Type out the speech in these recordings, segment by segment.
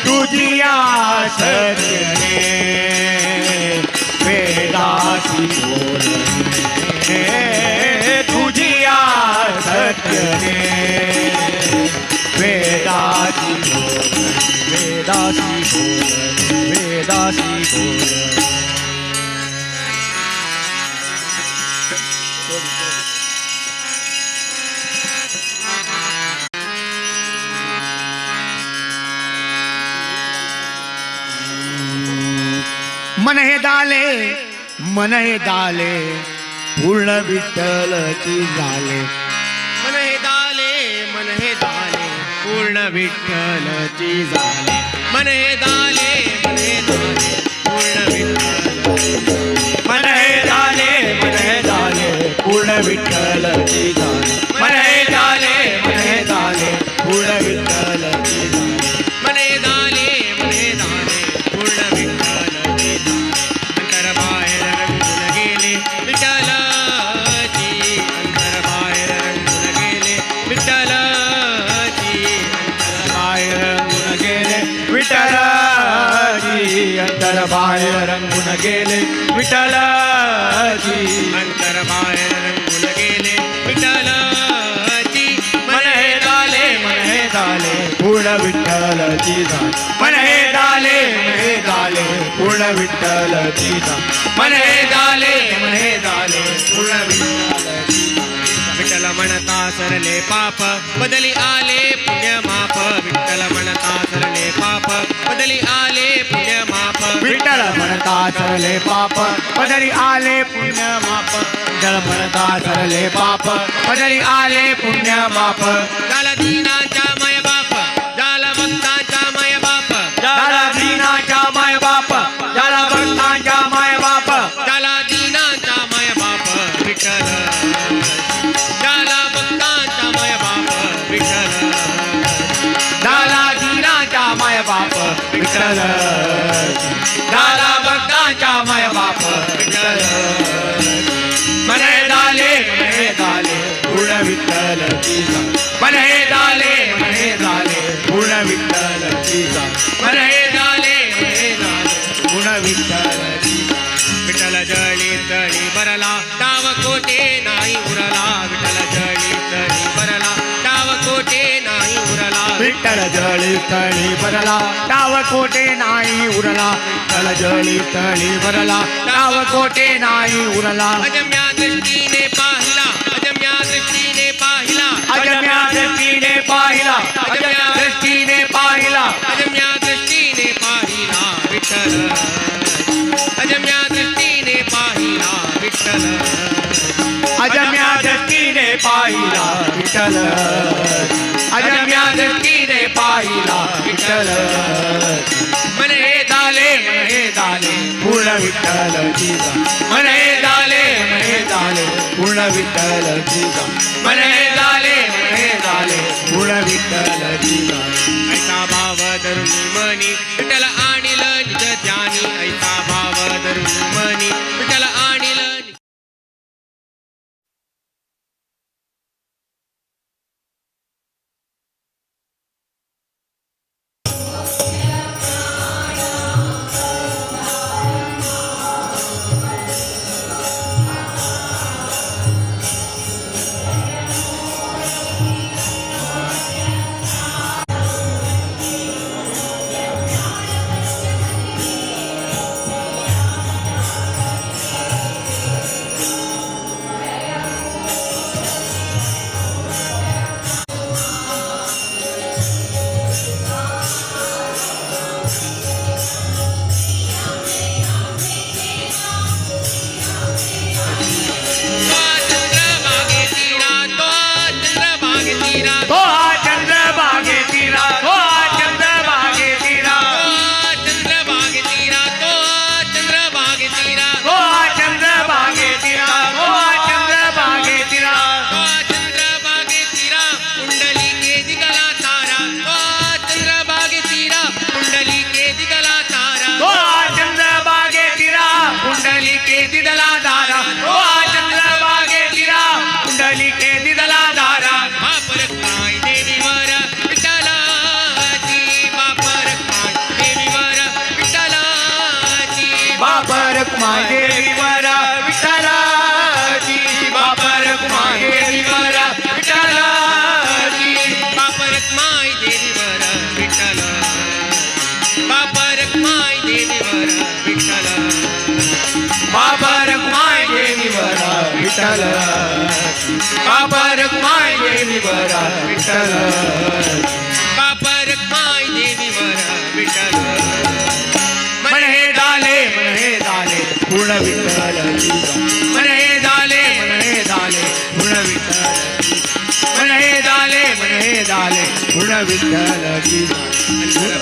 तुझिया सत्य वेदासी बोलणे तुझिया सत्य वेदासी बोलणे वेदासी बोलणे मन हे दाले पूर्ण विठ्ठलची झाले मन हे दाले पूर्ण विठ्ठलची झाले मन हे दाले पूर्ण विठ्ठल मन हे विठ्ठलची झाले मन हे झाले पूर्ण विठ्ठलची झाले मन हे झाले पूर्ण विठ्ठलची अंतर बाहेर रंगून गेले विठ्ठलची अंतर बाहेर रंगून गेले विठ्ठलची बाहेर रंगून गेले विठ्ठलची अंतर बाहेर रंगून गेले विठ्ठलची अंतर बाहेर रंगून गेले विठ्ठलची मन हे झाले पूर्ण विठ्ठलची झाले मन हे झाले पूर्ण विठ्ठलची झाले मन हे झाले पूर्ण विठ्ठलची विठ्ठल म्हणता सरले पाप बदली आले पुण्य माप विठ्ठल म्हणता सरले पाप बदली आले पुण्य माप विठ्ठल म्हणता सरले पाप पदरी आले पुण्य माप विठ्ठल म्हणता सरले पाप पदरी आले पुण्य माप झाला दीनाचा माय बाप झाला भक्तांचा माय बाप झाला दीनाचा माय बाप झाला भक्तांचा माय बाप झाला दीनाचा माय बाप विठ्ठल झाला भक्तांचा माय बाप विठ्ठल झाला दीनाचा माय बाप विठ्ठल झाला भक्तांचा माय बाप विठ्ठल मन हे झाले पूर्ण विठ्ठलची झाले मन हे झाले पूर्ण विठ्ठलची झाले मन हे झाले पूर्ण विठ्ठलची विठ्ठल जळी तळी भरला डाव कोटे नाही उरला विठ्ठल जळी तळी भरला डाव कोटे नाही उरला विठ्ठल जळी तळी भरला डाव कोटे नाही उरला विठ्ठल जळी तळी भरला डाव कोटे नाही उरला अजम्या दृष्टीने पाहिला अजम्या दृष्टीने पाहिला अजम्या दृष्टीने पाहिला अजम्या दृष्टीने पाहिला अजम्या दृष्टीने पाहिला विठ्ठल अजम्या दृष्टीने पाहिला विठ्ठल अजम्या दृष्टीने पाहिला विठ्ठल अजम्या दृष्टीने पाहिला विठ्ठल मन हे झाले पूर्ण विठ्ठलची झाले मन हे झाले पूर्ण विठ्ठलची झाले मन हे झाले पूर्ण विठ्ठलची झाले ऐसा भाव धरून मनी विठ्ठल आणील निज ध्यानी ऐसा भाव धरून मनी विठ्ठल आणील देवीवर विठ्ठलाची बापर कुमार देवीवर विठ्ठलाची बापर माय देवीवर विठ्ठल बापर माय देवीवर विठ्ठल बापर कुमार देवीवर विठ्ठल बापर कुमार देवीवर विठ्ठल बापर माय देवीवर विठ्ठल मन हे झाले पूर्ण विठ्ठलाची मन हे झाले पूर्ण विठ्ठलाची मन हे झाले पूर्ण विठ्ठलाची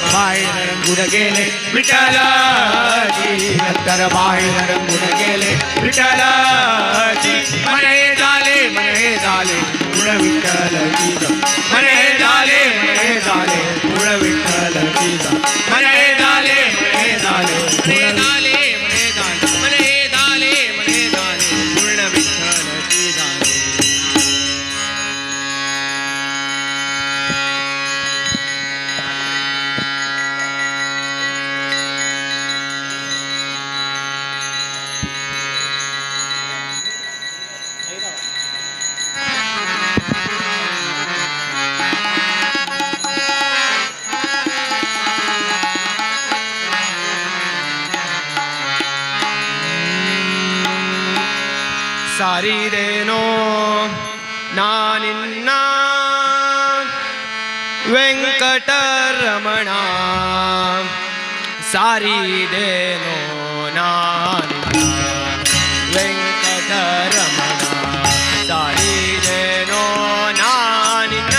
बाहेर रंगून गेले विठ्ठलाची नंतर बाहेर रंगून गेले विठ्ठलाची मन हे झाले ಸಾರಿದೇನೋ ನಾನಿನ್ನ ವೆಂಕಟರಮಣ ಸಾರಿದೇನೋ ನಾನಿನ್ನ ವೆಂಕಟರಮಣ ಸಾರಿದೇನೋ ನಾನಿನ್ನ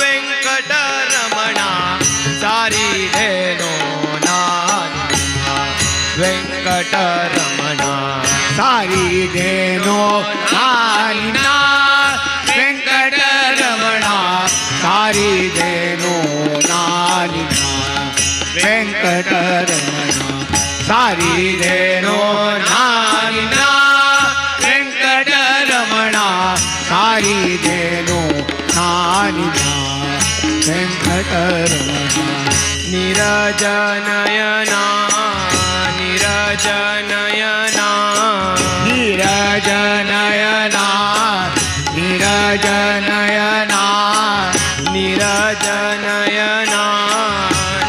ವೆಂಕಟರಮಣ ಸಾರಿದೇನೋ ನಾನಿನ್ನ ವೆಂಕಟರಮಣ ಸಾರಿದೇನೋ ನಾನಿನ್ನ ವೆಂಕಟರಮಣ ಸಾರಿದೇನೋ ನಾನಿನ್ನ ವೆಂಕಟರಮಣ ಸಾರಿದೇನೋ ನಾನಿನ್ನ ವೆಂಕಟರಮಣ ಸಾರಿದೇನೋ ನಾನಿನ್ನ ವೆಂಕಟರಮಣ ನಿರಜನಯನ ನಿರಜನಯನ ನಿರಜನಯನ ನಿರಜನಯನ ನಿರಜನಯನ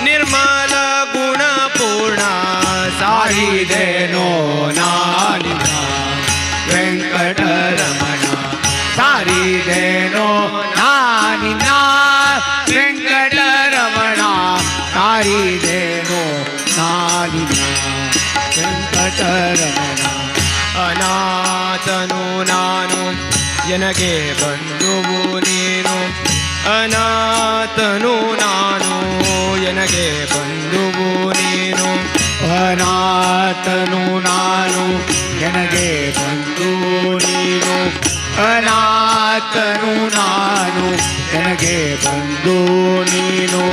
ನಿರ್ಮಲ ಗುಣಪೂರ್ಣ ಸಾರಿದೇನೋ ನಾನಿನ್ನ ವೆಂಕಟರಮಣ ಸಾರಿದೇನೋ ನಾನಿನ್ನ ವೆಂಕಟರಮಣ ಸಾರಿದೇನೋ ನಾನಿನ್ನ ವೆಂಕಟರಮಣ ಅನಾಥನು ನಾನು ಎನಗೆ ಬಂಧುವು ನೀನು ಅನಾಥನು ನಾನು ಎನಗೆ ಬಂಧುವು ನೀನು ಅನಾಥನು ನಾನು ನನಗೆ ಬಂದು ನೀನು ಅನಾಥನು ನಾನು ನನಗೆ ಬಂದು ನೀನು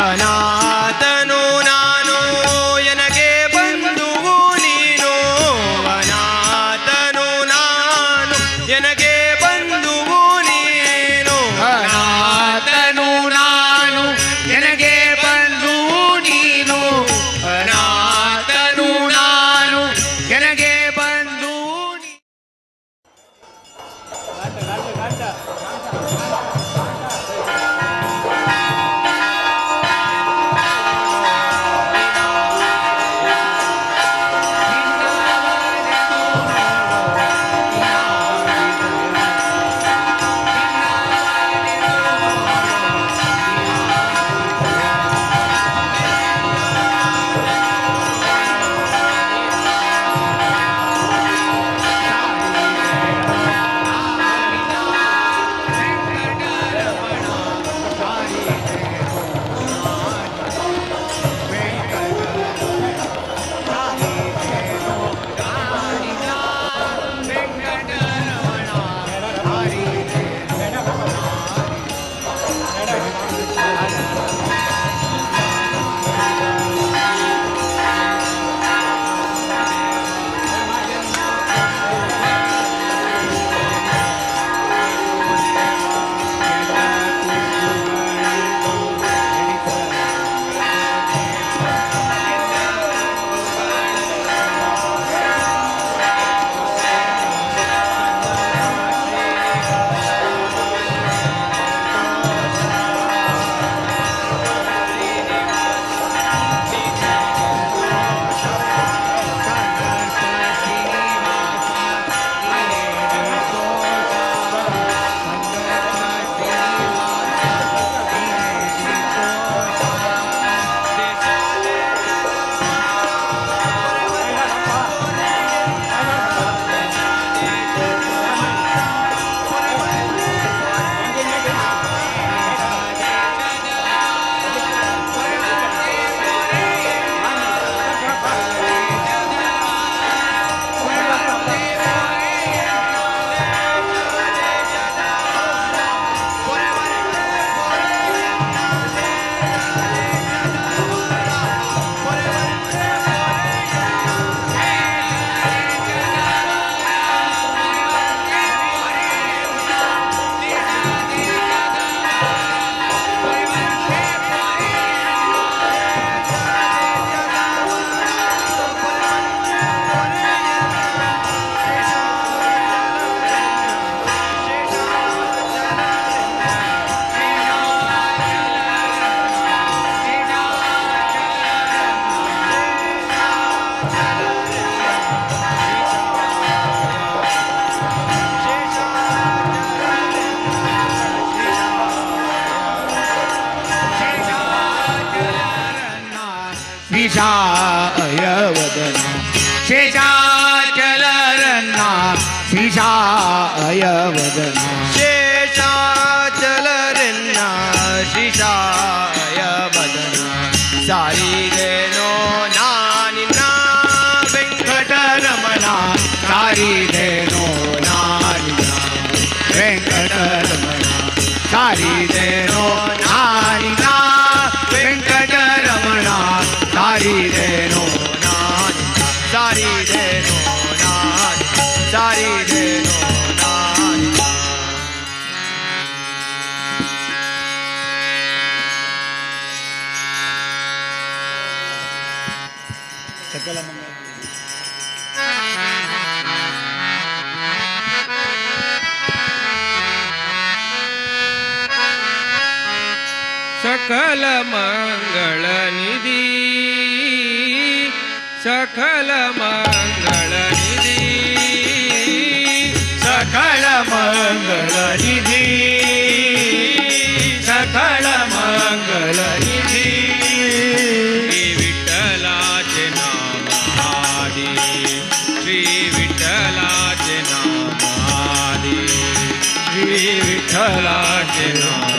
ಅನಾಥನು ನಾನು ಎನಗೆ ಬಂಧುವು ನೀನು ಅನಾಥನು ನಾನು ಎನಗೆ ಬಂಧುವು ನೀನು ಅನಾಥನು ನಾನು ನನಗೆ ಬಂದು ನೀನು ಅನಾಥನು ನಾನು ನನಗೆ ಬಂದು शेषाय वदना शेषाचल रेन्ना शिशाय वदना सारी देनो नानिना वेंकटरमणा सारी धेनो नानिना वेंकटरमणा सारी धेनो नानिना वेंकटरमणा सारी धेनो नानिना सारी देनो नानिना सारी देनो नानिना सकल सकल मंगल निधी सकल मंगल निधी सकल मंगल निधी सकल मंगल निधी श्री विठ्ठलाचे नाम आदी श्री विठ्ठलाचे नाम आदी श्री विठ्ठलाचे नाम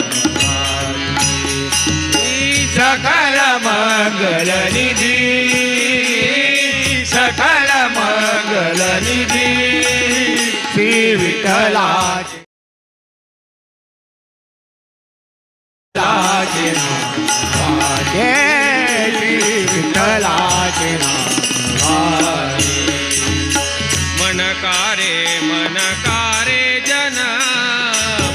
सकल मंगल निधी सकल मंगल निधी श्री विठ्ठलाचे नाम श्री विठ्ठलाचे नाम मनकारे मनकारे जन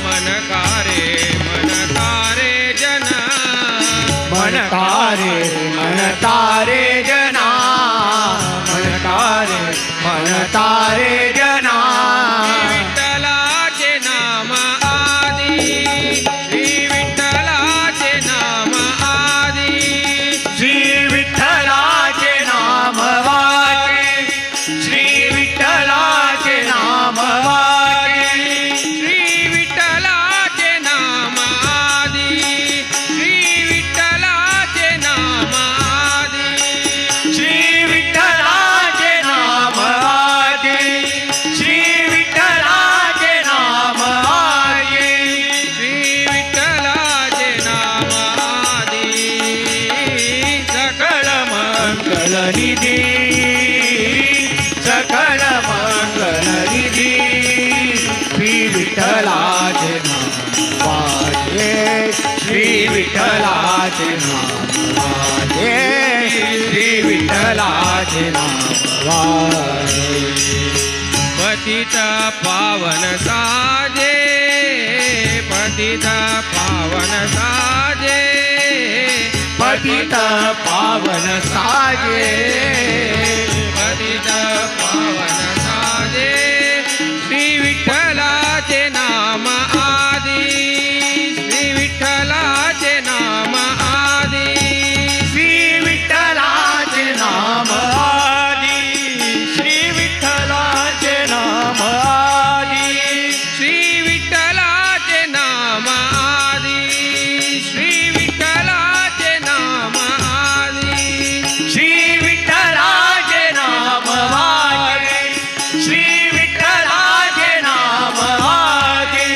मनकारे मनकारे जन मनकारे मनतारे जना मनकारे मनतारे जना विठ्ठलाचे नाम आदी श्री विठ्ठलाचे नाम आदी श्री विठ्ठलाचे नाम वाचे श्री विठ्ठलाचे नाम वाचे श्री विठ्ठलाचे नाम आदी श्री विठ्ठलाचे नाम आदी श्री विठ्ठलाचे नाम वाचे श्री विठ्ठलाचे नाम वाचे श्री विठ्ठलाचे नाम आदी सकल मंगल निधी सकल मंगल निधी श्री विठ्ठलाचे नाम वाचे श्री विठ्ठलाचे नाम वाचे श्री विठ्ठलाचे नाम वाचे पतित पावन साजे पतित पावन साजे पतित पावन साजे पतित पावन साजे श्री विठ्ठलाचे नाम आदी श्री विठ्ठलाचे नाम आदी श्री विठ्ठलाचे नाम आदी श्री विठ्ठलाचे नाम आदी श्री विठ्ठलाचे नाम आदी श्री विठ्ठलाचे नाम आदी श्री विठ्ठलाचे नाम वाचे श्री विठ्ठलाचे नाम वाचे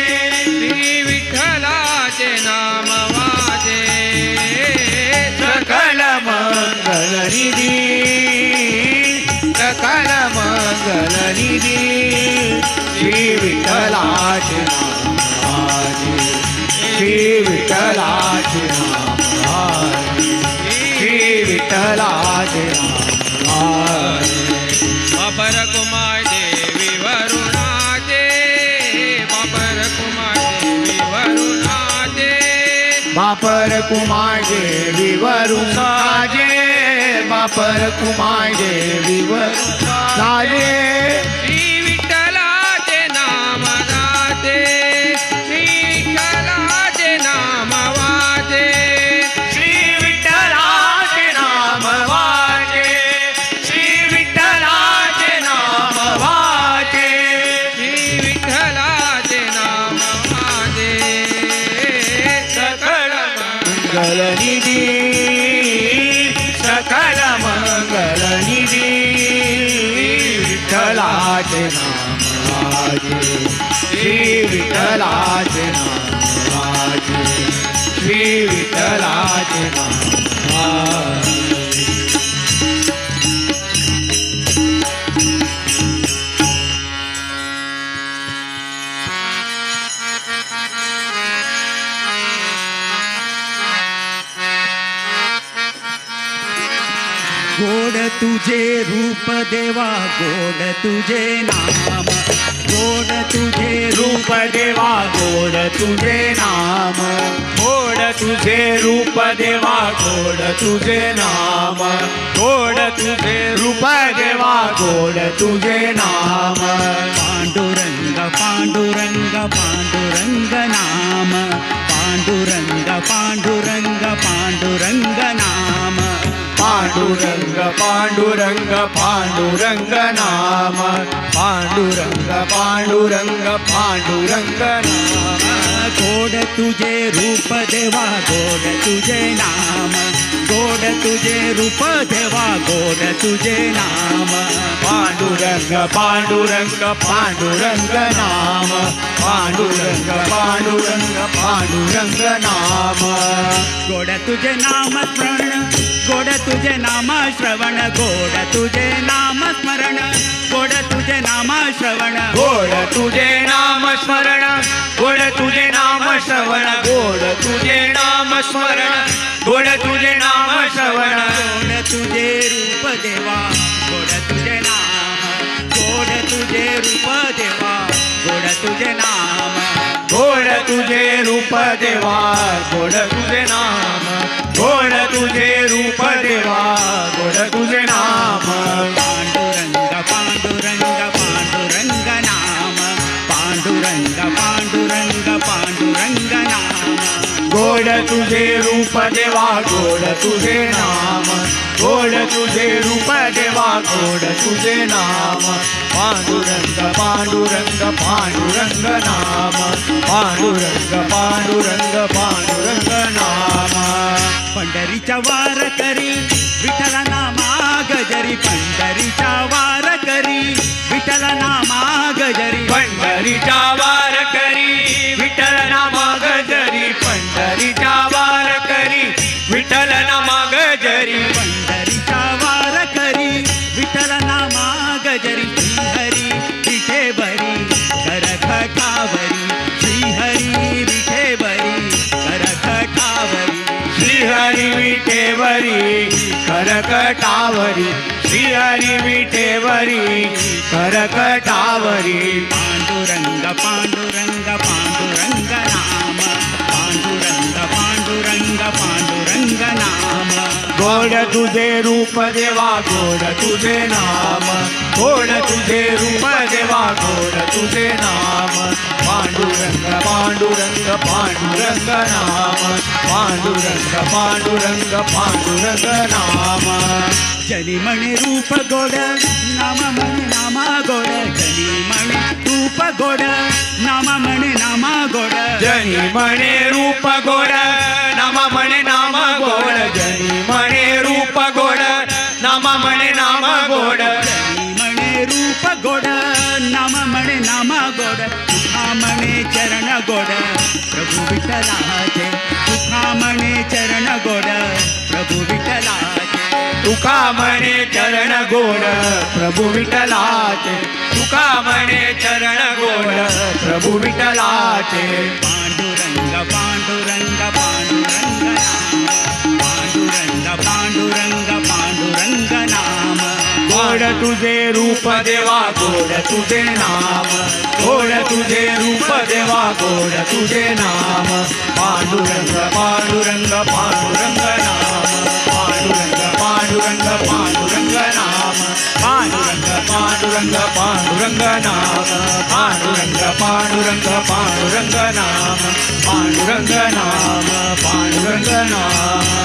श्री विठ्ठलाचे नाम वाजे सकल मंगल निधी सकल मंगल निधी श्री विठ्ठलाचे नाम वाचे श्री विठ्ठलाचे नाम वाचे श्री विठ्ठलाचे नाम वाचे बापर कुमार देवी वरुणाचे बापर कुमार देवी वरुणाचे बापर कुमार देवी वरुण साजे बापर कुमार देवी वरुण साजे श्री विठ्ठलाचे नाम गाते श्री विठ्ठलाचे नाम वाजे श्री विठ्ठलाचे नाम वाचे श्री विठ्ठलाचे नाम वाचे श्री विठ्ठलाचे नाम वाजे सकळ मंगल निधी सकल मंगल निधी विठ्ठलाचे नाम वाजे श्री विठ्ठलाचे नाम वाजे श्री विठ्ठलाचे नाम वाजे गोड तुझे रूप देवा गोड तुझे नाम गोड तुझे रूप देवा गोड तुझे नाम गोड तुझे रूप देवा गोड तुझे नाम गोड तुझे रूप देवा गोड तुझे नाम पांडुरंग पांडुरंग पांडुरंग नाम पांडुरंग पांडुरंग पांडुरंग नाम पांडुरंग पांडुरंग पांडुरंग नाम पांडुरंग पांडुरंग पांडुरंग नाम गोड तुझे रूप देवा गोड तुझे नाम गोड तुझे रूप देवा गोड तुझे नाम पांडुरंग पांडुरंग पांडुरंग नाम पांडुरंग पांडुरंग पांडुरंग नाम गोड तुझे नाम स्मरण गोड तुझे नाम श्रवण गोड तुझे नाम स्मरण गोड तुझे नाम श्रवण गोड तुझे नाम स्मरण गोड तुझे नाम श्रवण गोड तुझे नाम स्मरण गोड तुझे नाम श्रवण गोड तुझे रूप देवा गोड तुझे नाम गोड तुझे रूप देवा गोड तुझे नाम गोड तुझे रूप देवा गोड तुझे नाम गोड तुझे रूप देवा गोड तुझे नाम पांडुरंग पांडुरंग पांडुरंग नाम पांडुरंग पांडुरंग पांडुरंग नाम गोड तुझे रूप देवा गोड तुझे नाम गोड तुझे रूप देवा गोड तुझे नाम पांडुरंग पांडुरंग पांडुरंग नाम पांडुरंग पांडुरंग पांडुरंग नाम पंढरीच्या वार करी विठ्ठल नामा गजरी पंढरीच्या वार करी विठ्ठल नामा गजरी पंढरीच्या वार करी विठ्ठल नाम गजरी पंढरीच्या वार करी विठ्ठल नाम गजरी पंढरीच्या वार करी विठ्ठल नामा गजरी श्रीहरी विठे बरी करखटावरी श्रीहरी विठे बरी करखटावरी श्रीहरी विठेवरी करकटावरी श्रीहरी विठेवरी करकटावरी पांडुरंग पांडुरंग पांडुरंग नाम पांडुरंग पांडुरंग पांडुरंग नाम गोड तुझे रूप देवा गोड तुझे नाम गोड तुझे रूप देवा गोड तुझे नाम पांडुरंग पांडुरंग पांडुरंग नाम पांडुरंग पांडुरंग पांडुरंग नाम जनी म्हणे रूप गोड नाम म्हणे नामा गोड जनी म्हणे रूप गोड नाम म्हणे नामा गोड जनी म्हणे रूप गोड नाम म्हणे नाम गोड जनी म्हणे रूप गोड नाम म्हणे नाम गोड जनी म्हणे रूप गोड नाम म्हणे नामा गोड तुका म्हणे चरण गोड प्रभू विठ्ठलाचे तुका म्हणे चरण गोड प्रभू विठ्ठलाचे तुका म्हणे चरण गोड प्रभू विठ्ठलाचे तुका म्हणे चरण गोड प्रभू विठ्ठलाचे पांडुरंग पांडुरंग पांडुरंग नाम पांडुरंग पांडुरंग पांडुरंग नाम गोड तुझे रूप देवा गोड तुझे नाम गोड तुझे रूप देवा गोड तुझे नाम पांडुरंग पांडुरंग पांडुरंग नाम पांडुरंग पांडुरंग पांडुरंग नाम पांडुरंग पांडुरंग पांडुरंग नाम पांडुरंग पांडुरंग पांडुरंग नाम पांडुरंग नाम पांडुरंग नाम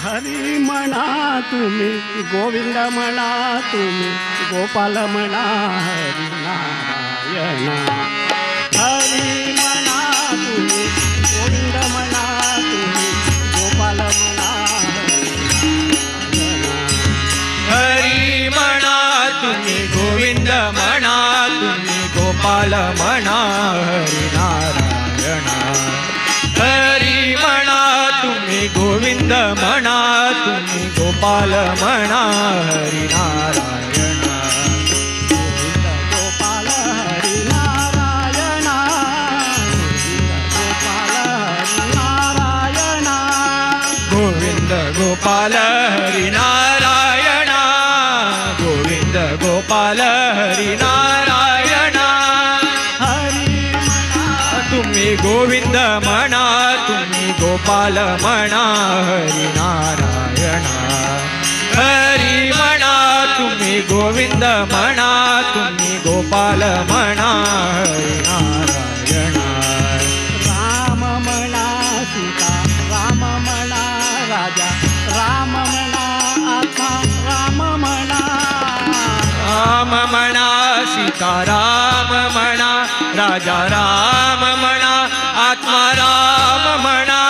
हरी म्हणा तुम्ही गोविंद म्हणा तुम्ही गोपाल म्हणा हरी नारायण हरी म्हणा तुम्ही गोविंद म्हणा तुम्ही गोपाल म्हणा हरी म्हणा तुम्ही गोविंद म्हणा तुम्ही गोपाल म्हणा हरी नारायण हरी म्हणा तुम्ही गोविंद म्हणा तुम्ही गोपाल म्हणा हरी नारायण गोपाल हरी नारायण गोविंद गोपाल हरी नारायण गोविंद गोपाल हरी नारायण गोविंद गोपाल हरी नारायण हरी म्हणा तुम्ही गोविंद म्हणा तुम्ही गोपाल म्हणा हरी नारायण राम म्हणा सीता राम म्हणा राजा राम म्हणा आत्मा राम म्हणा राम म्हणा सीता राम म्हणा राजा राम म्हणा आत्मा राम म्हणा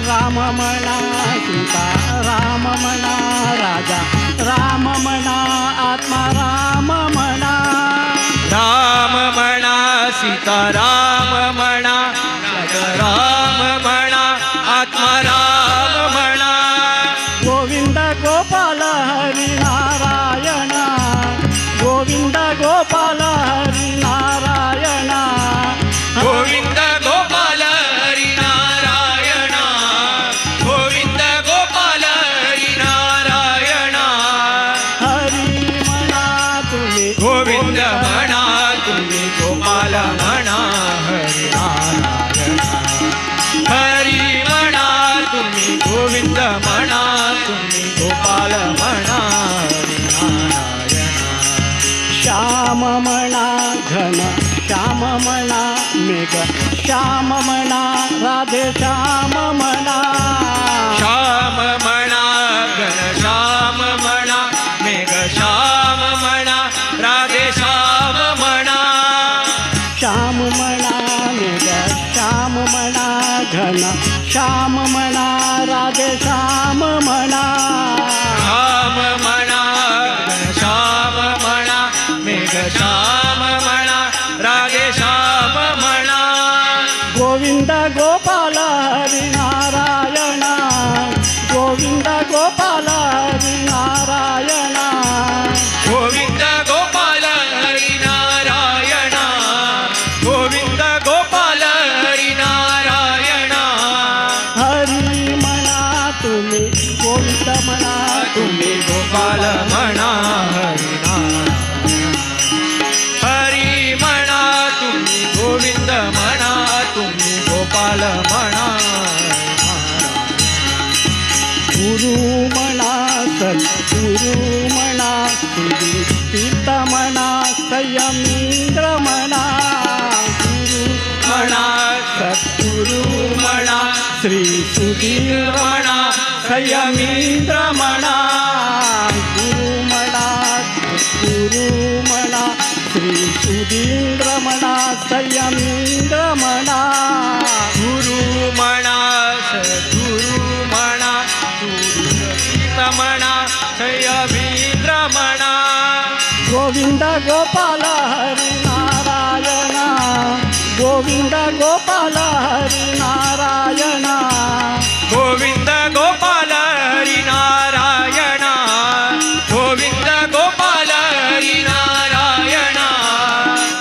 राम म्हणा सीता राम म्हणा राजा राम म्हणा आत्मा राम म्हणा राम म्हणा सीता राम म्हणा राजा राम म्हणा आत्मा राम म्हणा गोविंद गोपाल हरी नारायण गोविंद गोपाल हरी नारायण गोविंद गोपाल हरी नारायण गोविंद गोपाल हरी नारायण हरी म्हणा तुम्ही गोविंद म्हणा तुम्ही गोपाल म्हणा हरी नारायण हरी म्हणा तुम्ही गोविंद म्हणा तुम्ही गोपाल म्हणा हरी नारायण श्याम म्हणा घन श्याम म्हणा मेघ श्याम म्हणा राधे श्याम म्हणा श्याम म्हणा घन श्याम म्हणा मेघ श्याम म्हणा राधे श्याम म्हणा श्याम म्हणा मेघ श्याम म्हणा घन श्याम म्हणा राधे श्याम म्हणा श्याम म्हणा घन श्याम म्हणा मेघ श्याम म्हणा राधे श्याम म्हणा गोविंद गोपाल हरी नारायण गोविंद गोपाल हरी नारायण गोविंद गोपाल हरी नारायण गोविंद गोपाल हरी नारायण हरी म्हणा तुम्ही गोविंद म्हणा तुम्ही गोपाल म्हणा हरी नारायण हरी म्हणा तुम्ही गोविंद म्हणा तुम्ही गोपाल म्हणा गुरु म्हणा सद्गुरु म्हणा तीर्थ म्हणा संयमींद्र म्हणा गुरु म्हणा सद्गुरु म्हणा श्री सुधीर म्हणा संयमींद्र म्हणा गुरु म्हणा गुरु म्हणा श्री सुधींद्र म्हणा संयमींद्र म्हणा गुरु म्हणा सद्गुरु म्हणा सुरक्षित म्हणा संयमींद्र म्हणा गोविंद गोपाल हरी नारायण गोविंद गोपाल हरी नारायण गोविंद गोपाल हरी नारायण गोविंद गोपाल हरी नारायण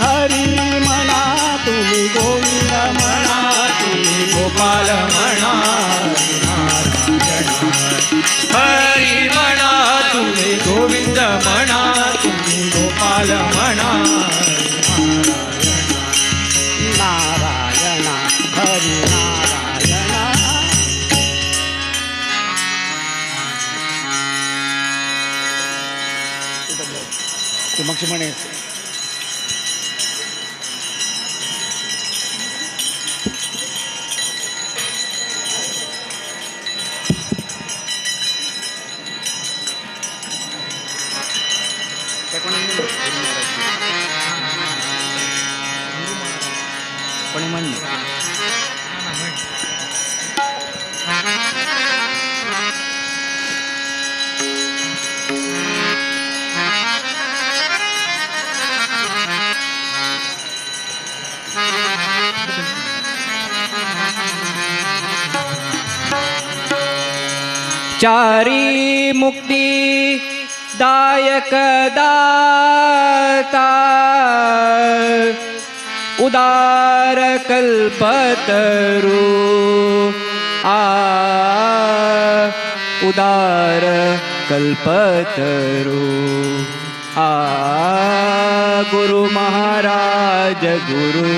हरी म्हणा तुम्ही गोविंद म्हणा तुम्ही गोपाल म्हणा हरी नारायण हरी म्हणा तुम्ही गोविंद म्हणा तुम्ही गोपाल म्हणा नारायण हरी नारायण म्हणे चारी मुक्ती दायक दाता उदार कल्पतरू उदार कल्पतरू गुरु महाराज गुरु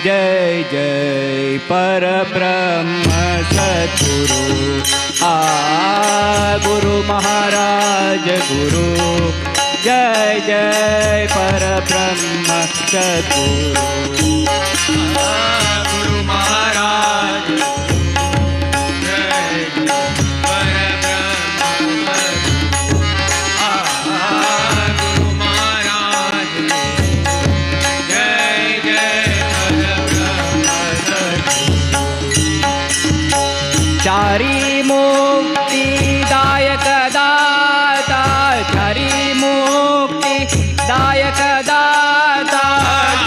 जय जय परब्रह्म सद्गुरु गुरु महाराज गुरु जय जय परब्रह्म सद्गुरु गुरु महाराज जय परब्रह्म गुरु महाराज जय जय परब्रह्म चारी मुक्ती दायक दाता चारी मुक्ती दायक दाता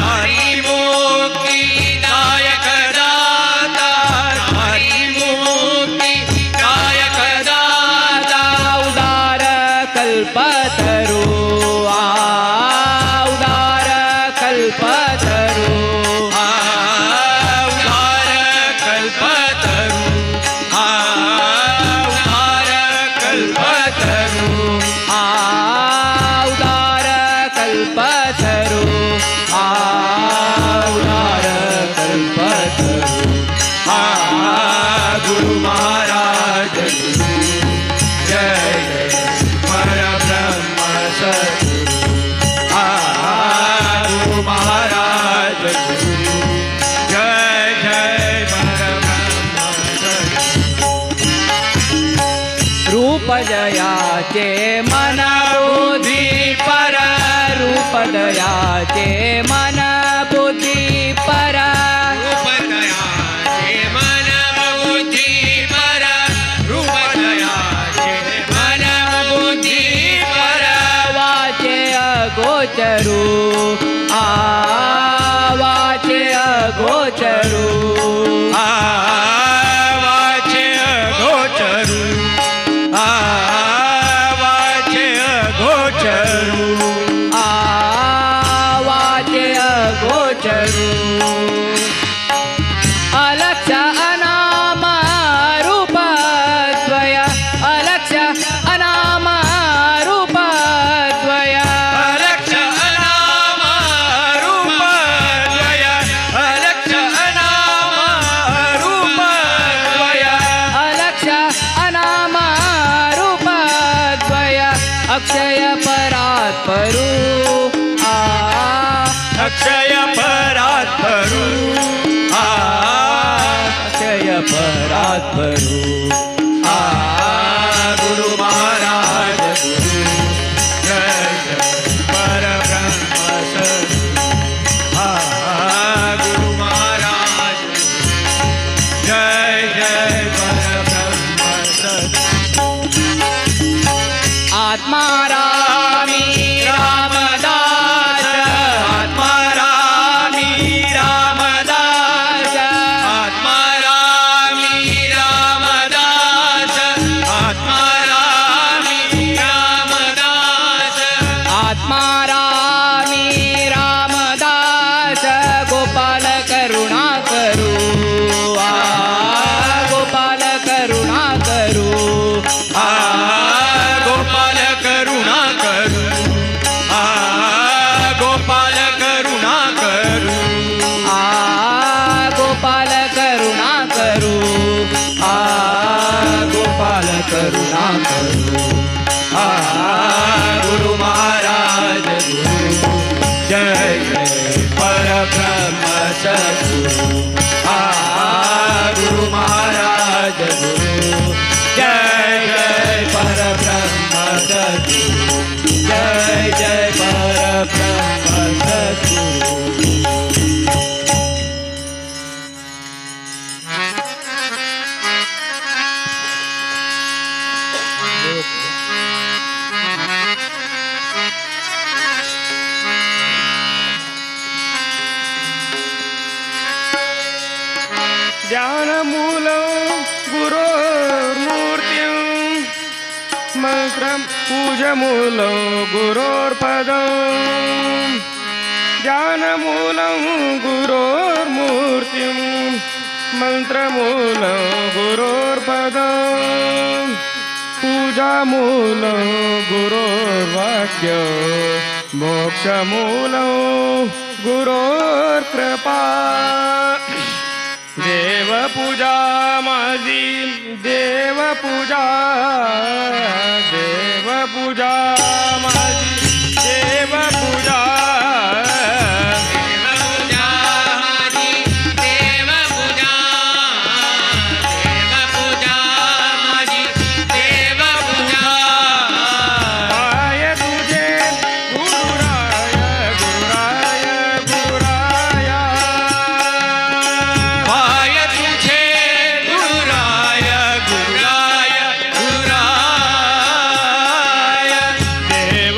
हरि मुक्ति दायक दाता हरि मुक्ति दायक दाता उदार कल्पतरू उदार कल्पतरू उदार कल्पतरू उदार कल्पतरू उदार कल्पतरू उदार कल्पतरू गुरु महाराज जय जय परब्रह्म सद्गुरु गुरु महाराज जय जय परब्रह्म सद्गुरु रूप जयाचे मन बुद्धी पर रूप दयाचे मन बुद्धी पर रूप दयाचे मन बुद्धि पर रूप दयाचे मन बुद्धि पर वाचे अगोचरू वाचे अगोचरू वाचे गोचरू वाचे गोचरू वाचे अगोचरू अलक्ष अनाम रूपद्वय अलक्ष अनाम रूपद्वय अलक्ष अनाम रूपद्वय अलक्ष अनाम रूपद्वय अलक्ष अनाम रूपद्वय अक्षय परात्परू अक्षय परात्परू अक्षय परात्परू गुरु महाराज गुरु जय जय परब्रह्म सद्गुरु गुरु महाराज जय जय परब्रह्म सद्गुरु आत्मा रामी रामदास आत्मा रामी रामदास आत्मा रामी रामदास आत्मा रामी रामदास आत्मा रामी रामदास गोपाल करुणा करू गोपाल करुणा करू गोपाल करुणा करू गोपाल करुणा करू गोपाल करुणा करू गोपाल करुणा करू गुरु महाराज गुरु जय जय परब्रह्म सद्गुरु गुरु महाराज गुरु जय जय परब्रह्म सद्गुरु जय जय परब्रह्म सद्गुरु ज्ञानमूलं गुरोर्मूर्तिं स्तोत्रं पूजमूलं गुरोर्पदम् ध्यानमूलं गुरोर्मूर्तिं मन्त्रमूलं गुरोर्पदम् पूजामूलं गुरोर्वाक्यं मोक्षमूलं गुरोर्कृपा देवपूजा माझी देवपूजा देवपूजा माझी देवपूजा देवपूजा माझी देवपूजा देवपूजा माझी देवपूजा पाय तुझे गुरुराय गुरुराय गुरुराय पाय तुझे गुरुराय गुरुराय गुरुराय देव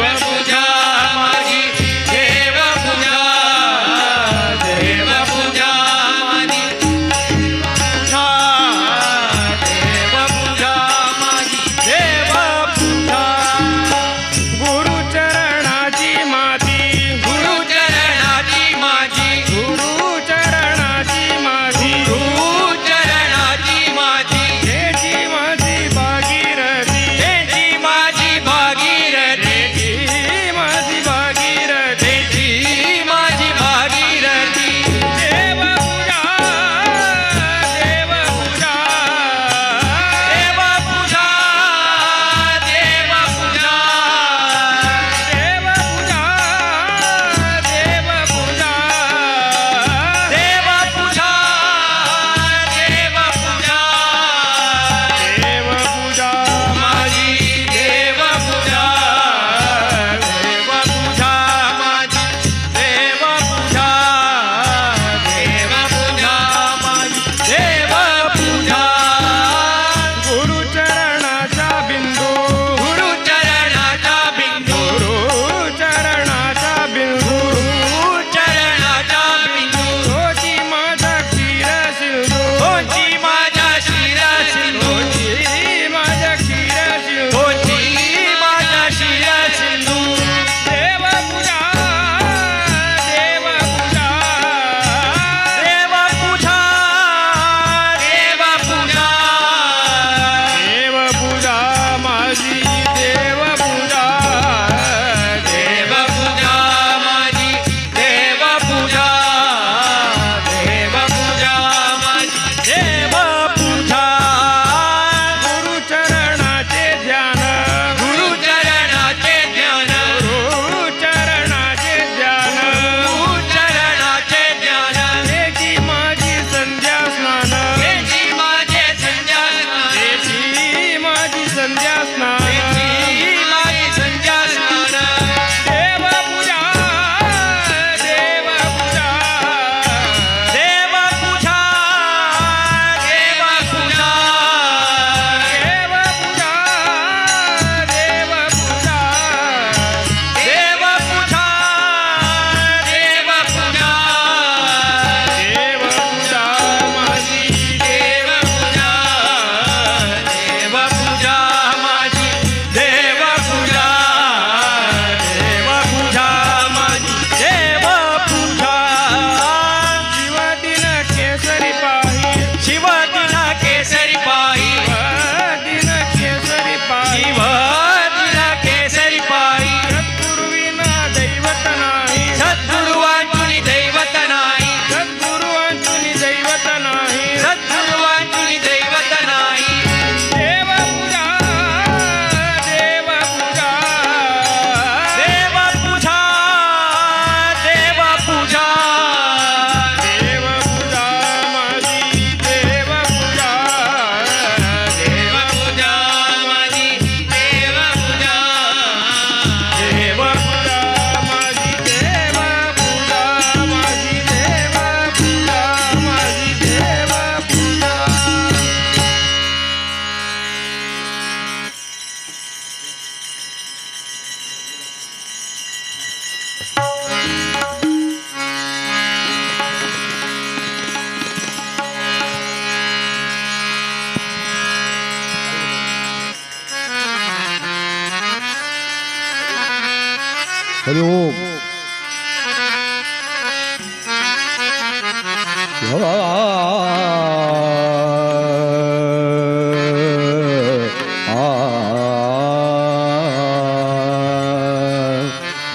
हरि ओम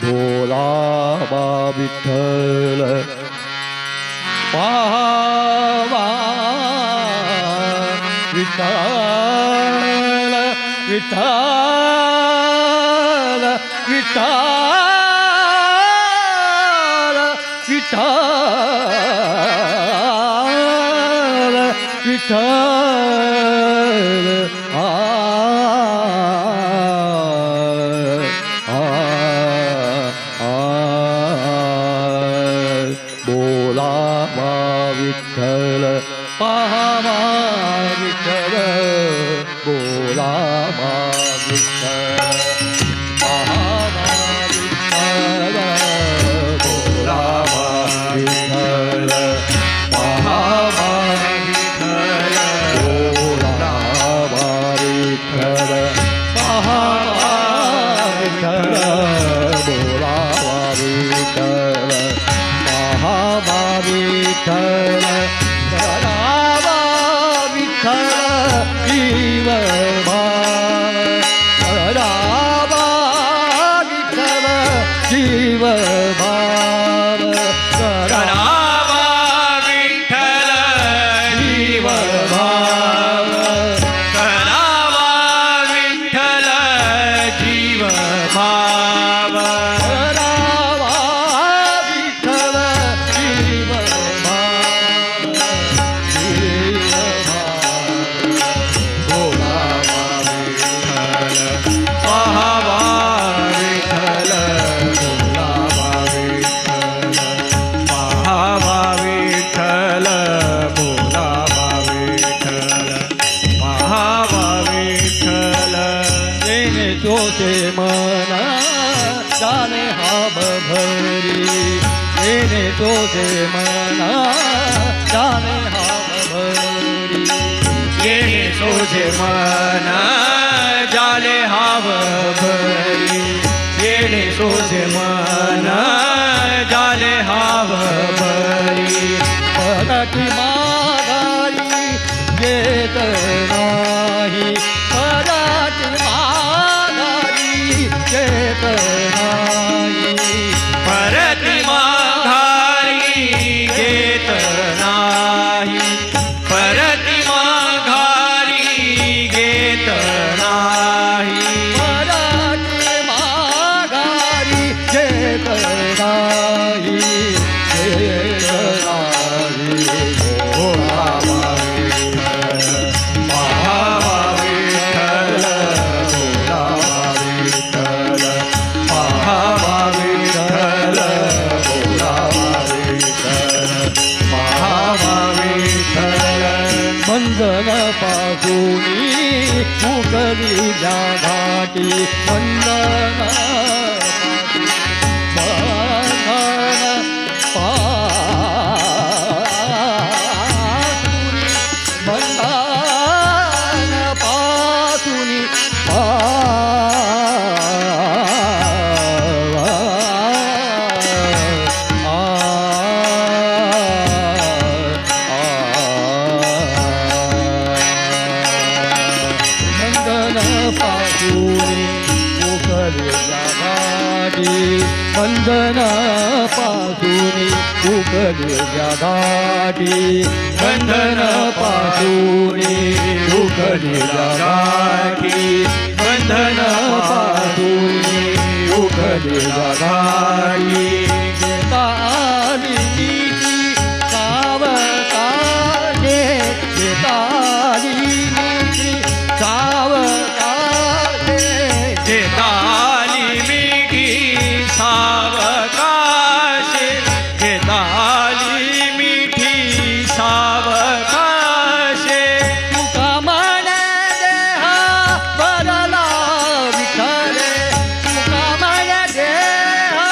भोला बा विठ्ठल पावा विठ्ठल विठ्ठल विठ्ठल विठ्ठल विठ्ठल बोला मा विठ्ठल पाहा विठ्ठल बोला मा विठ्ठल पाहा विठ्ठल बोला मा विठ्ठल पाहा विठ्ठल बोला मा विठ्ठल पाहा विठ्ठल बोला मा विठ्ठल पाहा विठ्ठल करावा विठ्ठल जीव भाव करावा विठ्ठल जीव भाव करावा विठ्ठल जीव भाव करावा विठ्ठल जीव भाव करावा विठ्ठल जीव भाव जीव भाव बोलावा विठ्ठल पाहावा विठ्ठल बोलावा विठ्ठल पाहावा विठ्ठल बोलावा विठ्ठल पाहावा विठ्ठल जेने तोचे मना जाने हाब भरी जेने तोचे मना जाने हाब भरी येणे सोझे मन जाले हाव भरी येणे सोझे मन जाले हाव भरी पदटी माघारी येत नाही पदटी माघारी येत नाही परती माघारी घेत नाही परती माघारी घेत नाही पदटी माघारी येत नाही येत नाही बोलावा विठ्ठल पाहावा विठ्ठल बोलावा विठ्ठल पाहावा विठ्ठल बोलावा विठ्ठल पाहावा विठ्ठल बंधन पासूनी मुकली घाटी बंधन पासूनी बंधन पासूनी उकलल्या गाठी बंधन पासूनी उकलल्या गाठी बंधन पासूनी उकलल्या गाठी घेता आली नीती सावकाशे घेता आली नीती सावकाशे घेताली मिठी सावकाशे घेताली मिठी सावकाशे तुका मन देहा बदला विठ्ठले तुका मन देहा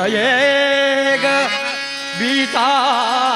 ये ग विठाबाई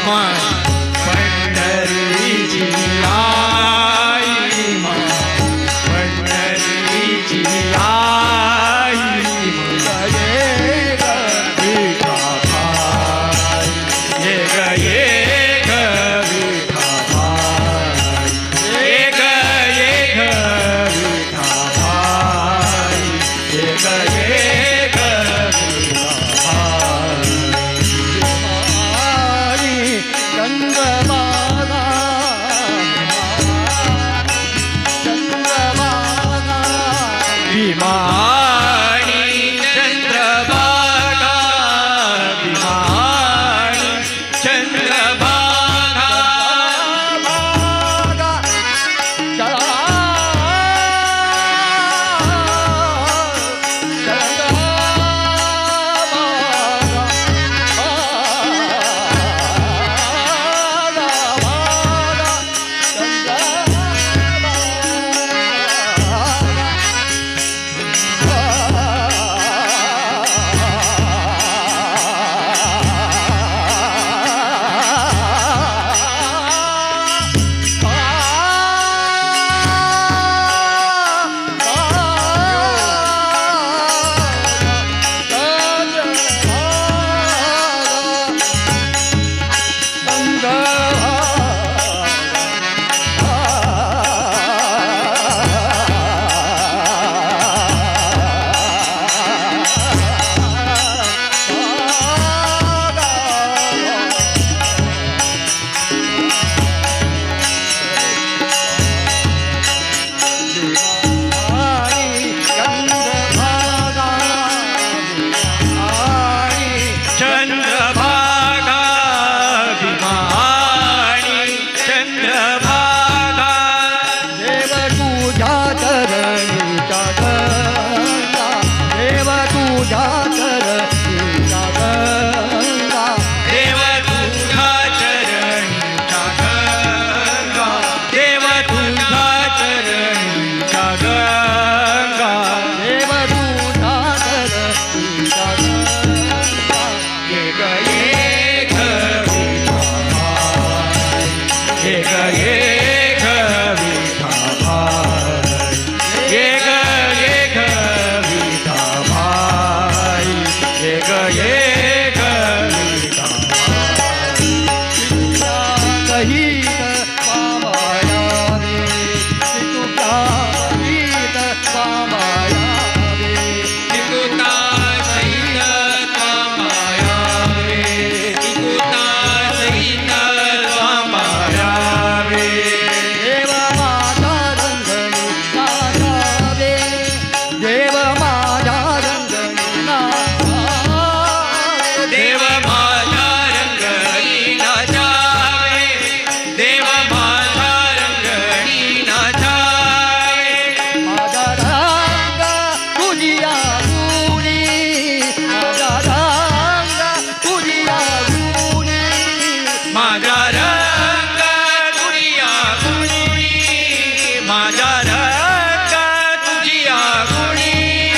मा माझा रंग तुझिया गुणी माझा रंग तुझिया गुणी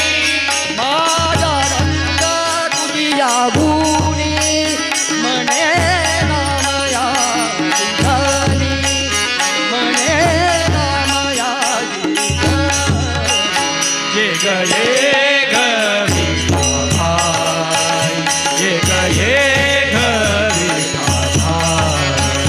माझा रंग तुझिया गुणी म्हणे नामया विठ्ठली म्हणे नामया विठ्ठली ये गये घरी भाई ये गये घरी भाई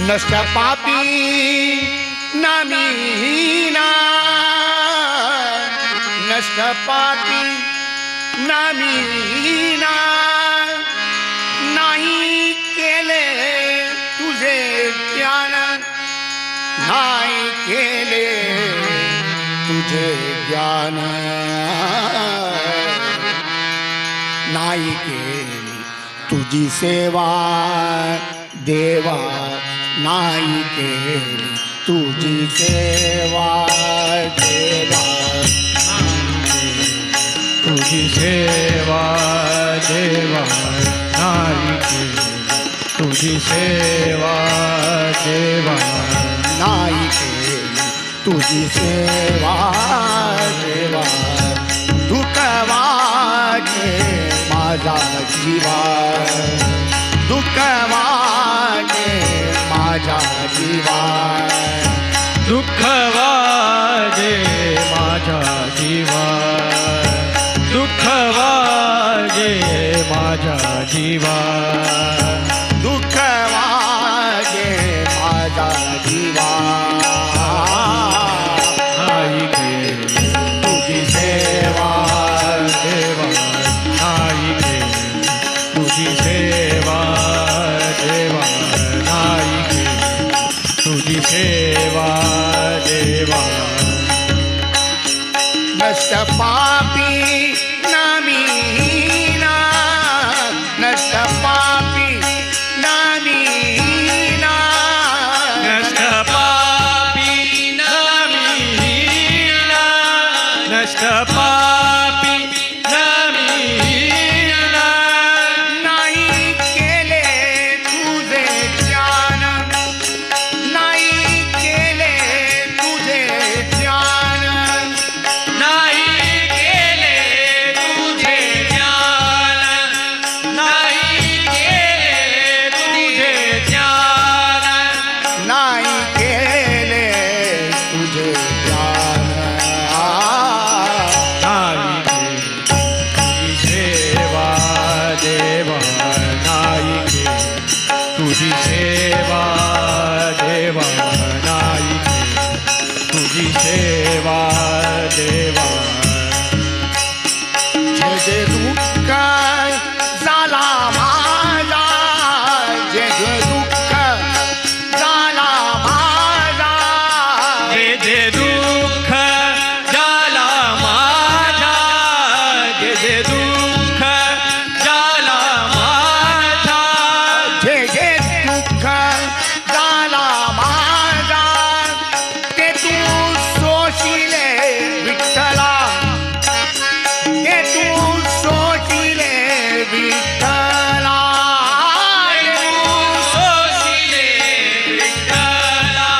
नष्ट पापी नामीना, नष्ट पापी नामीना, नाही केले तुझे ज्ञान, नाही केले तुझे ज्ञान, नाही केली तुझी सेवा देवा, नाही केली तुझी सेवा देवा, तुझी सेवा देवा नाही केली, तुझी सेवा देवा नाही केली तुझी सेवा देवा, दुःख वागे माझा जीवा, दुःख वागे माझा जीवा, दुःख वाजे माझ्या जीवा, दुःख वाजे माझ्या जीवा, दुःख वागे माझा जीवा, नाही केली तुझी सेवा देवा, नाही केली तुझी सेवा देवा, नाही केली तुझी सेवा देवा. नष्ट पापी नामीना, नष्ट पापी नामीना, नष्ट पापी नामीना, नष्ट पापी नामीना, नाही केले तुझे ज्ञान, नाही केले तुझे ज्ञान, नाही केले तुझे ज्ञान, नाही केले तुझे ज्ञान, नाही केले तुझे ज्ञान, नाही केली तुझी सेवा देवा, नाही केली तुझी सेवा देवा, नाही केली तुझी सेवा देवा. जे जे दुःख झाला माझा, जे जे दुःख झाला माझा, जे जे दुःख झाला माझा, जे जे दुःख झाला माझा, जे जे दुःख झाला माझा, ते तू सोशिले विठ्ठला, ते तू सोशिले विठ्ठला, सोशिले विठ्ठला,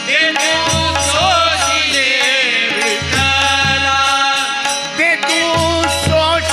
ते तू सोशिले विठ्ठला, ते तू सोशिले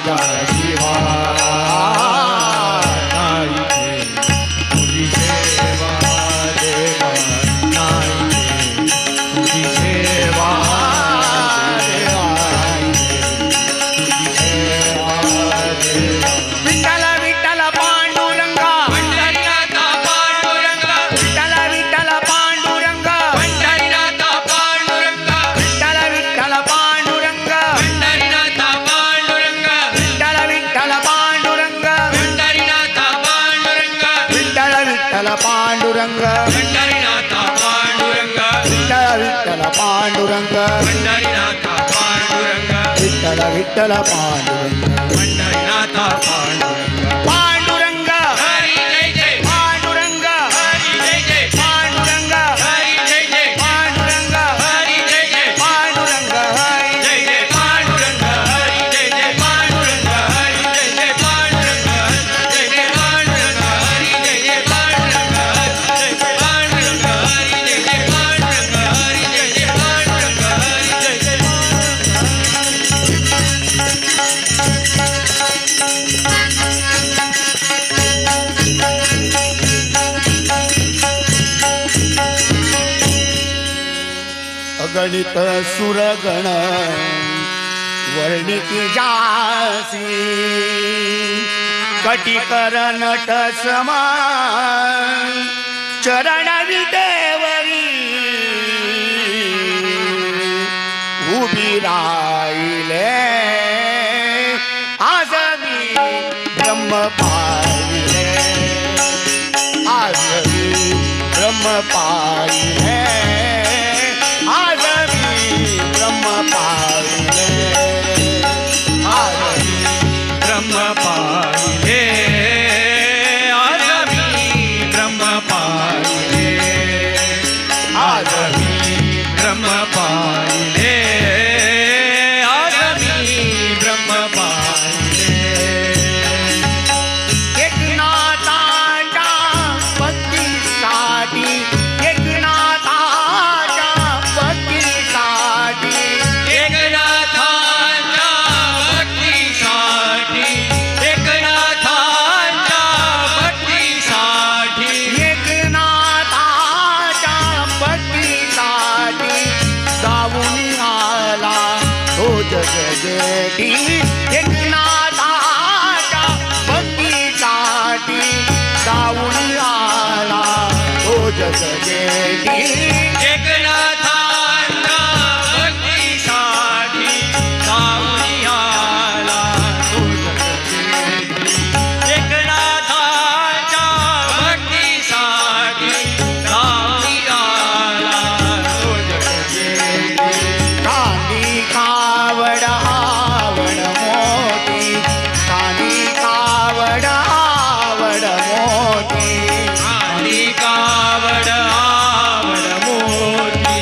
माझ्या जीवा नाही रे तुझी सेवा देवा नाही रे तुझी सेवा देवा नाही रे तुझी सेवा देवा विठ्ठल विठ्ठल पांडुरंगा पंढरीनाथा पांडुरंगा विठ्ठल विठ्ठल पांडुरंगा पंढरीनाथा पांडुरंगा विठ्ठल विठ्ठल पांडुरंगा पंढरीनाथा पांडुरंगा विठ्ठल विठ्ठल पांडुरंगा पंढरीनाथा पांडुरंगा विठ्ठल विठ्ठल पांडुरंगा पंढरीनाथा पांडुरंगा विठ्ठल विठ्ठल पांडुरंगा पंढरीनाथा पांडुरंगा विठ्ठल विठ्ठल पांडुरंगा पंढरीनाथा पांडुरंगा पांडुरंगा हरी जय जय पांडुरंगा हरी जय जय पांडुरंगा हरी जय जय पांडुरंगा हरी जय जय पांडुरंगा हरी जय जय पांडुरंगा हरी जय जय पांडुरंगा हरी जय जय पांडुरंगा जय जय पांडुरंगा हरी जय जय पांडुरंगा जय जय पांडुरंगा हरी जय जय पांडुरंगा हरी जय जय पांडुरंगा हरी जय जय अगणित सुरगण वर्णिती जासी कटिकर नट समान चरण विदेवरी उभी राहिले आज मी ब्रह्म पाहिले आज मी ब्रह्म पाहिले आज मी ब्रह्म पाहिले आज मी ब्रह्म पाहिले आज मी ब्रह्म पाहिले आज मी ब्रह्म पाहिले आज मी ब्रह्म पाहिले एकनाथाच्या भक्तीसाठी एकनाथाच्या भक्तीसाठी एकनाथांच्या भक्तीसाठी एकनाथांच्या भक्तीसाठी एकनाथाच्या भक्तीसाठी जाऊन आला तो जगजेठी एकनाथाच्या भक्तीसाठी जाऊन आला तो जगजेठी एकनाथांच्या भक्तीसाठी जाऊन आला तो जगजेठी एकनाथांच्या भक्तीसाठी जाऊन आला तो जगजेठी कांदी कावड आवड मोठी कांदी कावड आवड मोठी कांदी कावड आवड मोठी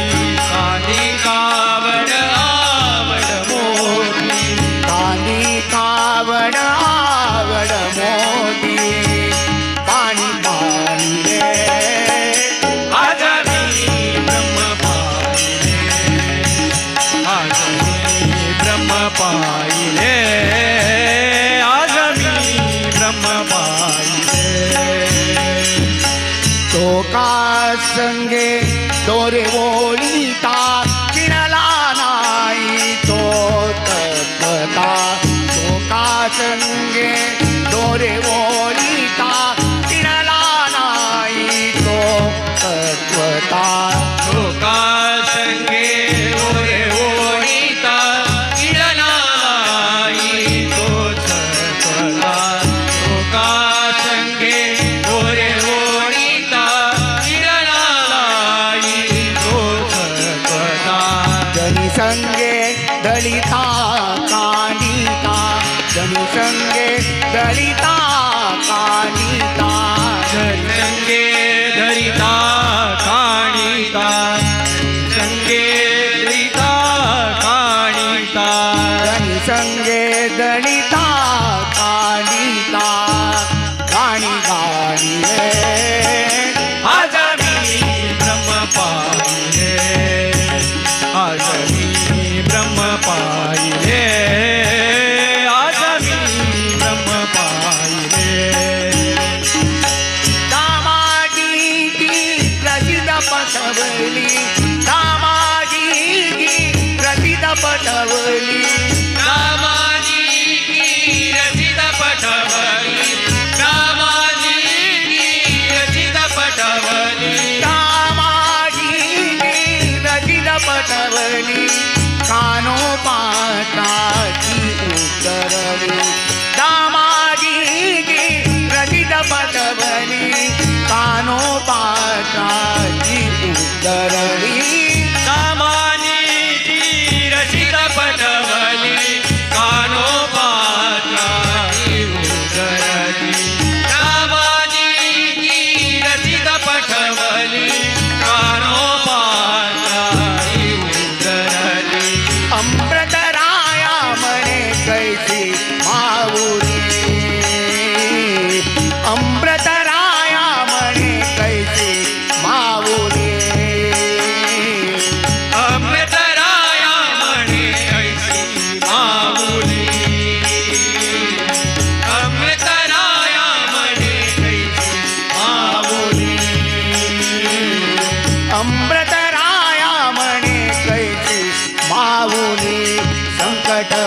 कांदी कावड आवड मोठी कांदी कावड आवड मोठी पाणी पाणी रे आज मी ब्रह्म पाहिले आज मी ब्रह्म पाहिले आज मी ब्रह्म पाहिले तो का संगे दोरे ओळीता चिणला नाही तो तत्वता तो का संगे दोरे ओळीता चिणला नाही तो तत्वता लोका संगे ओरे ओळीता किडनाई तोच स्वता लोका संगे ओरे ओळीता किडनाई तोच स्वता जनी संगे दलिता कानिता जनी संगे दलिता कानिता संगे धरिता काणिता संगे धरिता काणिता जनी संगे दलिता कानिता गाणी गाणी रे आज मी ब्रह्म पाहिले आज मी ब्रह्म पाहिले आज मी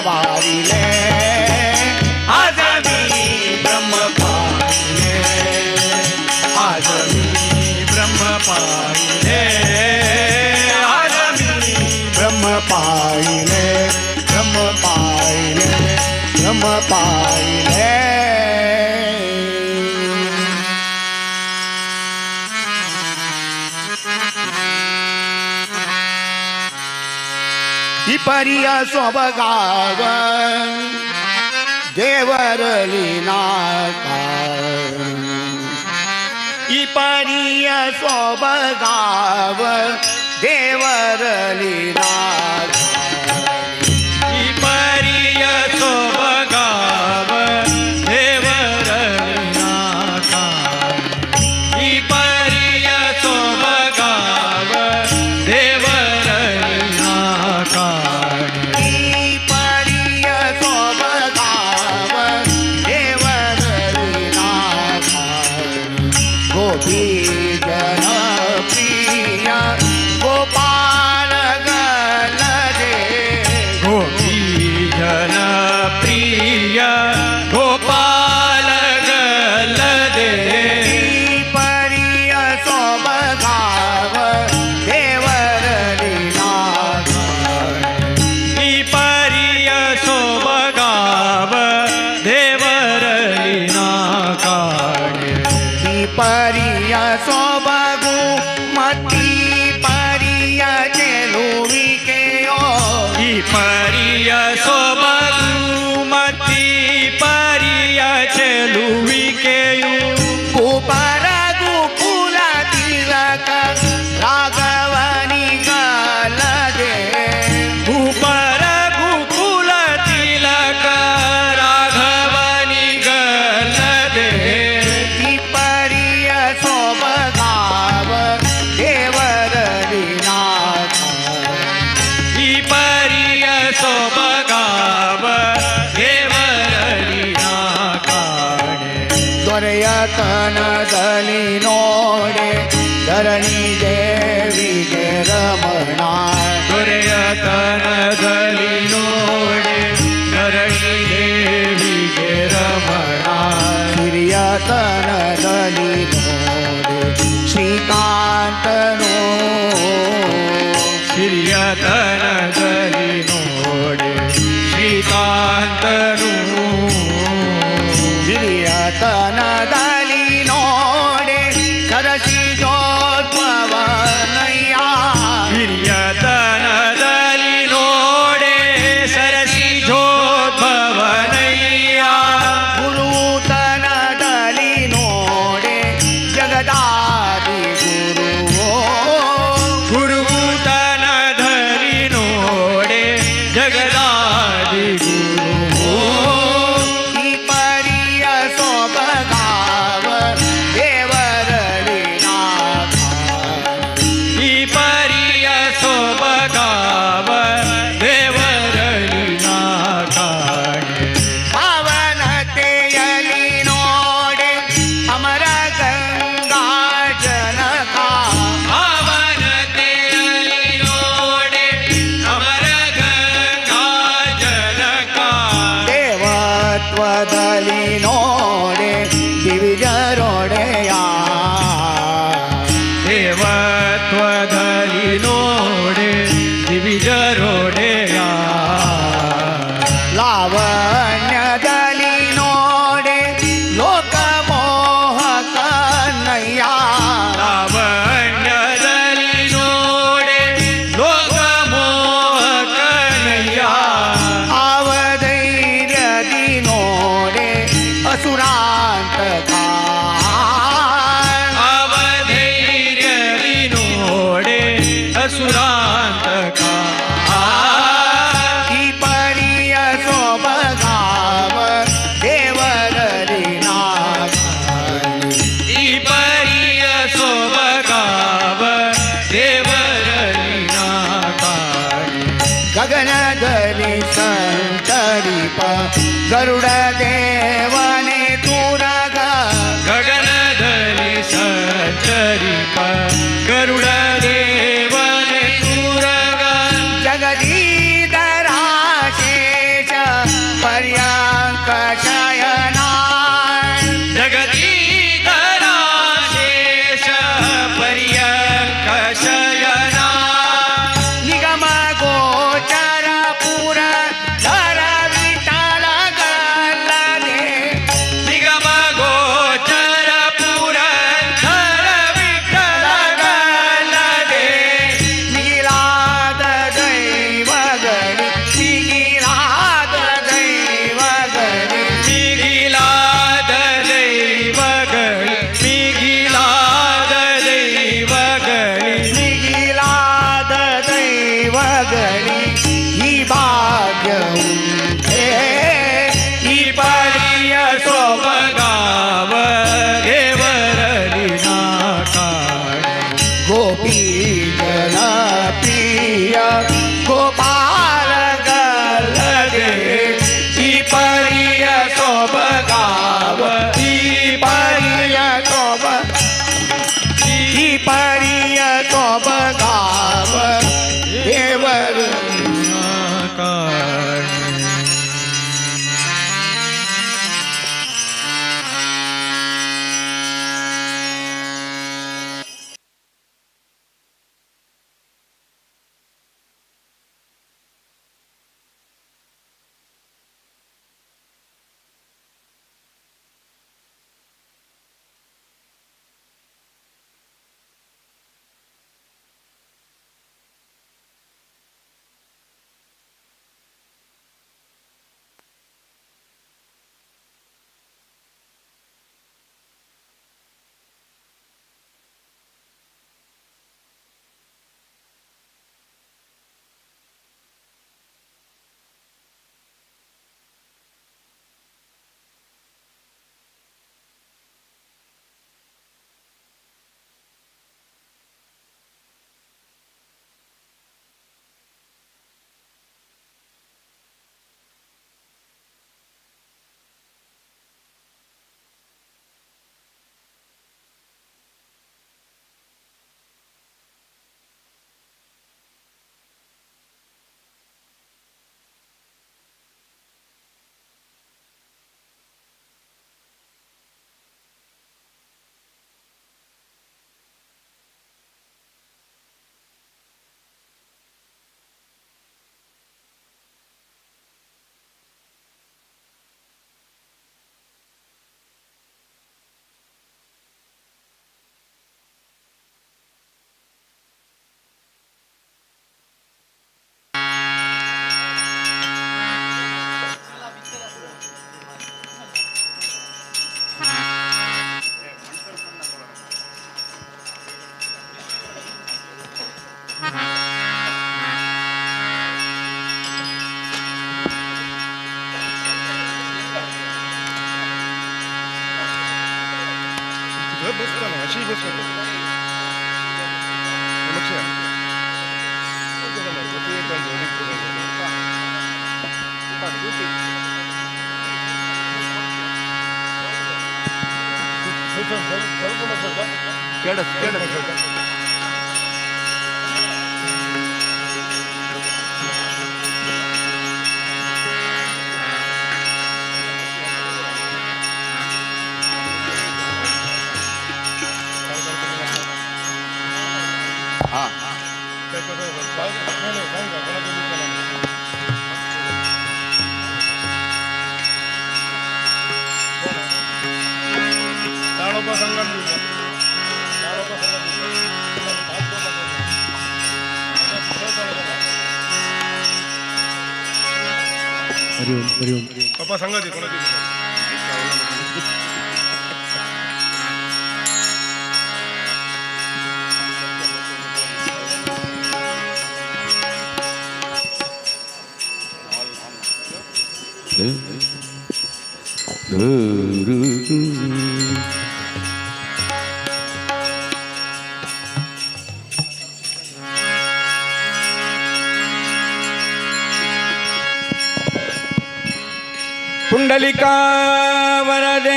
वारिले आज मी ब्रह्म पाहिले आज मी ब्रह्म पाहिले आज मी ब्रह्म पाहिले ब्रह्म पाहिले ब्रह्म पाहिले ही परिय स्वभाव देवरली नाका ही परिय स्वभाव देवरली नाका परिय सोबगाव देवरली नाका परिय सोबगाव देवरली नाका ही परिय स्वभाव देवरली नाका गोपी जन प्रिय गोपाल गलदे गोपी जन प्रिय गोपाल गलदे परिय स्वभाव देवरली नाका परिय सोबगाव देवरली नाका परिय स्वभागु मती परिय चेलुविके परिय सोबगुमती परिय चलुविकेयु गोपाल गोकुल तिलक राघवनी गलदे भूपर गोकुल तिलक राघवनी गलदे परिय स्वभाव देवरली नाका परिय सोबगाव देवरली नाकाणे ದೊರೆಯತನ ದಲಿ ನೋಡೆ ಧರಣಿ ದೇವಿಗೆ ರಮಣ ದೊರೆಯತನದಲ್ಲಿ ನೋಡೆ ಧರಣಿ ದೇವಿಗೆ ರಮಣ ಹಿರಿಯತನ ದಲಿ ನೋಡೆ ಶ್ರೀಕಾಂತನು ಹಿರಿಯತನದಲ್ಲಿ ನೋಡೆ ಶ್ರೀಕಾಂತನು ಹಿರಿಯತನ ದಲಿ ನೋಡೆ ಸರಸಿ ಜೋದ್ಭವನಯ್ಯ ಹಿರಿಯತನದಲ್ಲಿ ನೋಡೆ ಸರಸಿ ಜೋದ್ಭವನಯ್ಯ ಗುರುತನ ದಲಿ ನೋಡೆ ಜಗದಾದಿ ಗುರುವೋ ಗುರುತನದಲ್ಲಿ ನೋಡೆ ಜಗದಾದಿ ಗುರು ಈ ಪರಿಯ ಸ್ವಭಾವ ದೇವರಲಿ ನಾಥ ಈ ಪರಿಯ ಸೊಬಗಾವ ದೇವರಲಿ ನಾಕಾಣೆ ಪಾವನತೆಯಲಿ ನೋಡೆ ಅಮರ ಗಂಗಾ ಜನಕ ಪಾವನತೆಯಲ್ಲಿ ನೋಡೆ ಅಮರ ಗಂಗಾ ಜನಕ ದೇವತ್ವದಲ್ಲಿ ನೋಡೆ ದಿವಿಜರೊಡೆಯ ದೇವತ್ವದಲ್ಲಿ ನೋಡೆ ದಿವಿಜರೊಡೆಯ ಲಾವಣ್ಯದಲ್ಲಿ ನೋಡೆ ಲೋಕಮೋಹಕನಯ್ಯ ಲಾವಣ್ಯದಲ್ಲಿ ನೋಡೆ ಲೋಕಮೋಹಕನಯ್ಯ ಅವಧೈರ್ಯದಿ ನೋಡೆ ಅಸುರಾಂತಕ ಅವಧೈರ್ಯದಿ ನೋಡೆ ಅಸುರಾಂತಕ ಈ ಪರಿಯ ಸ್ವಭಾವ ದೇವರಲಿ ನಾಥ ಈ ಪರಿಯ ಸೊಬಗಾವ ದೇವರಲಿ ನಾಕಾಣೆ ಗಗನದಲ್ಲಿ ಸಂತರಿಪ ಗರುಡ ದೇವನೇ ತುರಗ ಗಗನದಲ್ಲಿ ಸಂಚರಿಪ ಗರುಡ ದೇವನೇ ಕೂರಗ ಜಗದೀಧರ ಶೇಷ पप्पा सांगा ते कोणाची पुंडलिका वरदे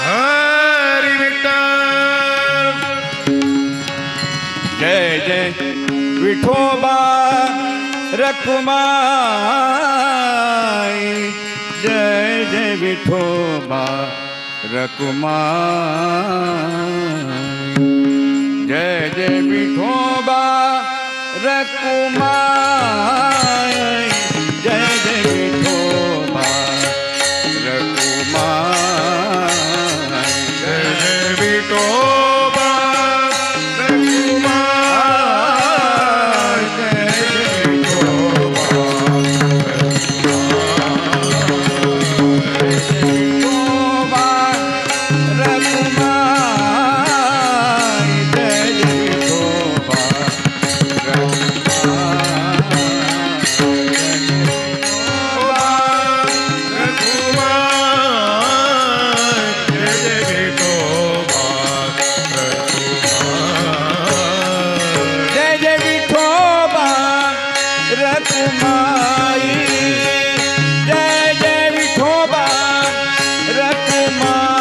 हरी विठ्ठल जय जय विठोबा रकुमाई जय जय विठोबा रकुमाई जय जय विठोबा रकुमाई जय जय विठोबा रकुमाई जय जय विठोबा रकुमाई जय जय विठोबा विठोबा रकुमाई जय जय विठोबा जय जय विठोबा रकुमाई जय जय विठोबा रकुमाई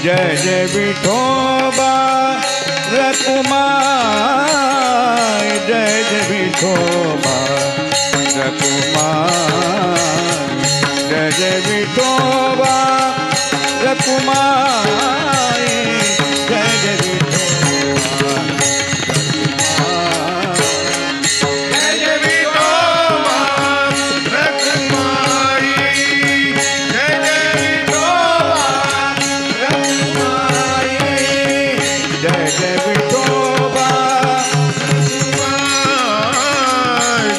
जय जय विठोबा रकुमाई जय जय विठोबा रकुमाई जय जय विठोबा रकुमाई जय जय विठोबा रकुमाई जय जय विठोबा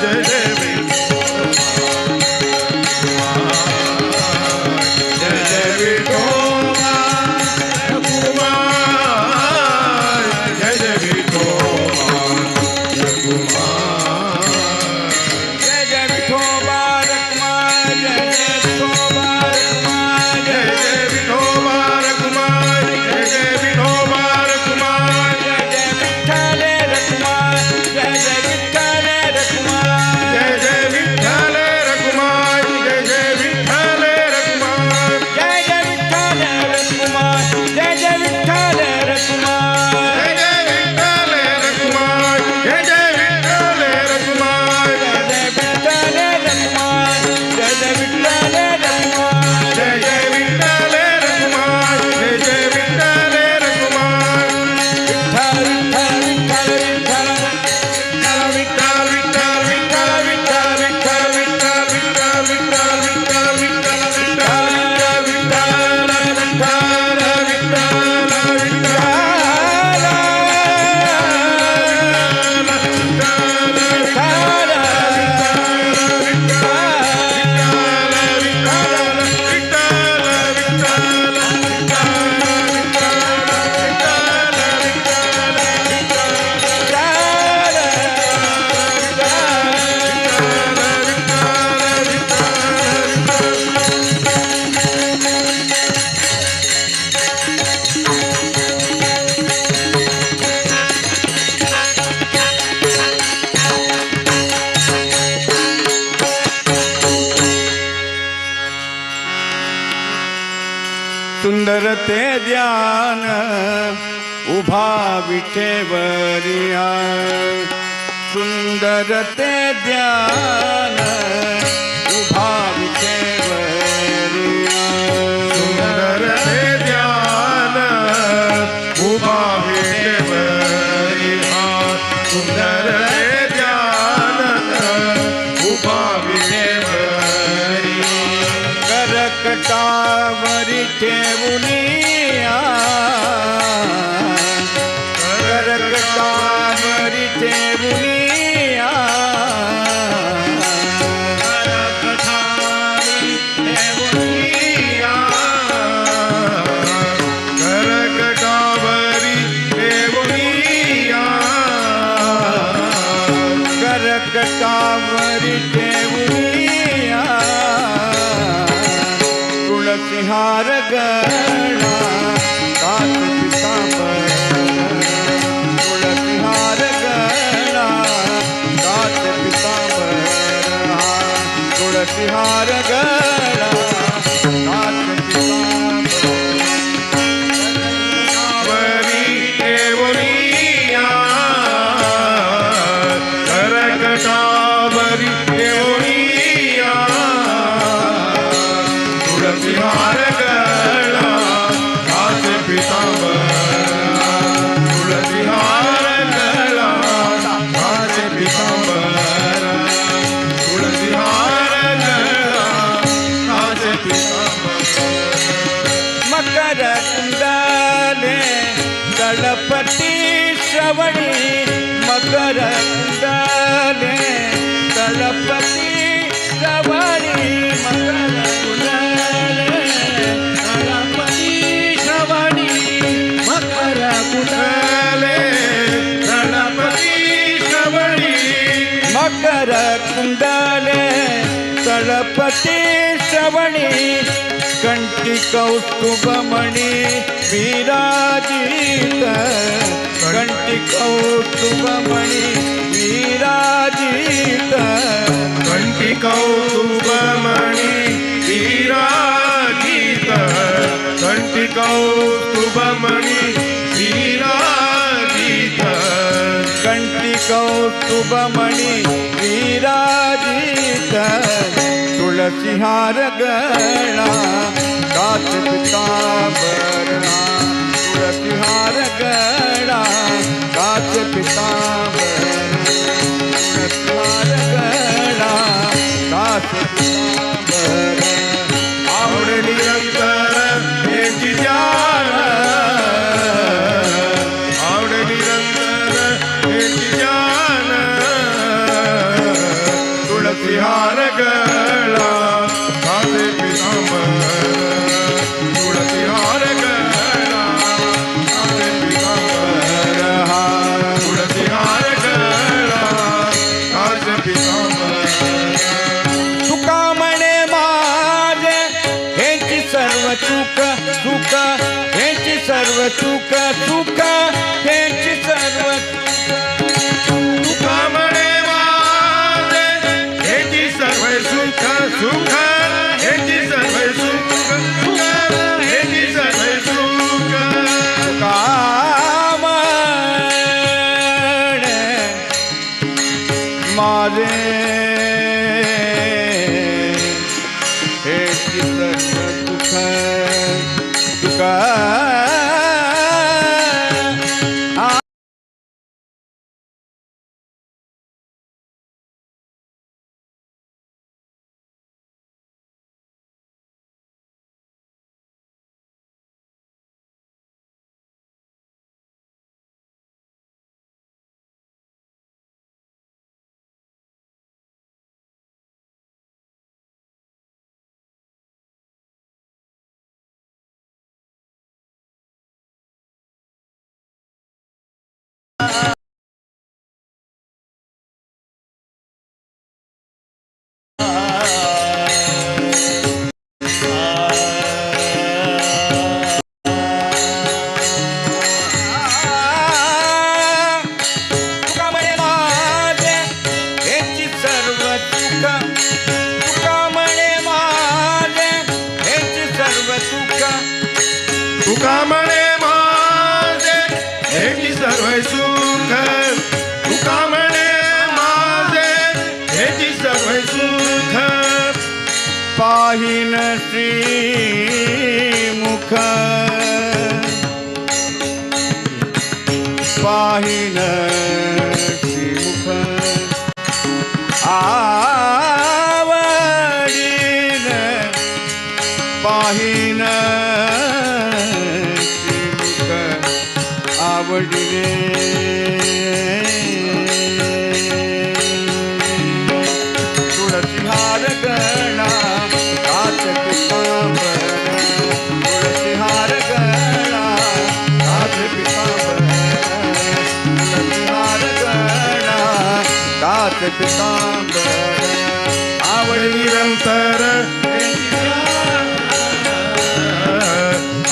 जय जय विठोबा जय जय विठोबा सुंदर ते ध्यान उभा विठेवरिया सुंदर ते ध्यान उभा विठेवरिया सुंदर ते ध्यान उभा विठेवरिया सुंदर ते ध्यान उभा विठेवरिया करकटावरी ठेवुनिया करकटावरी ठेवुनिया करकटावरी ठेवुनिया करकटावरी ठेवुनिया तुळसिहार गळा कात पितांबर तुळसिहार गळा कात पितांबर तुळसिहार गळा कात वरी ठेवुनिया करकटावरी ठेवुनिया तुळसिहार गळा कात पितांबर तुळसिहार गळा कात पितांबर तुळसिहार गळा कात पितांबर मकर कुंडले तळपती श्रवणी मकर कुंडले तळपती श्रवणी मकर कुंडले तळपती श्रवणी मकर कुंडले गणपती श्रवणी मकर कुंडले तळपती श्रवणी कंठी कौस्तुभमणी विराजित कंठी कौस्तुभमणी विराजित कंठी कौस्तुभमणि विराजित कंठी कौस्तुभमणि विराजित कंठी कौस्तुभमणी विराजित तुळसिहार गळा कात पितांबरा तुळसिहार गळा कात पितांबरा तुळसिहार गळा कात पितांबरा आवड निरंतर हेची जाण आवड निरंतर हेची जाण तुळसिहार गळा काते पितांबर तुळसिहार गळा काते पितांबर तुळसिहार गळा काते पितांबर तुका म्हणे माझे हेची सर्व चूक चूक हेची सर्व चूक चूक हेची सर्व तुका म्हणे माझे हेची सर्व सुख सुख हेची सर्व सुख सुख हेची सर्व सुख तुका म्हणे माझे हेची सर्व सुख तुका पाहिन श्रीमुख पाहिन श्रीमुख आवडीन पाहिन श्रीमुख आवडीने तुळसीहार गणा काच पितांबर तुळसीहार गणा काच पितांबर तुळसीहार गणा काच पितांबर आवड निरंतर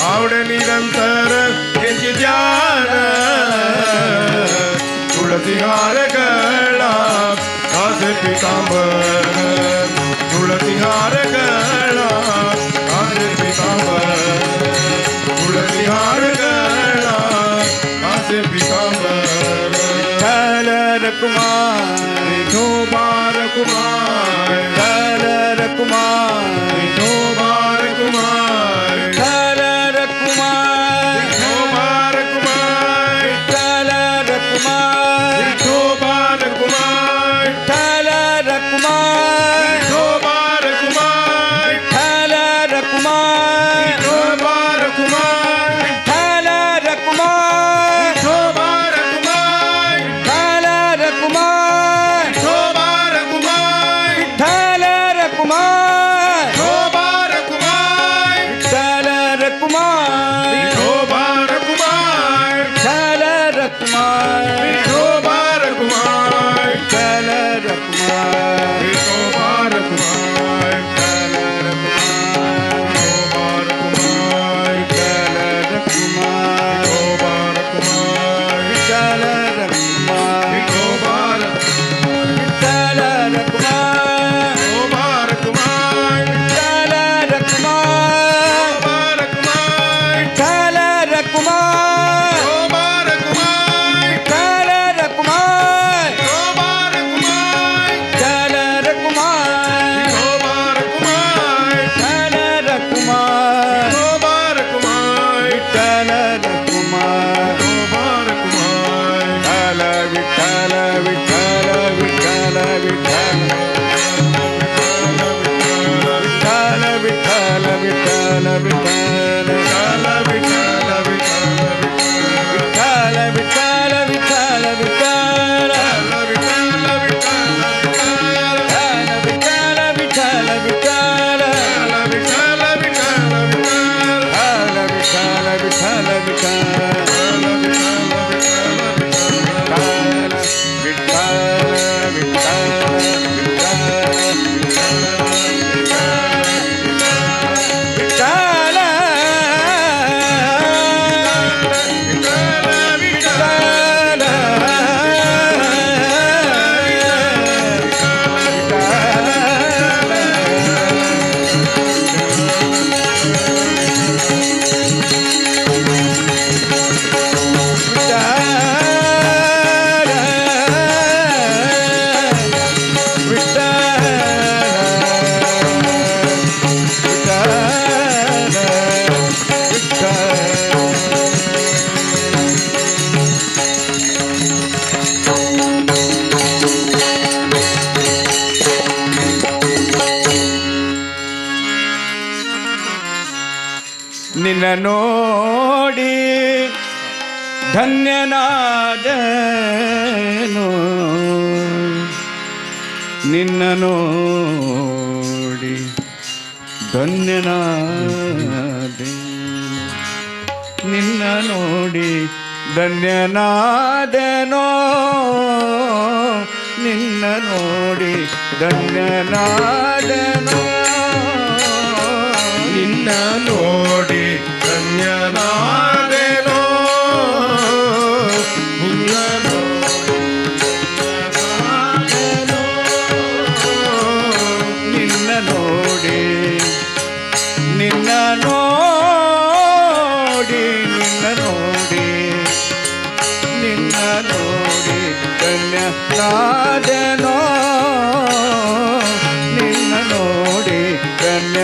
आवड निरंतर यांची ध्यान तुळसीहार गळा काच पितांबर तुळसीहार गळा काच पितांबर तुळसीहार गळा काच पितांबर विठ्ठल रकुमार विठोबार कुमार विठ्ठल रकुमार विठोबार कुमार विठ्ठल रकुमार विठोबार कुमार विठ्ठल रकुमार विठोबार कुमार विठ्ठल रकुमार विठोबार कुमार विठ्ठल रकुमार विठोबार कुमार विठ्ठल रकुमार विठोबार कुमार विठ्ठल रकुमार विठोबार कुमार विठ्ठल रकुमार विठोबार कुमार विठ्ठल रकुमार विठोबार कुमार विठ्ठल रकुमार विठोबार कुमार विठ्ठल रकुमार विठोबार कुमार विठ्ठल रकुमार विठ्ठल रकुमार विठोबार कुमार विठ्ठल रकुमार विठोबार विठ्ठल रकुमार विठोबार कुमार विठ्ठल रकुमार विठ्ठल रकुमार विठोबार कुमार विठ्ठल रकुमार विठोबार कुमार विठ्ठल रकुमार विठोबार कुमार विठ्ठल रकुमार विठोबार कुमार विठ्ठल रकुमार विठोबार कुमार विठ्ठल विठ्ठल विठ्ठल विठ्ठल विठ्ठल विठ्ठल विठ्ठल विठ्ठल विठ्ठल विठ्ठल विठ्ठल विठ्ठल ನಿನ್ನ ನೋಡಿ ಧನ್ಯನಾದನು ನಿನ್ನ ನೋಡಿ ಧನ್ಯನಾದೆ ನಿನ್ನ ನೋಡಿ ಧನ್ಯನಾದನೋ ನಿನ್ನ ನೋಡಿ ಧನ್ಯನಾದನೋ ನಿನ್ನ ನೋಡಿ ಧನ್ಯನಾದೆನೋ ನಿನ್ನ ನಿನ್ನ ನೋಡಿ ನಿನ್ನ ನೋಡಿ ನಿನ್ನ ನೋಡಿ ನಿನ್ನ ನೋಡಿ ಧನ್ಯನಾದೆನೋ ನಿನ್ನ ನೋಡಿ ಧನ್ಯ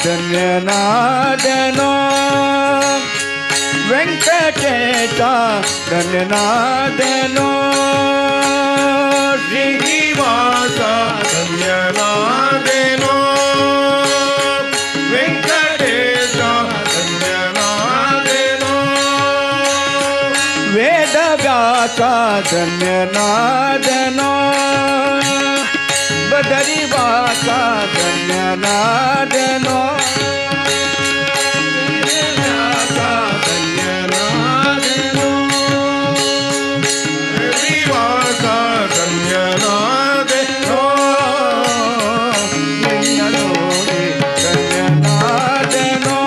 ಧನ್ಯನಾದನೋ ವೆಂಕಟೇಶ ಧನ್ಯನಾದನೋ ಶ್ರೀನಿವಾಸ ಧನ್ಯನಾದೆನೋ ವೆಂಕಟೇಶ ಧನ್ಯನಾದೆನೋ ವೇದವ್ಯಾಸ ಧನ್ಯನಾದನೋ ಬದರಿವಾಸ ಧನ್ಯನಾದನೋ ಶ್ರೀನಿವಾಸ ಧನ್ಯನಾದೆನೋ ನಿನ್ನ ನೋಡಿ ಧನ್ಯನಾದನೋ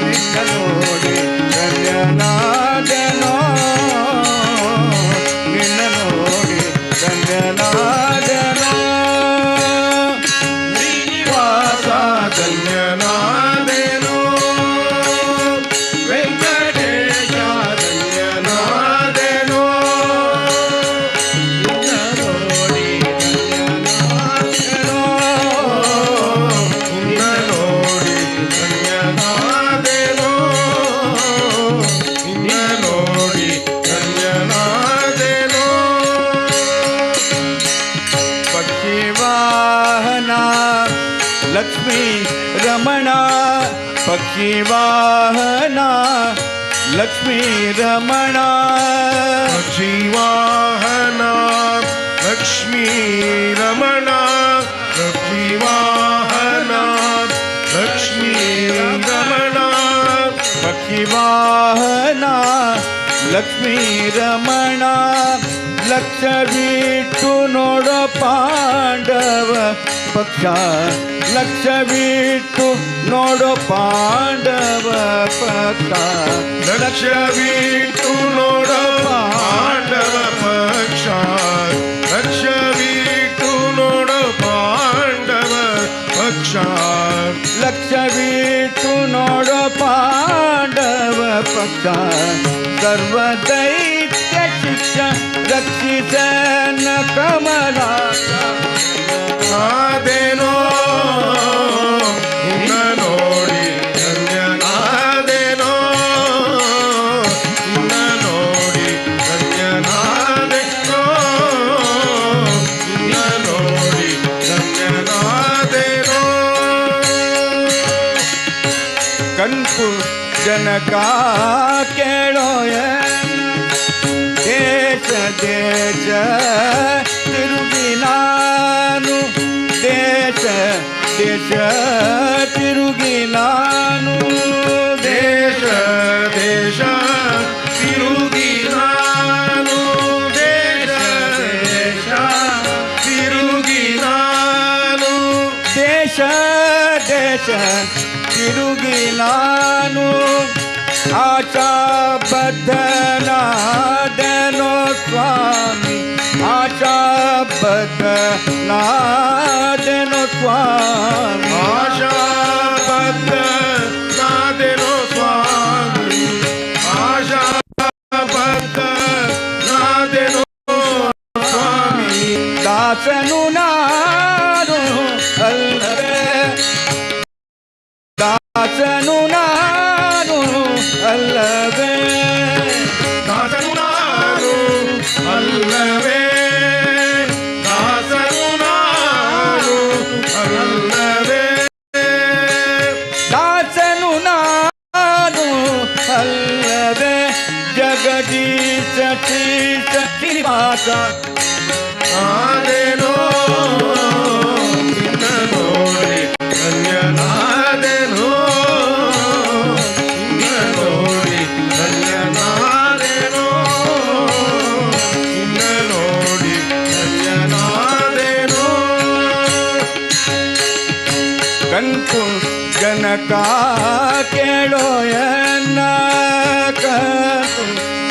ನಿನ್ನ ನೋಡಿ ಧನ್ಯನಾದನೋ ನಿನ್ನ ನೋಡಿ ಧನ್ಯನಾದನೋ ಶ್ರೀನಿವಾಸ ಧನ್ಯನಾದೆನೋ ವೆಂಕಟೇಶ ಧನ್ಯನಾದೆನೋ ನಿನ್ನ ನೋಡಿ ಧನ್ಯನಾದೆನೋ ನಿನ್ನ ನೋಡಿ ಧನ್ಯನಾದೆನೋ ನಿನ್ನ ನೋಡಿ ಧನ್ಯನಾದೆನೋ ಪಕ್ಷಿವಾಹನ ಲಕ್ಷ್ಮೀ ರಮಣ ಪಕ್ಷಿವಾಹನ ಲಕ್ಷ್ಮೀ ರಮಣ ಶಿವಾಹನ ಲಕ್ಷ್ಮೀ ರಮಣ ಶಿವಾಹನ ಲಕ್ಷ್ಮೀ ರಮಣ ಪಕ್ಷಿವಾಹನ ಲಕ್ಷ್ಮೀ ರಮಣ ಲಕ್ಷವಿಟ್ಟು ನೋಡೋ ಪಾಂಡವ ಪಕ್ಷ ಲಕ್ಷವಿಟ್ಟು ನೋಡೋ ಪಾಂಡವ ಪಕ್ಷ ಲಕ್ಷವಿಟ್ಟು ನೋಡ ಪಾಂಡವ ಪಕ್ಷ ಲಕ್ಷವಿಟ್ಟು ನೋಡ ಪಾಂಡವ ಪಕ್ಷ ಲಕ್ಷವಿಟ್ಟು ನೋಡೋ ಪಾಂಡವ ಪಕ್ಷ ಸರ್ವದೈತ್ಯ ಶಿಕ್ಷ ರಕ್ಷಿಸನ ಕಮಲ ಆದೇನೋ ನಿನ್ನ ನೋಡಿ ಧನ್ಯನಾದೆನೋ ನಿನ್ನ ನೋಡಿ ಧನ್ಯನಾದೆನೋ ನಿನ್ನ ನೋಡಿ ಧನ್ಯನಾದೆನೋ ಕಂತು ಜನಕ ಕೇಳೋಯ ದೇಶ ದೇಶ ತಿರುಗಿ ನಾನು ದೇಶ ದೇಶ ತಿರುಗಿ ನಾನು ದೇಶ ದೇಶ ತಿರುಗಿ ನಾನು ದೇಶ ದೇಶ ತಿರುಗಿ ನಾನು ದೇಶ ದೇಶ ತಿರುಗಿ ನಾನು ಆಶಾ ಬದ್ಧನಾದನೋ ಸ್ವಾಮಿ ಆಶಾ ಬದ್ಧನಾದನೋ ಸ್ವಾಮಿ ಆಶಾ ಬದ್ಧ ನಾದೆನೋ ಸ್ವಾಮಿ ಆಶಾ ಬದ್ಧ ನಾದೆನೋ ಸ್ವಾಮಿ ದಾಸನು ನಾನು ಅಲ್ಲವೇ ದಾಸನು ನಾನು ಅಲ್ಲವೇ ದಾಸನು ನಾನು ಅಲ್ಲವೇ ದಾಸನು ನಾನು ಅಲ್ಲವೇ ದಾಸನು ನಾನು ಅಲ್ಲವೇ ಜಗದೀಶ ಶ್ರೀಶ ಶ್ರೀನಿವಾಸ ಆದೇನೋ ನಿನ್ನ ನೋಡಿ ಧನ್ಯನಾದೆನೋ ನಿನ್ನ ನೋಡಿ ಧನ್ಯನಾದೆನೋ ನಿನ್ನ ನೋಡಿ ಧನ್ಯನಾದೆನೋ ಕಂತು ಜನಕ ಕೇಳೋಯನ್ನ ಕಂತು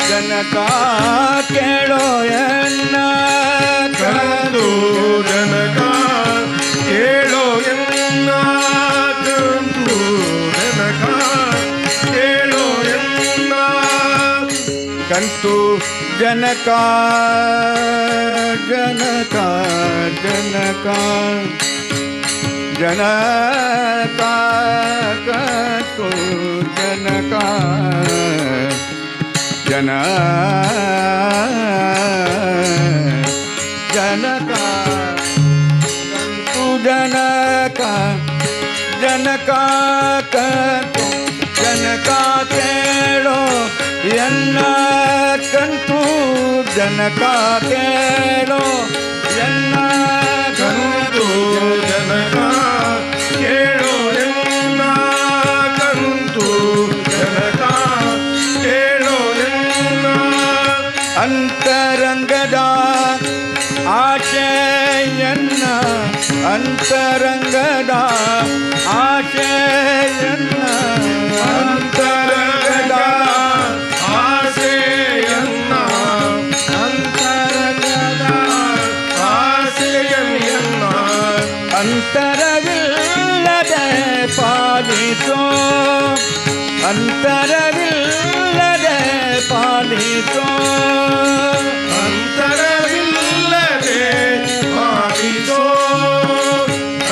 ಜನಕ ಕೇಳೋಯನ್ನ ಕಂದು ಜನಕ ಕೇಳೋ ಎನ್ನ ಕಂದು ಜನಕ ಕೇಳೋ ಎನ್ನ ಕಂತು ಜನಕ ಜನಕ ಜನಕ जनका कंतु जनका जन जनका कंतु जनका जनका कंतु जनका केळो ಎನ್ನ ಕಂತು ಜನಕ ಕೇಳೋ ಎನ್ನ ಕಂತು ಜನಕ ಕೇಳೋ ಎನ್ನ ಕಂತು ಜನಕ ಕೇಳೋ ಎನ್ನ ಅಂತರಂಗದ ಆಶೆಯನ್ನ ಅಂತರಂಗದ ಆಶೆಯನ್ನ ಅಂತರಂಗದ ಆಸೆಯನ್ನ ಅಂತರಂಗದ ಆಸೆಯನ್ನ ಅಂತರವಿಲ್ಲದೆ ಪಾಲಿಸೋ ಅಂತರವಿಲ್ಲದೆ ಪಾಲಿಸೋ ಅಂತರವಿಲ್ಲದೆ ಪಾಲಿಸೋ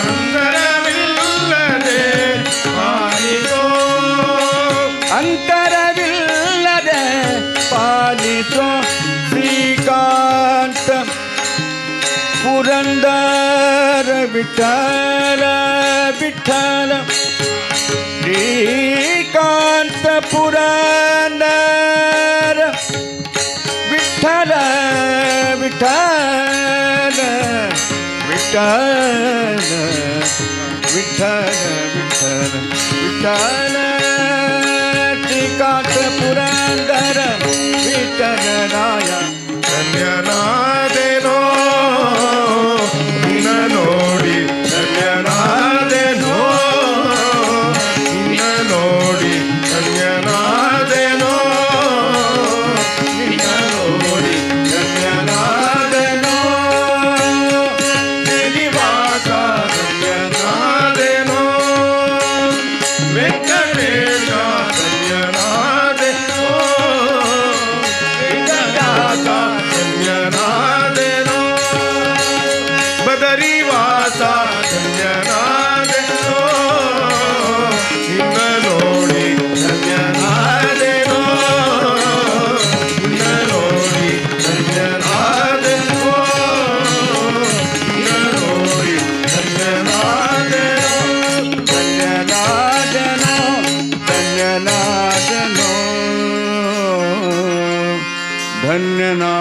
ಅಂತರವಿಲ್ಲದೆ ಪಾಲಿಸೋ ಅಂತರವಿಲ್ಲದೆ ಪಾಲಿಸೋ ಶ್ರೀಕಾಂತ ಪುರಂದರ ವಿಠಲ ವಿಠಲ ಶ್ರೀಕಾಂತ ಪುರಂದರ ವಿಠಲ ವಿಠಲ ವಿಠಲ ವಿಠಲ ವಿಠಲ ವಿಠಲ ಶ್ರೀಕಾಂತ ಪುರಂದರ ವಿಠಲರಾಯ ಧನ್ಯನಾದೆನೋ ನಿನ್ನ ನೋಡಿ ಧನ್ಯನಾದೆನೋ ನಿನ್ನ ನೋಡಿ ಧನ್ಯನಾದೆನೋ ನಿನ್ನ ನೋಡಿ ಧನ್ಯನಾದೆನೋ ಶ್ರೀನಿವಾಸ ಧನ್ಯನಾದೆನೋ ವೆಂಕಟೇಶ ಧನ್ಯನಾದೆನೋ ವೆಂಕಟದಾಸ ಧನ್ಯನಾದೆನೋ ಬದರಿವಾಸ ಧನ್ಯನಾದೆನೋ ನಿನ್ನ ನೋಡಿ ಧನ್ಯನಾದೆನೋ ನಿನ್ನ ನೋಡಿ ಧನ್ಯನಾದೆನೋ ನಿನ್ನ ನೋಡಿ ಧನ್ಯನಾದೆನೋ ಧನ್ಯನಾದೆನೋ ಧನ್ಯನಾದೆನೋ ಧನ್ಯನಾ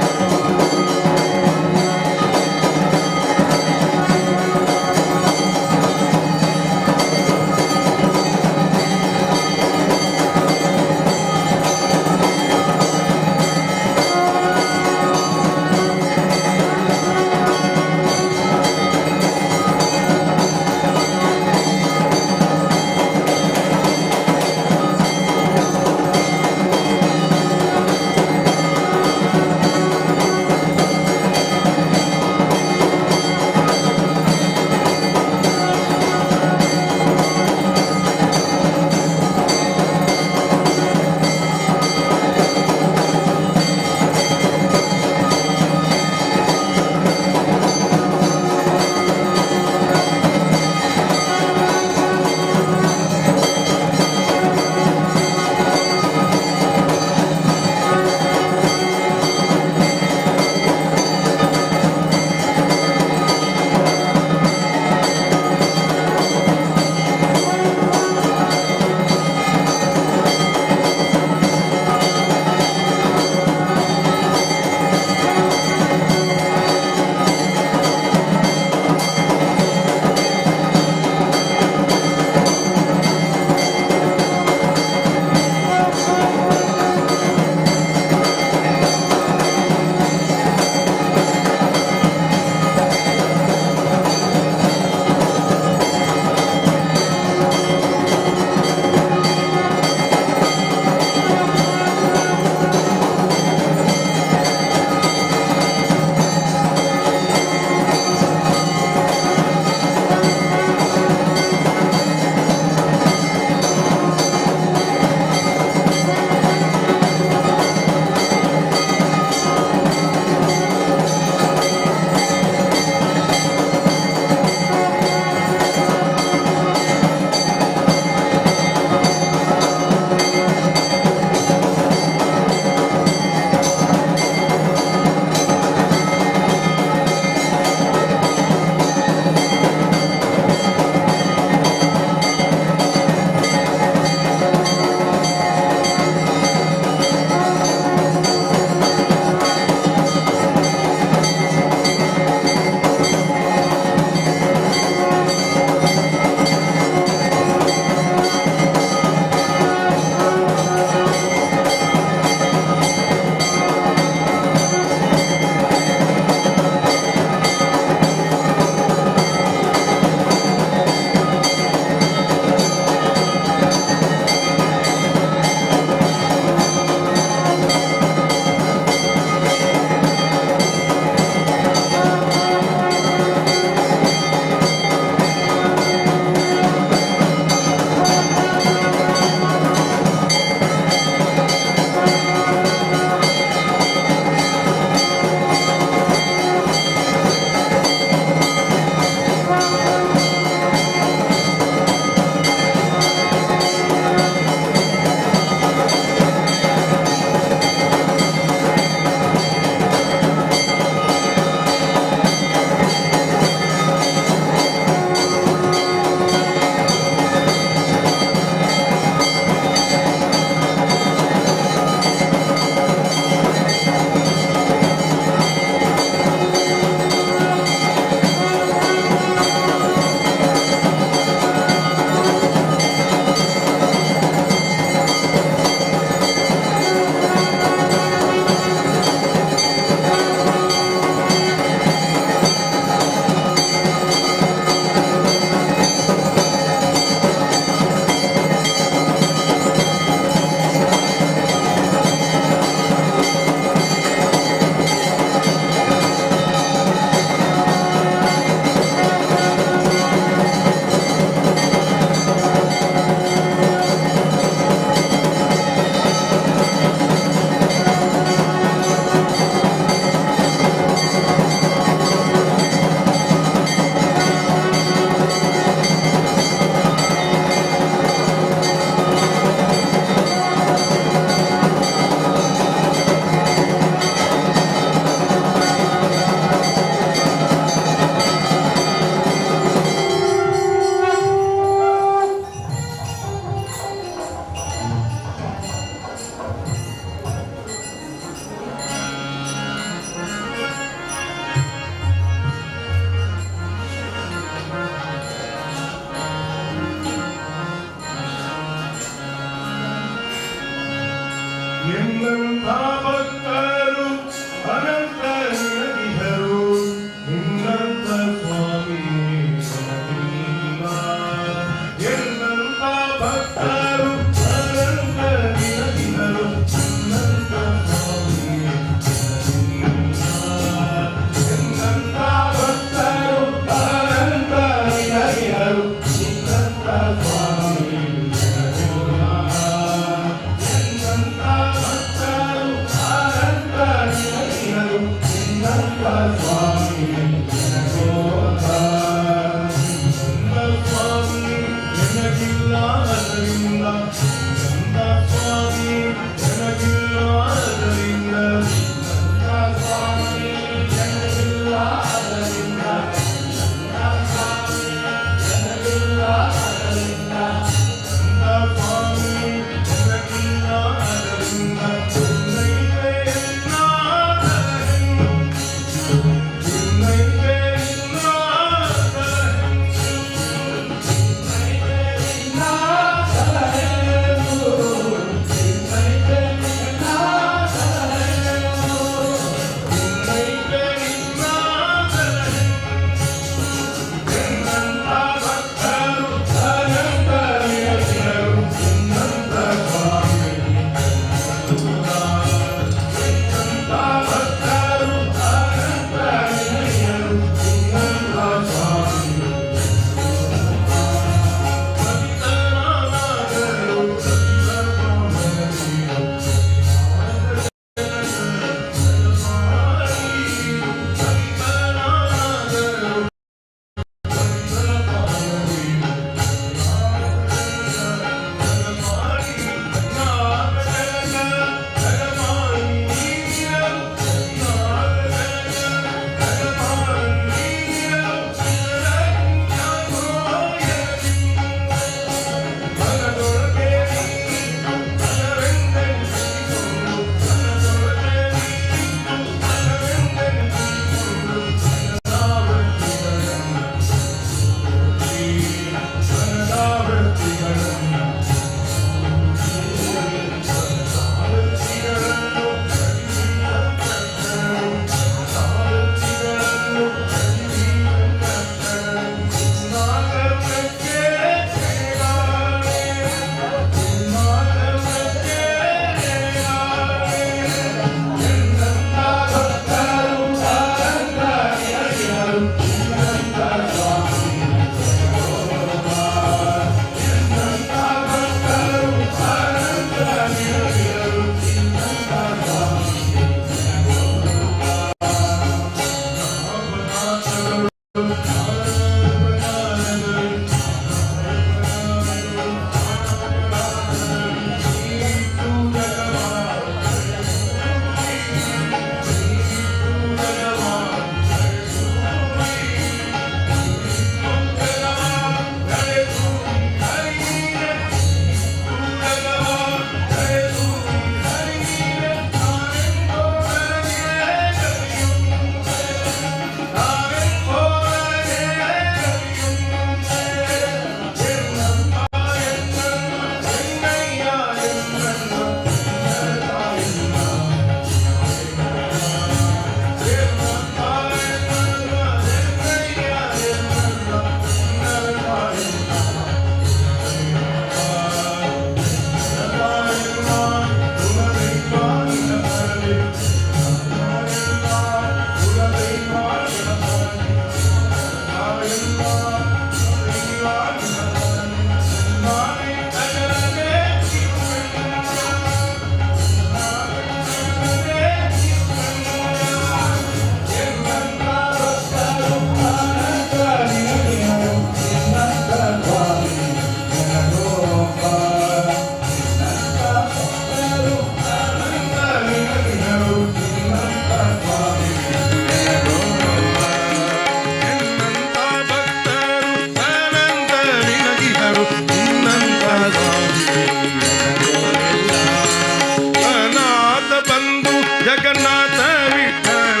जगन्नाथ विठ्ठल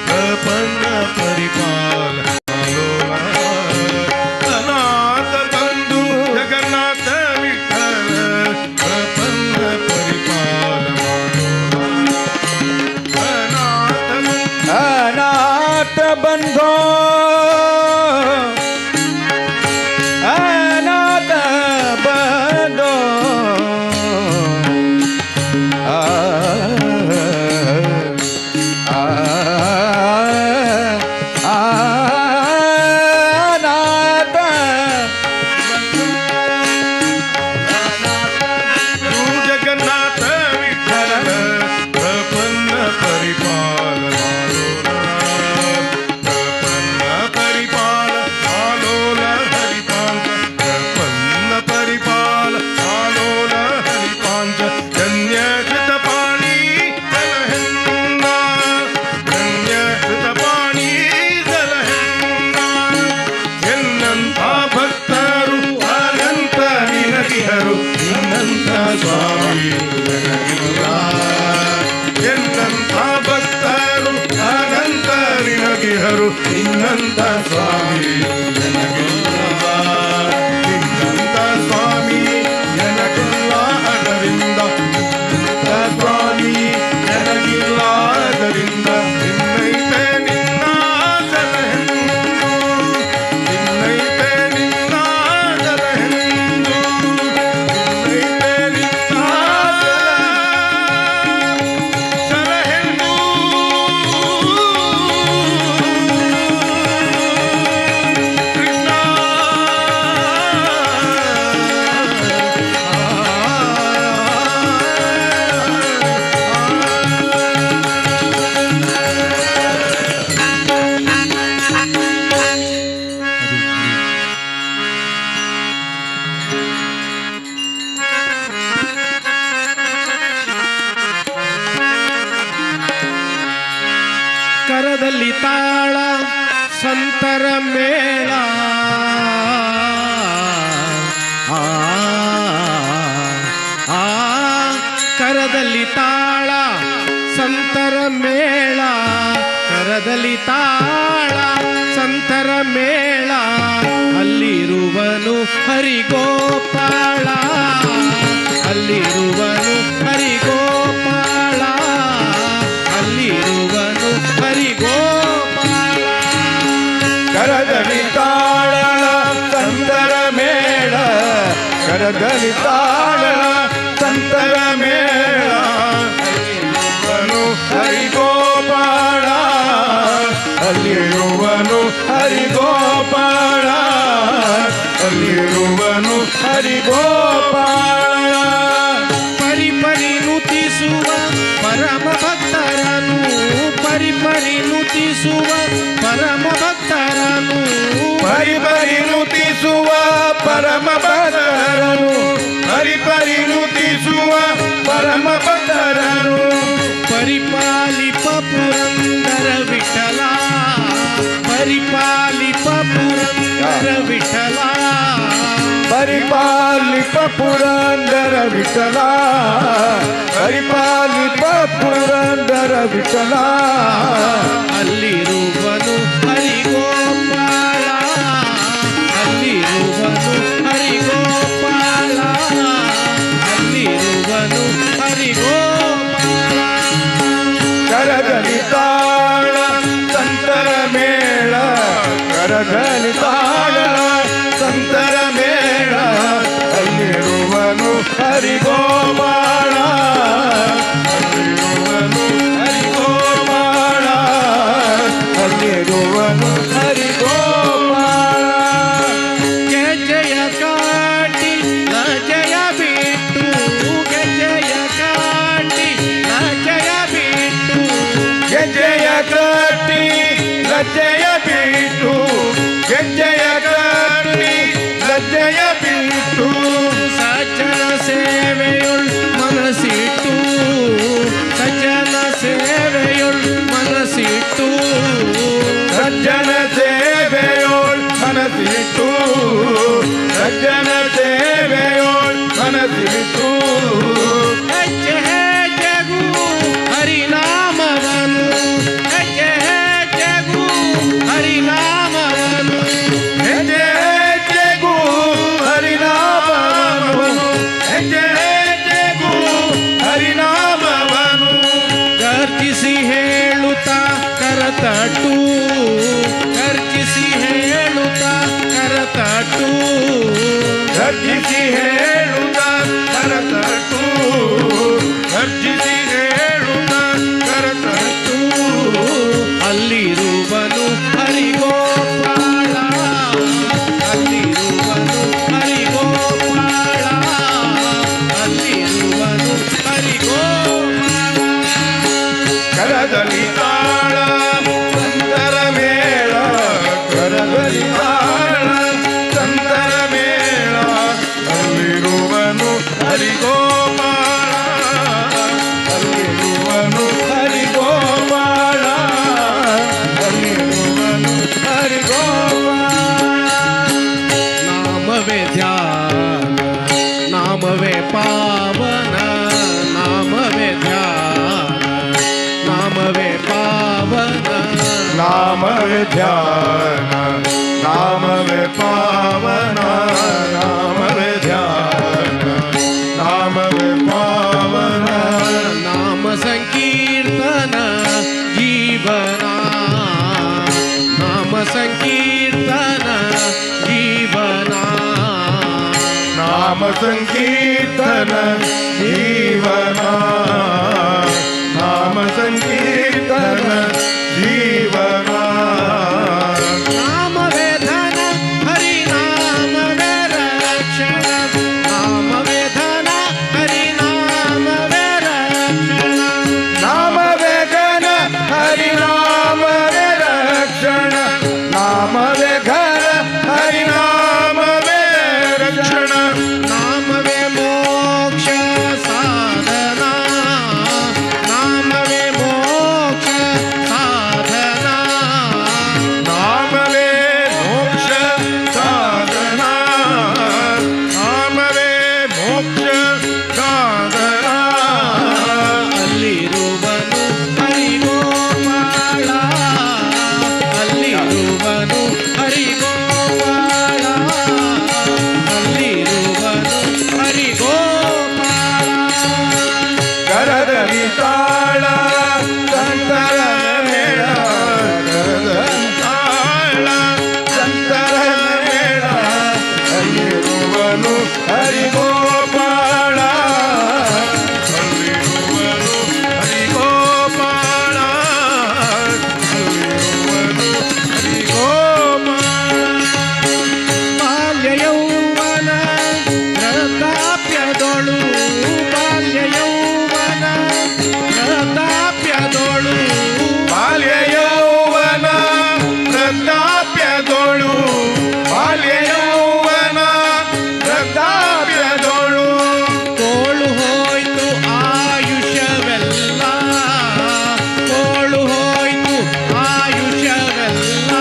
प्रपन्न परिपाल अनाथ बंधू जगन्नाथ विठ्ठल प्रपन्न परिपाल अनाथ बंधो अनाथ बंधो तू जगन्नाथ विठ्ठल प्रपन्न परिपाल प्रपन्न परिपाल आलोल हरिपांच प्रपन्न परिपाल आलोल हरिपांच धन्य कृतपाणी जलहिंदा धन्य कृतपाणी जलहिंदा ಎನ್ನಂಥ ಭಕ್ತರು ಅನಂತ ನಿನಗಿಹರು ನಿನ್ನಂಥ ಸ್ವಾಮಿ ನನಗಿಲ್ಲ ಎನ್ನಂಥ ಭಕ್ತರು ಅನಂತ ನಿನಗಿಹರು ನಿನ್ನಂಥ ಸ್ವಾಮಿ ನನಗಿಲ್ಲ ನಿನ್ನಂಥ ಸ್ವಾಮಿ ನನಗಿಲ್ಲ ಅದರಿಂದ ಸ್ವಾಮಿ ನನಗಿಲ್ಲ ಅದರಿಂದ ನಿನ್ನೈತೆ ನಿನ್ನ ಸಲಹೆಂದು ನಿನ್ನೈತೆ ನಿನ್ನ ಸಲಹೆಂದು ನಿನ್ನೈತೆ ನಿನ್ನ ಸಲಹೆಂದು ಕೃಷ್ಣ ಕರದಲ್ಲಿ ತಾಳ ಸಂತರ ಮೇಳ ಆ ಆ ಕರದಲ್ಲಿ ತಾಳ ಸಂತರ ಮೇಳ ಕರದಲ್ಲಿ ತಾಳ ಸಂತರ ಮೇಳ ಅಲ್ಲಿರುವನು ಹರಿಗೋಪಾಳ ಅಲ್ಲಿರುವನು ಹರಿಗೋಪಾಳ ಅಲ್ಲಿರುವನು ಹರಿಗೋಪಾಳ ಕರದಲ್ಲಿ ತಾಳಲ ಸಂತರ ಮೇಳ ಕರದಲ್ಲಿ ತಾಳಲ ಸಂತರ ಮೇಳ ಅಲ್ಲಿರುವನು ಹರಿಗೋಪಾಳ ಅಲ್ಲಿರುವನು ಹರಿಗೋಪಾಳ ಅಲ್ಲಿರುವನು ಹರಿಗೋಪಾಳ ಪರಿಪರಿ ನುತಿಸುವ ಪರಮ ಭಕ್ತರನು ಪರಿಪರಿ ನುತಿಸುವ ಪರಮ ಭಕ್ತರನು ಪರಿಪರಿ ನುತಿಸುವ ಪರಮ ಭಕ್ತರನು ಪರಿಪರಿನುತಿಸುವ ಪರಮ ಭಕ್ತರನು ಪರಿಪಾಲಿಪ ಪುರಂದರ ವಿಠಲ ಪರಿಪಾಲಿಪ ಪುರಂದರ ವಿಠಲ ಪರಿಪಾಲಿಪ ಪುರಂದರ ವಿಠಲ ಪರಿಪಾಲಿಪ ಪುರಂದರ ವಿಠಲ ಅಲ್ಲಿರುವನು ಹರಿಗೋಪಾಳ ಅಲ್ಲಿರುವನು ಹರಿಗೋಪಾಳ ಅಲ್ಲಿರುವನು ಹರಿಗೋಪಾಳ ಕರದಲ್ಲಿ ತಾಳ ಸಂತರ ಮೇಳ ಕರದಲ್ಲಿ ತಾಳ ಸಂತರ ಮೇಳ ಅಲ್ಲಿರುವನು ಹರಿಗೋಪಾಳ ಅಲ್ಲಿರುವನು ಹರಿಗೋಪಾಳ ಅಲ್ಲಿರುವನು ಹರಿಗೋಪಾಳ ಗೆಜ್ಜೆಯ ಕಾಟಿ ಲಜ್ಜೆಯ ಬಿಟ್ಟು ಗೆಜ್ಜೆಯ ಕಾಟಿ ಲಜ್ಜೆಯ ಬಿಟ್ಟು ಗೆಜ್ಜೆಯ ಕಟ್ಟಿ ಲಜ್ಜೆಯ ಬಿಟ್ಟು ಗೆಜ್ಜೆಯ ಕಟ್ಟಿ ಲಜ್ಜೆಯ ಬಿಟ್ಟು ಸಜ್ಜನ ಸೇವೆಯುಳ್ ಮನಸ್ಸಿಟ್ಟು ಸಜ್ಜನ ಸೇವೆಯುಳ್ ಮನಸ್ಸಿಟ್ಟು ಸಜ್ಜನ ಸೇವೆಯೋಳ್ ಮನಸ್ಸಿಟ್ಟು ಸಜ್ಜನ ಸೇವೆಯೋಳ್ ಮನಸ್ಸಿಟ್ಟು ಹೆಜ್ಜೆ ಹೆಜ್ಜೆಗೂ ಹರಿನಾಮ ಗರ್ಜಿಸಿ ಹೇಳುತ್ತಾ ಕರತಟ್ಟು ಗರ್ಜಿಸಿ ಹೇಳುತ್ತಾ ಕರತಟ್ಟು ಗರ್ಜಿಸಿ ಹೇಳುತ್ತ ಕರತಟ್ಟು ಗರ್ಜಿಸಿ ಹೇಳುತ್ತ ಕರತಟ್ಟು ಅಲ್ಲಿರುವನು ಹರಿಗೋಪಾಳ ಅಲ್ಲಿರುವನು ಹರಿಗೋಪಾಳ ಅಲ್ಲಿರುವನು ಹರಿಗೋಪಾಳ ಕರದಲ್ಲಿ ತಾಳ ಸಂತರ ಮೇಳ ಕರದಲ್ಲಿ ತಾಳ ಸಂತರ ಮೇಳ ಅಲ್ಲಿರುವನು ಹರಿಗೋಪಾಳ ಅಲ್ಲಿರುವನು ಹರಿಗೋಪಾಳ ಅಲ್ಲಿರುವನು ಹರಿಗೋಪಾಳ ನಾಮವೇ ಧ್ಯಾನ ನಾಮವೇ ಪಾವನ ನಾಮವೇ ಧ್ಯಾನ ನಾಮವೇ ಪಾವನ ನಾಮವೇ ಧ್ಯಾನ ನಾಮವೇ ಪಾವನ ನಾಮವೇ ಧ್ಯಾನ ನಾಮವೇ ಪಾವನ ನಾಮ ಸಂಕೀರ್ತನ ಜೀವನ ನಾಮ ಸಂಕೀರ್ತನ ಜೀವನ ನಾಮ ಸಂಕೀರ್ತನ ಜೀವನ ನಾಮ ಸಂಕೀರ್ತನ ಜೀವನ ನಾಮವೇ ಧನ ಹರಿನಾಮವೇ ರಕ್ಷಣ ನಾಮವೇ ಧನ ಹರಿನಾಮವೇ ರಕ್ಷಣ ನಾಮವೇ ಘನ ಹರಿನಾಮವೇ ರಕ್ಷಣ ನಾಮವೇ ಘನ ಹರಿನಾಮವೇ ರಕ್ಷಣ ನಾಮವೇ ಮೋಕ್ಷ ಸಾಧನ ನಾಮವೇ ಮೋಕ್ಷ ಸಾಧನ ನಾಮವೇ ಮೋಕ್ಷ ಸಾಧನ ನಾಮವೇ ಮೋಕ್ಷ ಸಾಧನ ಅಲ್ಲಿರುವನು ಹರಿಗೋಪಾಳ ಅಲ್ಲಿರುವನು ಹರಿಗೋಪಾಳ ಅಲ್ಲಿರುವನು ಹರಿಗೋಪಾಳ ಕರದಲ್ಲಿ ತಾಳ ಸಂತರ ಮೇಳ ಕರದಲ್ಲಿ ತಾಳ ಸಂತರ ಮೇಳ ಅಲ್ಲಿರುವನು ಹರಿಗೋಪಾಳ ಅಲ್ಲಿರುವನು ಹರಿಗೋಪಾಳ ಅಲ್ಲಿರುವನು ಹರಿಗೋಪಾಳ ಬಾಲ್ಯ ಯೌವನ ವೃದ್ಧಾಪ್ಯದೊಳು ಬಾಲ್ಯ ಯೌವನ ವೃದ್ಧಾಪ್ಯದೊಳು ಬಾಲ್ಯ ಯೌವನ ವೃದ್ಧಾಪ್ಯದೊಳು ಬಾಲ್ಯ ಯೌವನ ವೃದ್ಧಾಪ್ಯದೊಳು ತೋಳು ಹೋಯ್ತು ಆಯುಷ್ಯವೆಲ್ಲ ತೋಳು ಹೋಯ್ತು ಆಯುಷ್ಯವೆಲ್ಲ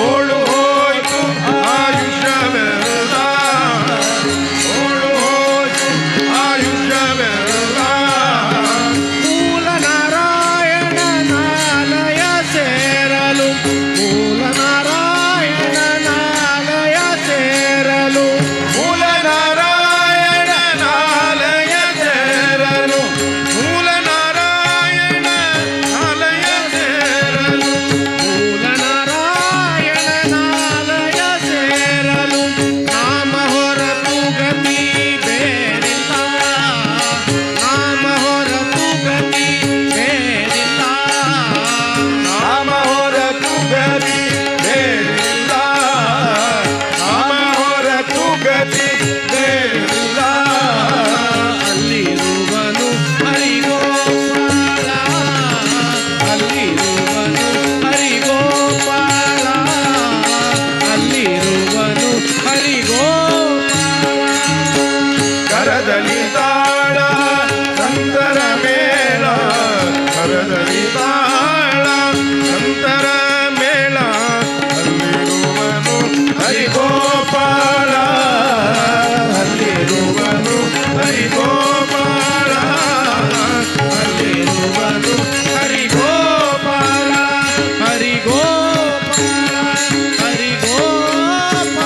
ಓಳು ಹೋಯ್ತು ಆಯುಷ್ಯವೆಲ್ಲ ಓಳು ಹೋಯ್ತು ಆಯುಷ್ಯವೆಲ್ಲ ಮೂಲ ನಾರಾಯಣನಾಲಯ ಸೇರಲು ಮೂಲ ನಾರಾಯಣನಾಲಯ ಸೇರಲು ಮೂಲ ನಾರಾಯಣನಾಲಯ ಸೇರಲು ಮೂಲ ನಾರಾಯಣನಾಲಯ ಸೇರಲು ಮೂಲ ನಾರಾಯಣನಾಲಯ ಸೇರಲು ನಾಮ ಹೊರತು ಗತಿ ಬೇರಿಲ್ಲ ನಾಮ ಹೊರತು ಗತಿ ಬೇರಿಲ್ಲ ನಾಮ ಹೊರತು ಗತಿ ಬೇರಿಲ್ಲ ನಾಮ ಹೊರತು ಗತಿ ಬೇರಿಲ್ಲ ಅಲ್ಲಿರುವನು ಹರಿಗೋಪಾಳ ಅಲ್ಲಿರುವನು ಹರಿಗೋಪಾಳ ಅಲ್ಲಿರುವನು ಹರಿಗೋಪಾಳ ಕರದಲ್ಲಿ ತಾಳ ಸಂತರ ಮೇಳ ಕರದಲ್ಲಿ ತಾಳ ಸಂತರ ಮೇಳ ಅಲ್ಲಿರುವನು ಹರಿಗೋಪಾಳ ಅಲ್ಲಿರುವನು ಹರಿಗೋಪಾಳ ಅಲ್ಲಿರುವನು ಹರಿಗೋಪಾಳ ಹರಿಗೋಪಾಳ ಹರಿಗೋಪಾಳ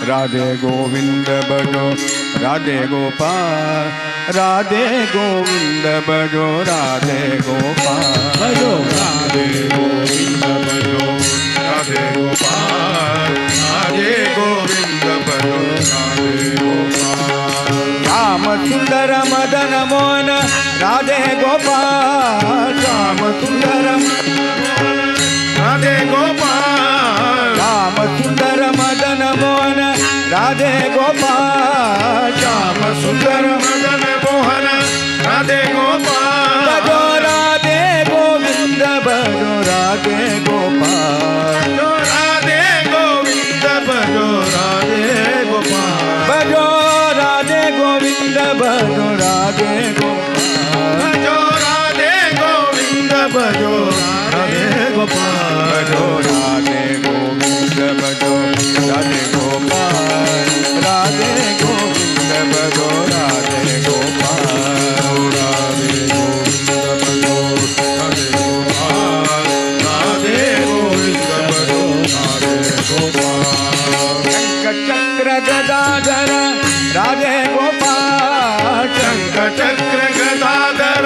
राधे गोविंद बजो राधे गोपाल राधे गोविंद भजो राधे गोपाल भजो राधे गोविंद भजो राधे गोपाल राधे गोविंद भजो राधे गोपाल राम सुंदर मदन मोहन राधे गोपाल राम सुंदर राधे गोपाल राम सुंदर मदन मोहन राधे गोपाल श्याम सुंदर मदन मोहन राधे गोपाल भजो राधे गोविंद भजो राधे गोपाल भजो राधे गोविंद भजो राधे गोपाल भजो राधे गोविंद भजो राधे गोपाल भजो राधे गोविंद भजो राधे गोपाल भजो राधे गोविंद भजो राधे गोपाल राधे गोविंद भजो राधे गोपाल राधे गोविंद भजो राधे गोपाल राधे गोविंद भजो राधे गोपाल चक्र गदाधर राधे गोपाल शंख चक्र गदाधर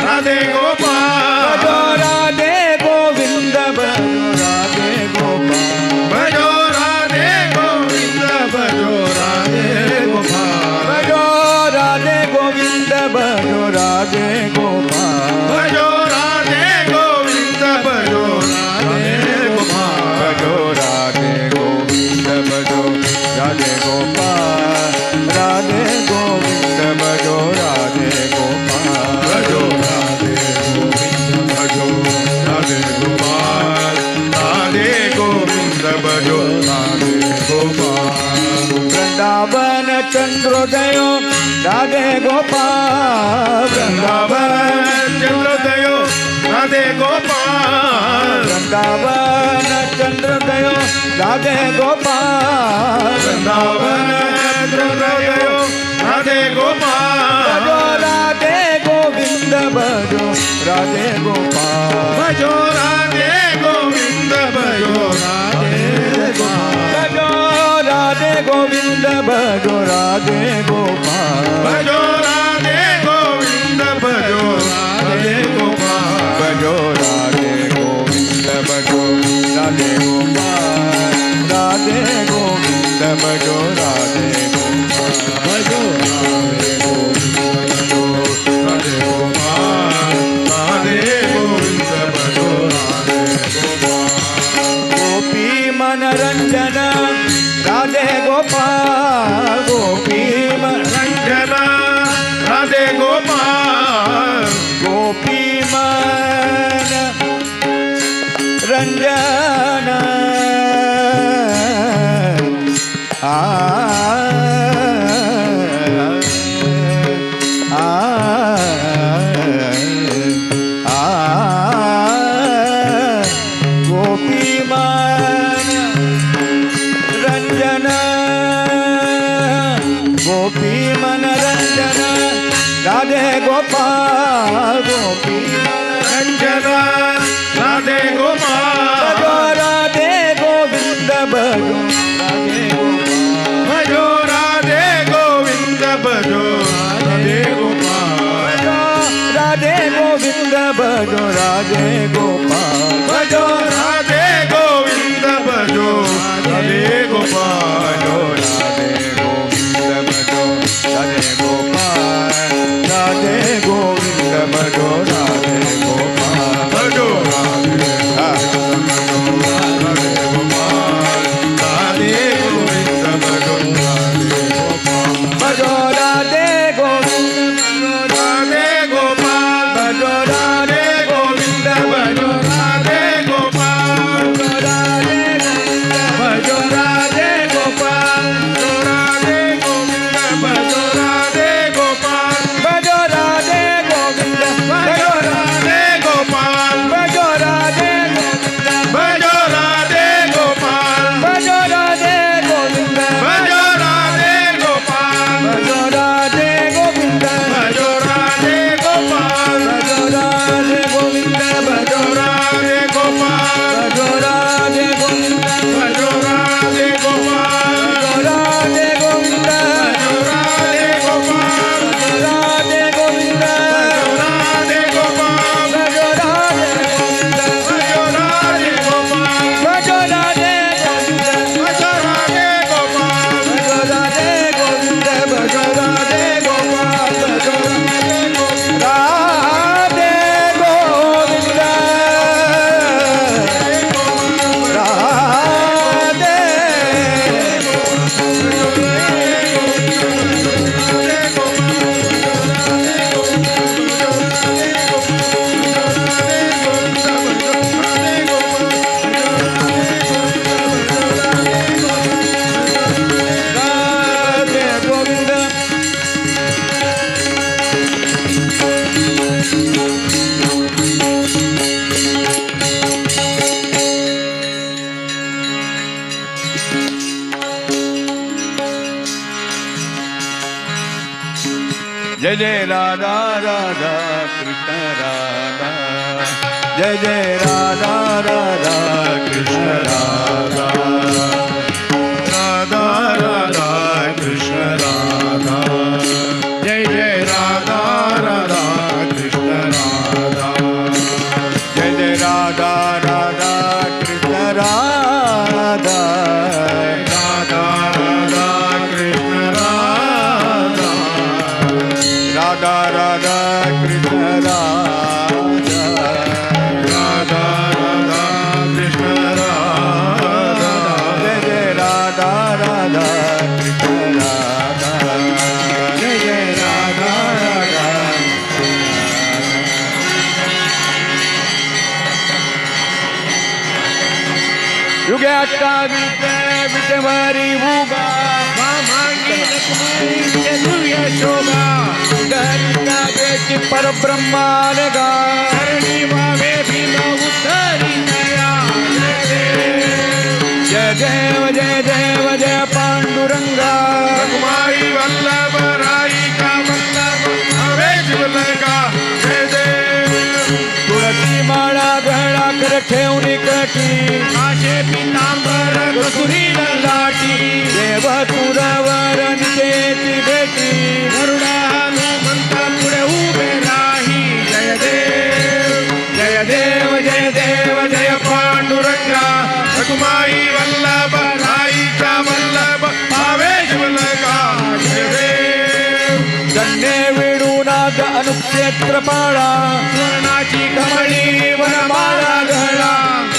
राधे गोपाल भजो राधे गोविंद भजो राधे गोपाल भजो राधे गोविंद भजो राधे गोपाल भजो राधे गोविंद भजो राधे गोपाल भजो राधे गोविंद भजो राधे गोपाल भजो राधे गोविंद भजो राधे गोपाल राधे गोविंद भजो राधे गोपाल भजो राधे गोविंद भजो राधे गोपाल राधे गोविंद भजो राधे गोपाल वृंदावन चंद्रोदय राधे गोपाल वृंदावन चंद्रोदयो राधे गोपाल वृंदावन चंद्रोदय राधे गोपाल वृंदावन चंद्रोदयो राधे गोपाल भजो राधे गोविंद भजो राधे गोपाल भजो राधे गोविंद भजो राधे गोपाल भजो राधे गोविंद भजो राधे गोपाल भजो राधे गोविंद भजो राधे गोपाल भजो राधे गोविंद भजो राधे गोपाल राधे गोविंद भजो राधे गोपाल भजो राधे गोविंद भजो राधे गोपाल राधे गोविंद भजो राधे गोपाल गोपी मनरंजन राधे गोपाल गोपी रंजन राधे गोपाल गोपी मन रंजन आ आ आ गोपी मन रंजन गोपी मन रंजन राधे गोपाल गोपी रंजन राधे गोपाल भजो राधे गोविंद भजो राधे गोपाल भजो राधे गोविंद भजो राधे गोपाल भजो राधे गोविंद भजो राधे गोपाल भजो राधे गोविंद भजो राधे गोपाल भजो राधे गोविंद भजो राधे गोपाल राधे गोविंद भजो राधे गोपाल भजो राधे हाँ। राधे गोपाल राधे गोविंद भजो राधे गोपाल भजो राधे गोविंद राधे गोपाल भजो राधे राधे गोविंद भजो राधे गोपाल जय जय राधा राधा कृष्ण राधा जय जय राधा राधा कृष्ण राधा राधा राधा कृष्ण राधा जय जय राधा राधा कृष्ण राधा जय जय राधा राधा कृष्ण राधा राधा राधा कृष्ण राधा राधा राधा कृष्ण राधा राधा राधा कृष्ण राधा जय जय राधा राधा कृष्ण राधा जय जय राधा राधा युगे अट्टावीस विषवारी उभा शोभा गरीता बेटी परब्रह्मान गा धरणी वावे भीम उद्धरी दया जय देव जय देव जय पांडुरंगा रघुमाई वल्लभ राई का वल्लभ अवेश लगा जय देव तुळसी माळा गळा कर ठेवणी कटी आशे पितांबर कसुरी लाटी देव तुरावर निजेची भेटी गरुडा हनुमंत पुढे उभे राही जय देव जय देव जय देव जय पांडुरंगा रघुमाई वल्लभ राई का वल्लभ अवेश लगा जय देव गण्ये वेणूनाद अनुक्षेत्र पाळा स्वर्णाची कमळी वनमाळा गळा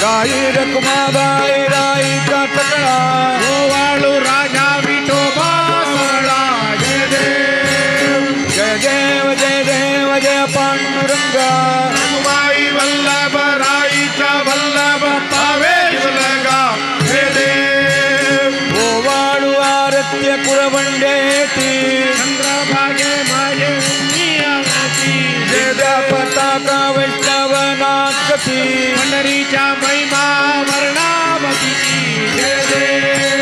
गाई रखुमाबाई राईचा तकळा गोवाळू राजा विठोबा सोहळा जय देव जय देव जय देव जय पांडुरंगा रघुमाई वल्लभ राई का वल्लभ अवेश लगा जय देव गोवाळू आरत्य कुळवंडेती चंद्रभागे माझे उन्नियावती वेदा पताका वैष्णवनाथी पंढरीच्या महिमा वर्णावती जय देव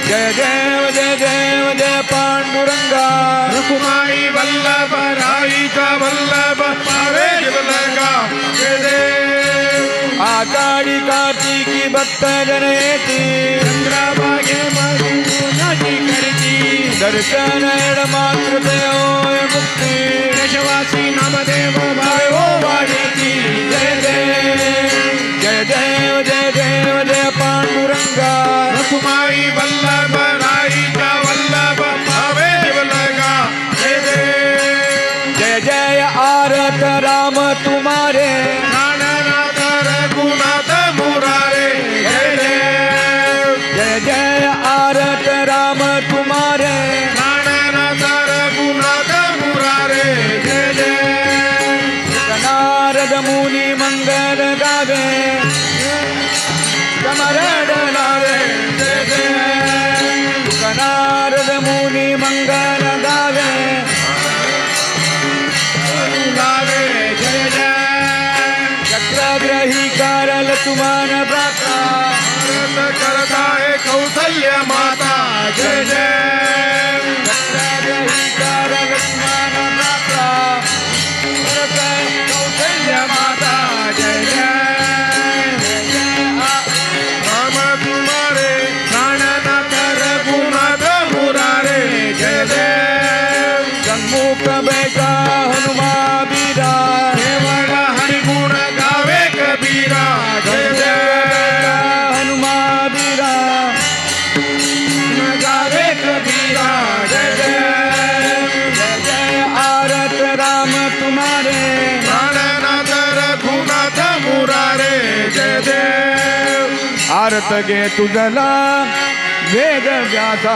जय देव जय देव जय पांडुरंगा रघुमाई वल्लभ राई का वल्लभ अवेश लगा जय देव आषाढी कार्तिकी भक्त जनयती चंद्रभागे माझी उन्हाची करती दर्शन मात्र देवोय मुक्ती देशवासी नामदेव भावो वाढती जय देव जय देव जय देव जय पांडुरंगा रघुमाई वल्लभ राई का वल्लभ अवेश लगा जय देव जय जय आरत राम तुम्हारे प्राणनाथ रघुनाथ मुरारे जय देव जय जय आरत राम तुम्हारे प्राणनाथ रघुनाथ मुरारे जय देव नारद मुनी मंगल गावे कमरड लावे जय देव नारद मुनी मंगल गावे गावे जय जय चक्रग्रही कारल तुमान प्राता भारत करता है कौशल्य माता जय जय चक्रग्रही कारल तुमान प्राता कौशल्य माता जय जय राम तुम्हारे प्राणनाथ रघुनाथ मुरारे जय देव सन्मुख बैठा हनुमा बीरा केवळ हरिगुण गावे कबीरा जय जय हनुमा बीरा गावे कबीरा जय जय जय जय आरत राम तुम्हारे प्राणनाथ रघुनाथ मुरारे जय देव आरत गे तुझला वेद व्यासा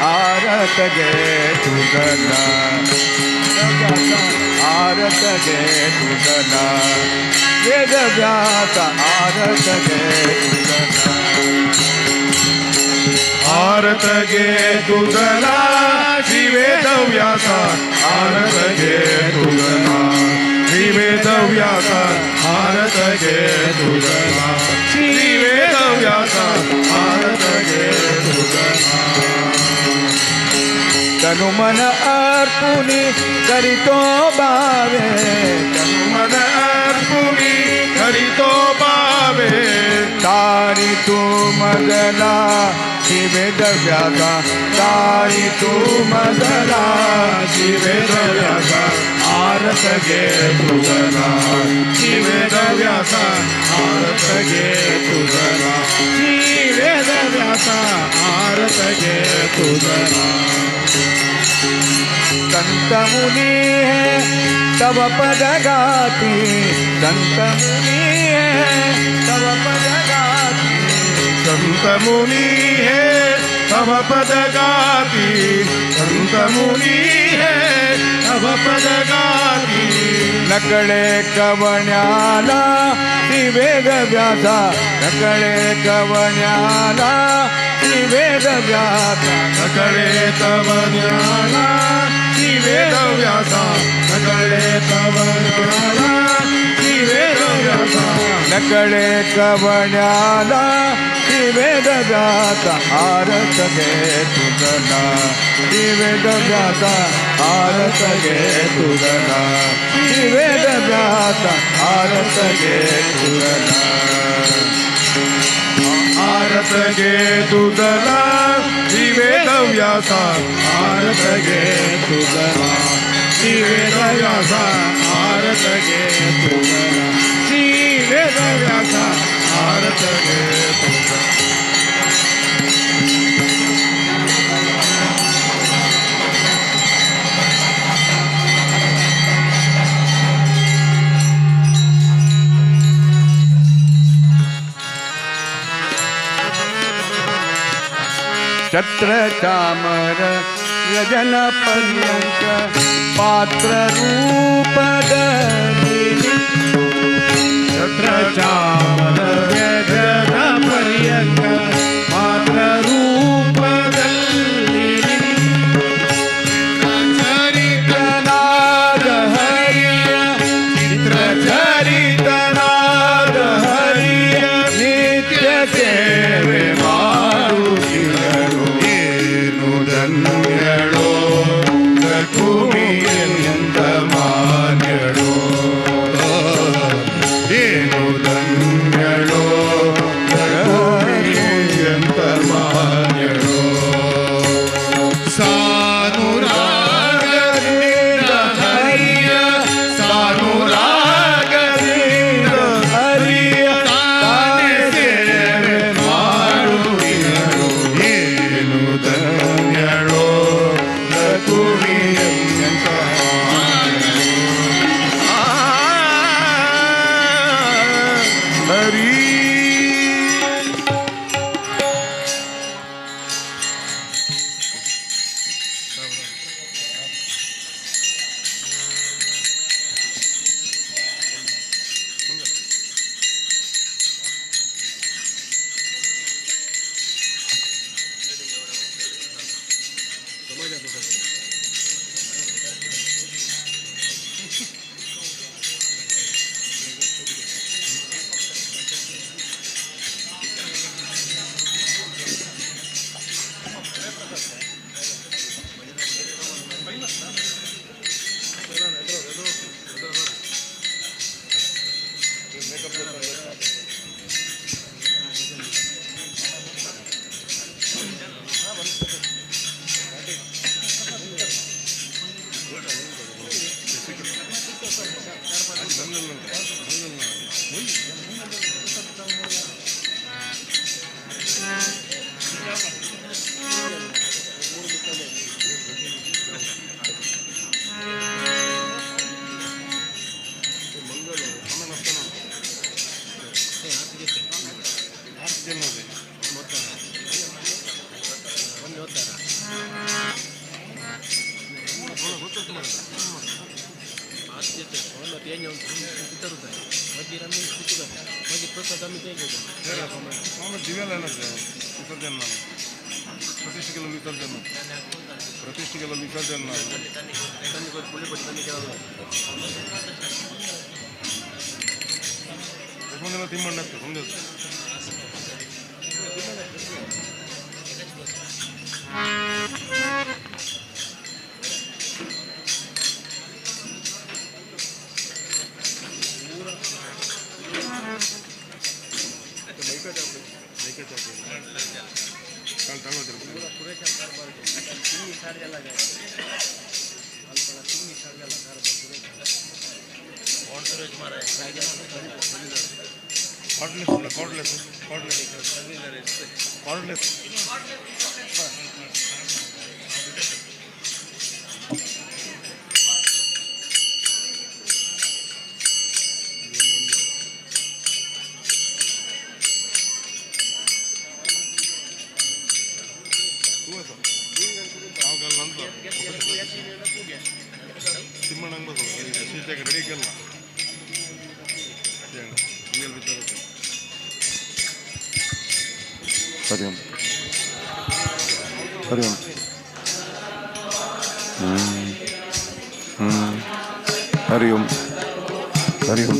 आरत गे तुझला आरत गे तुझला वेद व्यासा आरत गे तुझला आरत गे तुझला श्री वेद व्यासा आरत गे तुझला श्री वेद व्यासा आरत गे तुझला श्री वेद व्यासा आरत गे तुझला तनु मन अर्पुनी करितो भावे तनु मन अर्पुनी करीतो भावे तारी तू मदला शिवेद व्यासा तारी तू मदला शिवेद व्यासा आरत गे तुझना शिवेद व्यासा आरत गे तुझना शिवेद व्यासा आरत गे तुझना संत मुनि है तब पद गाती संत मुनि है तब पद गाती संत मुनि है तव पद गाती संत मुनि है तव पद गाती नकळे कवण्याला श्रीवेद व्यासा नकळे कवण्याला श्रीवेद व्यासा सकळे तव ज्ञाना शिवेद व्यासा सकळे तव ज्ञाना शिवेद व्यासा नकळे कवण्याला श्रीवेद व्यासा आरत गे तुझना श्रीवेद व्यासा आरत गे तुझना श्रीवेद व्यासा आरत गे तुझना आरत गे तुझना शिवेद व्यासा आरत गे तुझना शिवेद व्यासा आरत गे तुझना शिवेद व्यासा आरत गे तुझना छत्र चामर यजन पर्यंक पात्र रूप धरिणी छत्र चामर व्यजन पर्यंक मात्र रूप चरितनाद हरिय चित्रचरितनाद हरिय नित्य सेवे ಏನು ಧನ್ಯಳೋ ಭೂಮಿ ಎಂತ ಮಾನ್ಯಳೋ ಏನು ಧನ್ಯಳೋ ಭೂಮಿ ಎಂತ ಮಾನ್ಯಳೋ ಸಾನುರಾಗದಿಂದ ಹರಿಯ ಸಾನುರಾಗದಿಂದ ಹರಿಯ ತಾನೇ ಸೇವೆ ಮಾಡುವಿನಳು ಏನು ಧನ್ಯಳೋ ಭೂಮಿ ಎಂತ ಹರಿ दिव्याला विसर्जन प्रतिष्ठिकेला विसर्जन प्रतिष्ठिकेला विसर्जन यशवंतला तीन म्हणतात समजत काल तळवतील कॉर्डलेस ತಿಮ್ಮಣ್ಣಂಗೆ ಬರ್ತದೆ ಶೀತಾಗಿ ರೆಡಿ ಕೆಲ್ಲ ಹಿಂಗೆಲ್ಲ ಬಿದ್ದಾರ हरि ओम हरि ओम हरि ओम हरि ओम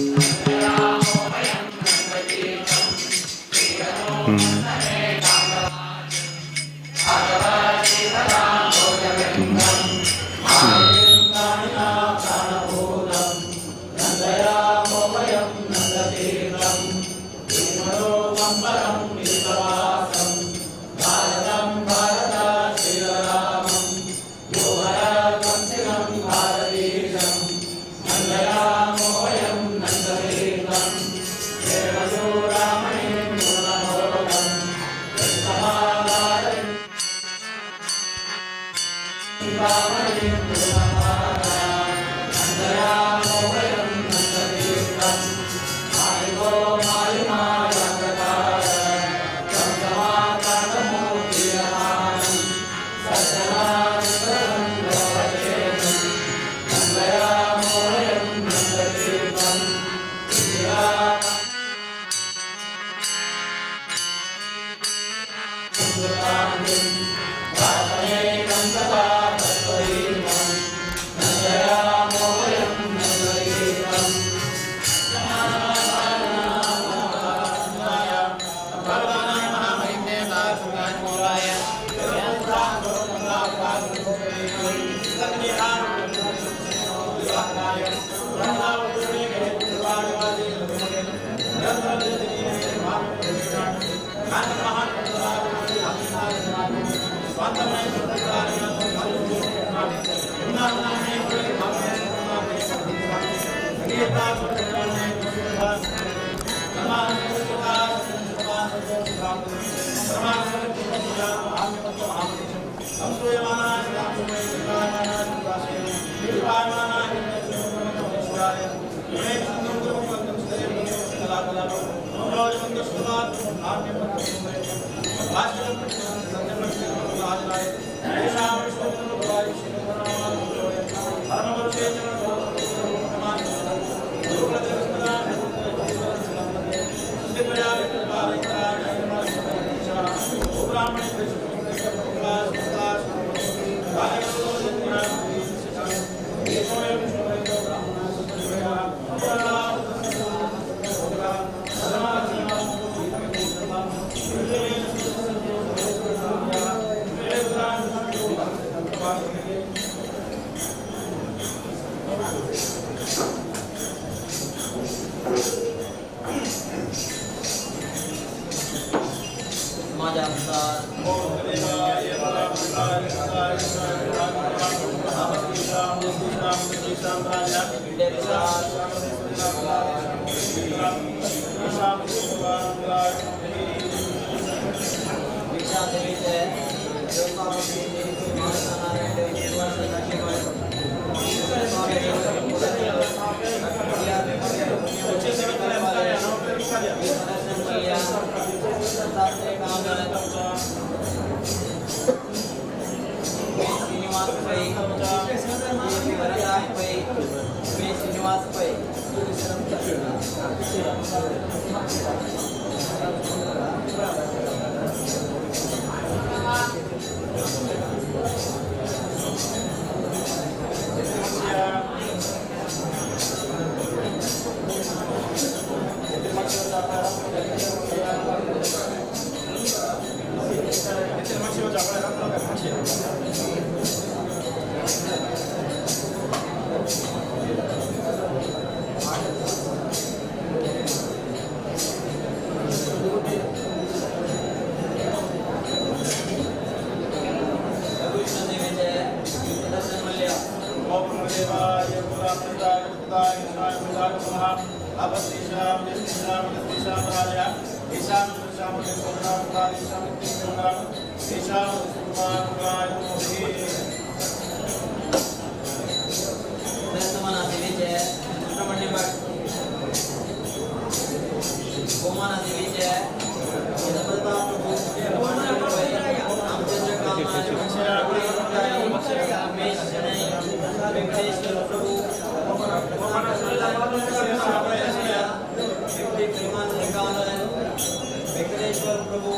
वेंकटेश्वर प्रभु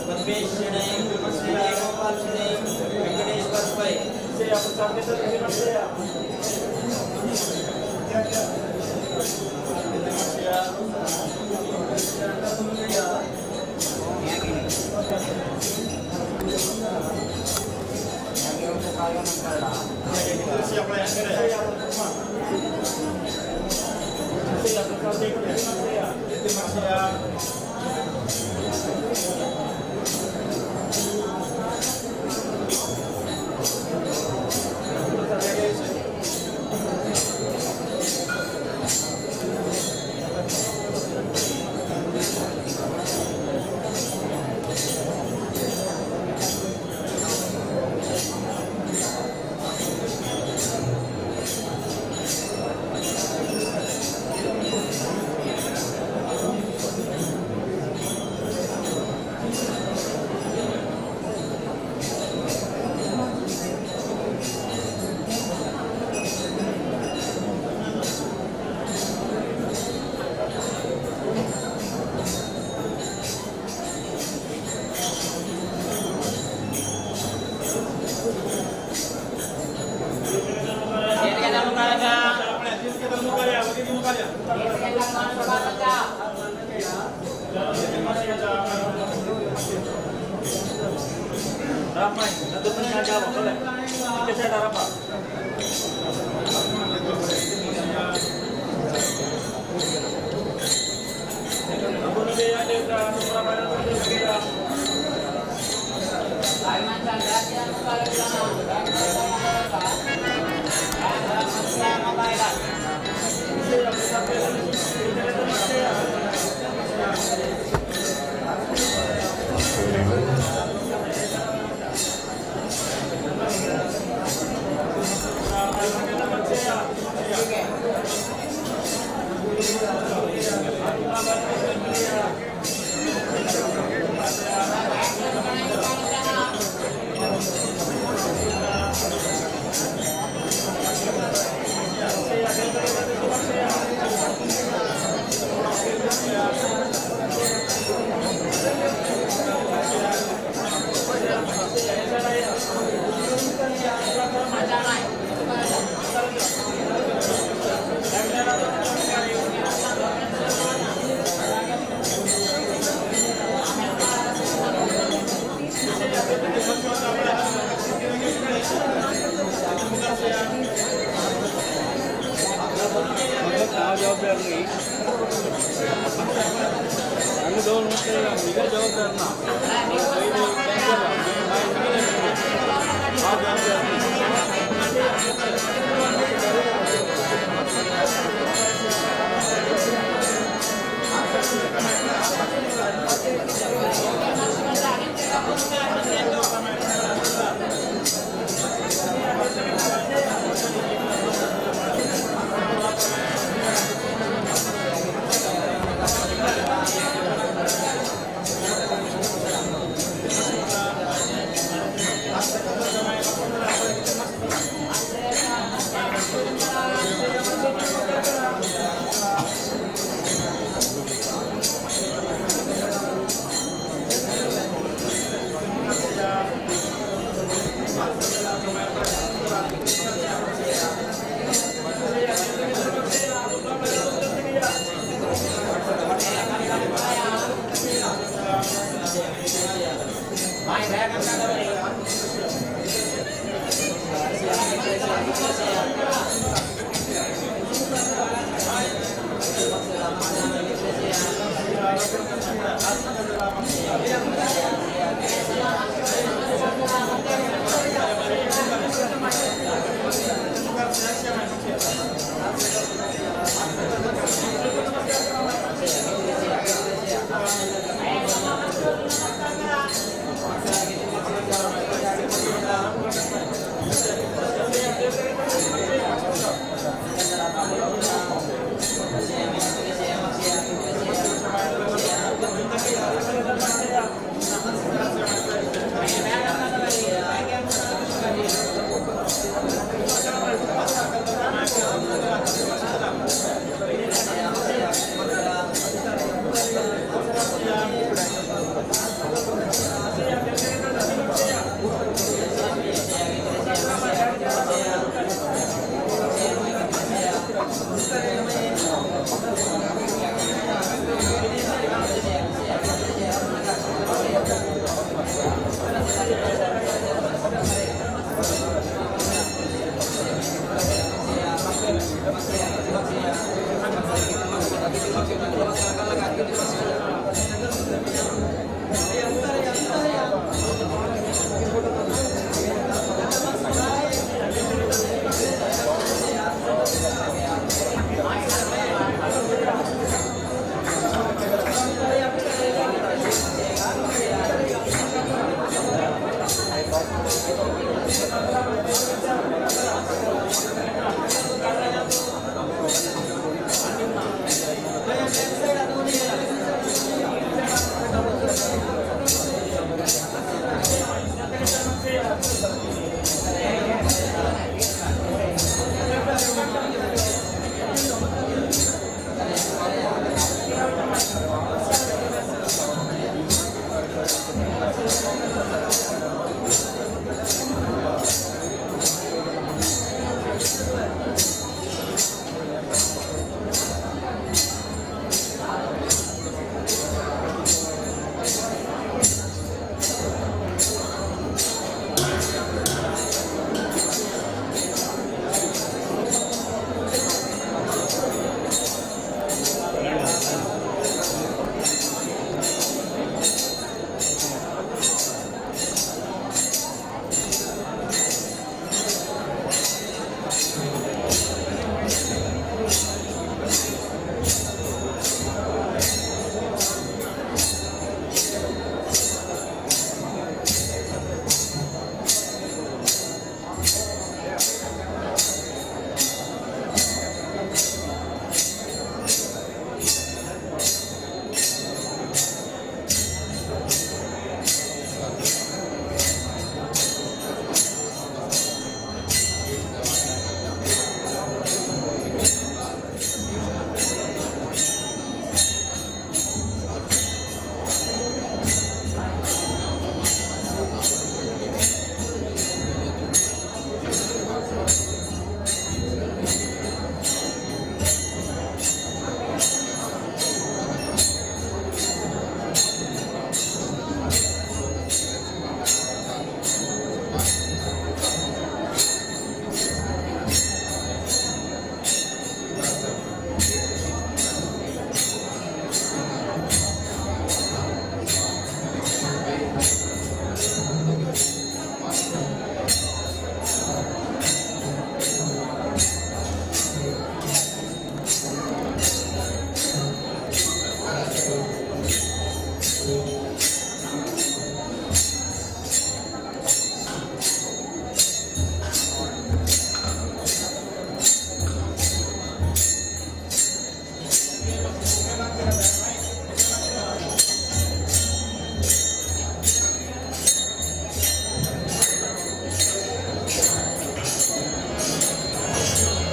पद्मेश शरणै श्री गोपाल शरणै वेंकटेश्वर पै से आप सामने से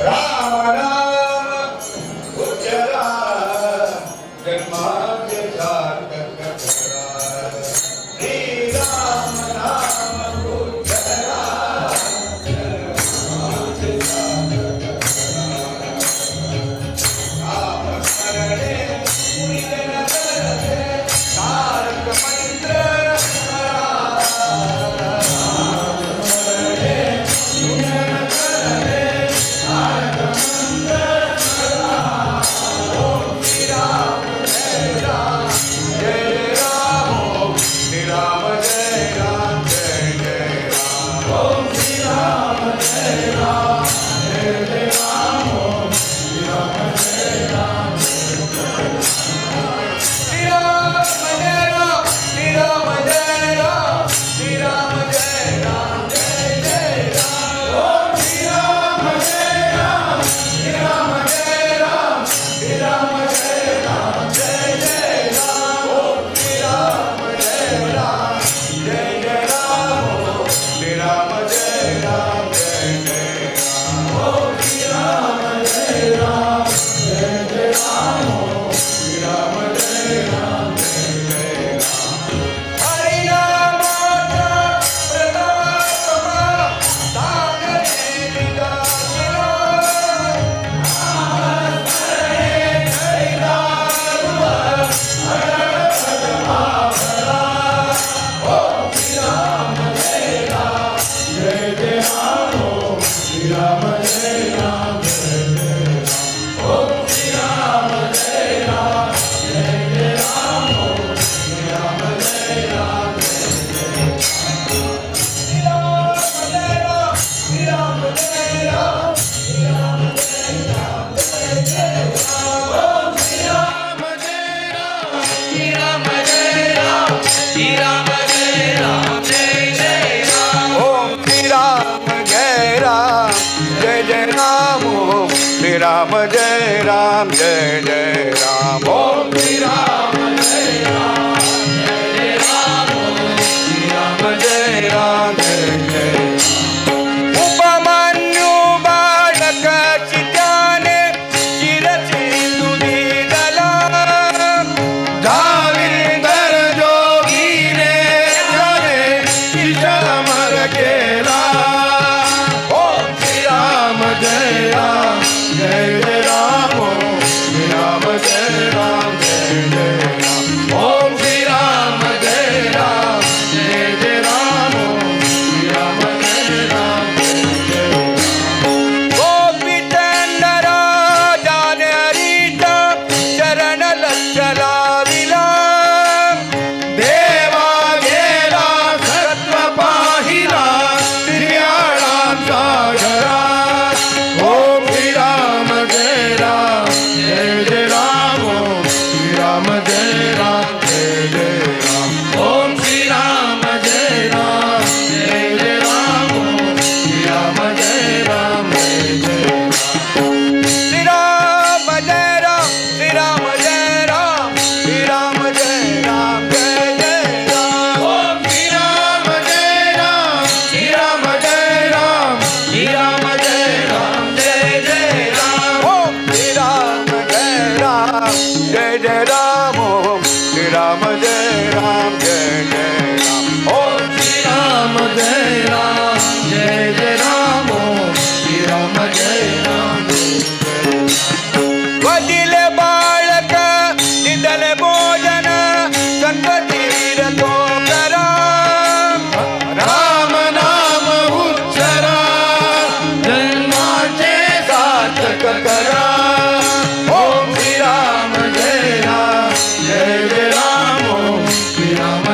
राम नाम उच्चरा जन्माद्य सार्थक करा श्री राम नाम उच्चरा जन्माद्य सार्थक करा राम स्मरणे पूजन करते तारक मंत्र राम जय राम जय जय राम ओम श्री राम जय राम जय राम श्री राम जय राम जय जय उपमान्यु बालक चित्याने चिरसिंधु दीदला धाविंदर जोगी ने जाने किशमर केला ओम श्री राम जय राम जय जय राम श्री राम जय राम जय जय राम ओम श्री राम जय राम जय जय राम श्री राम जय राम जय जय राम गोपी चंदरा जान हरिता चरण लक्षला विला देवा गेला सत्व पाहिला श्रीयाळा सागरा ओम श्री राम जय राम जय जय राम ओम श्री राम जय राम जय जय राम ओम श्री राम जय राम जय जय राम ओम श्री राम जय राम जय जय राम श्री राम जय राम श्री राम जय राम श्री राम जय राम जय जय राम ओम श्री राम जय राम श्री राम जय राम श्री राम जय राम जय जय राम ओम श्री राम जय राम जय जय राम ओम श्री राम जय राम जय जय राम ओम श्री राम जय राम जय जय राम ओम श्री राम जय राम जय जय वदिल बालक निदल भोजन संततीर तो करा राम नाम उच्चरा जन्माचे सार्थक करा ओम श्री राम जय राम जय जय राम ओम श्री राम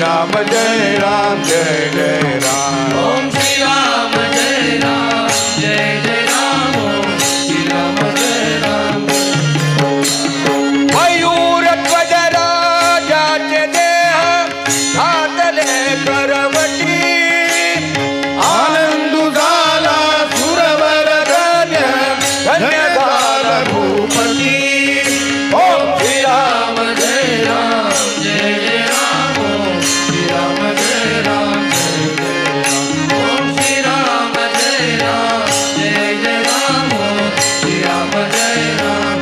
राम जय राम जय जय राम ओम श्री राम जय राम जय जय राम ओम श्री राम जय राम मयूर ध्वज राजाचे देह घातले करवटी आनंदू झाला सुरवर धन्य धन्य झाला भूपती ओम श्री राम जय राम जय जय राम ओम श्री राम जय राम जय जय राम ओम श्री राम जय राम जय जय राम ओम श्री राम जय राम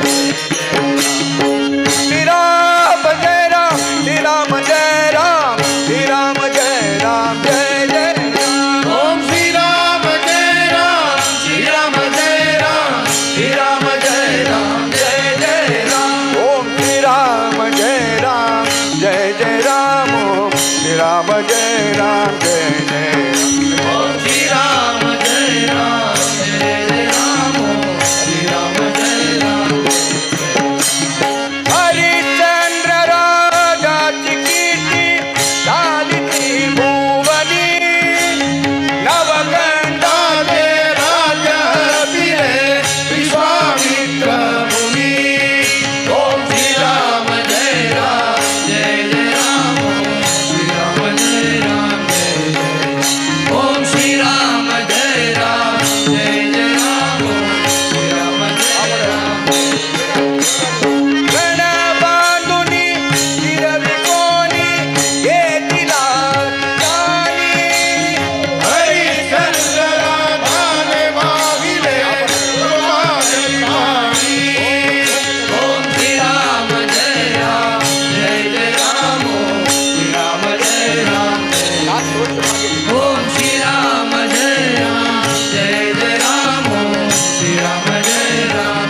श्री राम जय राम श्री राम जय राम श्री राम जय राम जय जय राम ओम श्री राम जय राम श्री राम जय राम श्री राम जय राम जय जय राम ओम श्री राम जय राम जय जय राम ओम श्री राम जय राम जय जय राम ओम श्री राम जय राम जय जय राम ओम श्री राम जय राम हरिश्चंद्र राजाची कीर्ती झाली त्रिभुवनी नवगंडाचे राजा पिले विश्वामित्र मुनी ओम श्री राम जय राम जय जय राम ओम श्री राम जय राम जय जय ओम श्री राम जय राम जय जय राम ओम श्री राम जय राम गण बांधुनी शिरवी कोणी येतिला जाणी हरिश्चंद्र राधाने मागिले कृपाजली ओम श्री राम जय राम जय जय राम ओम श्री राम जय राम जय ओम श्री राम जय राम जय जय राम ओम श्री राम जय राम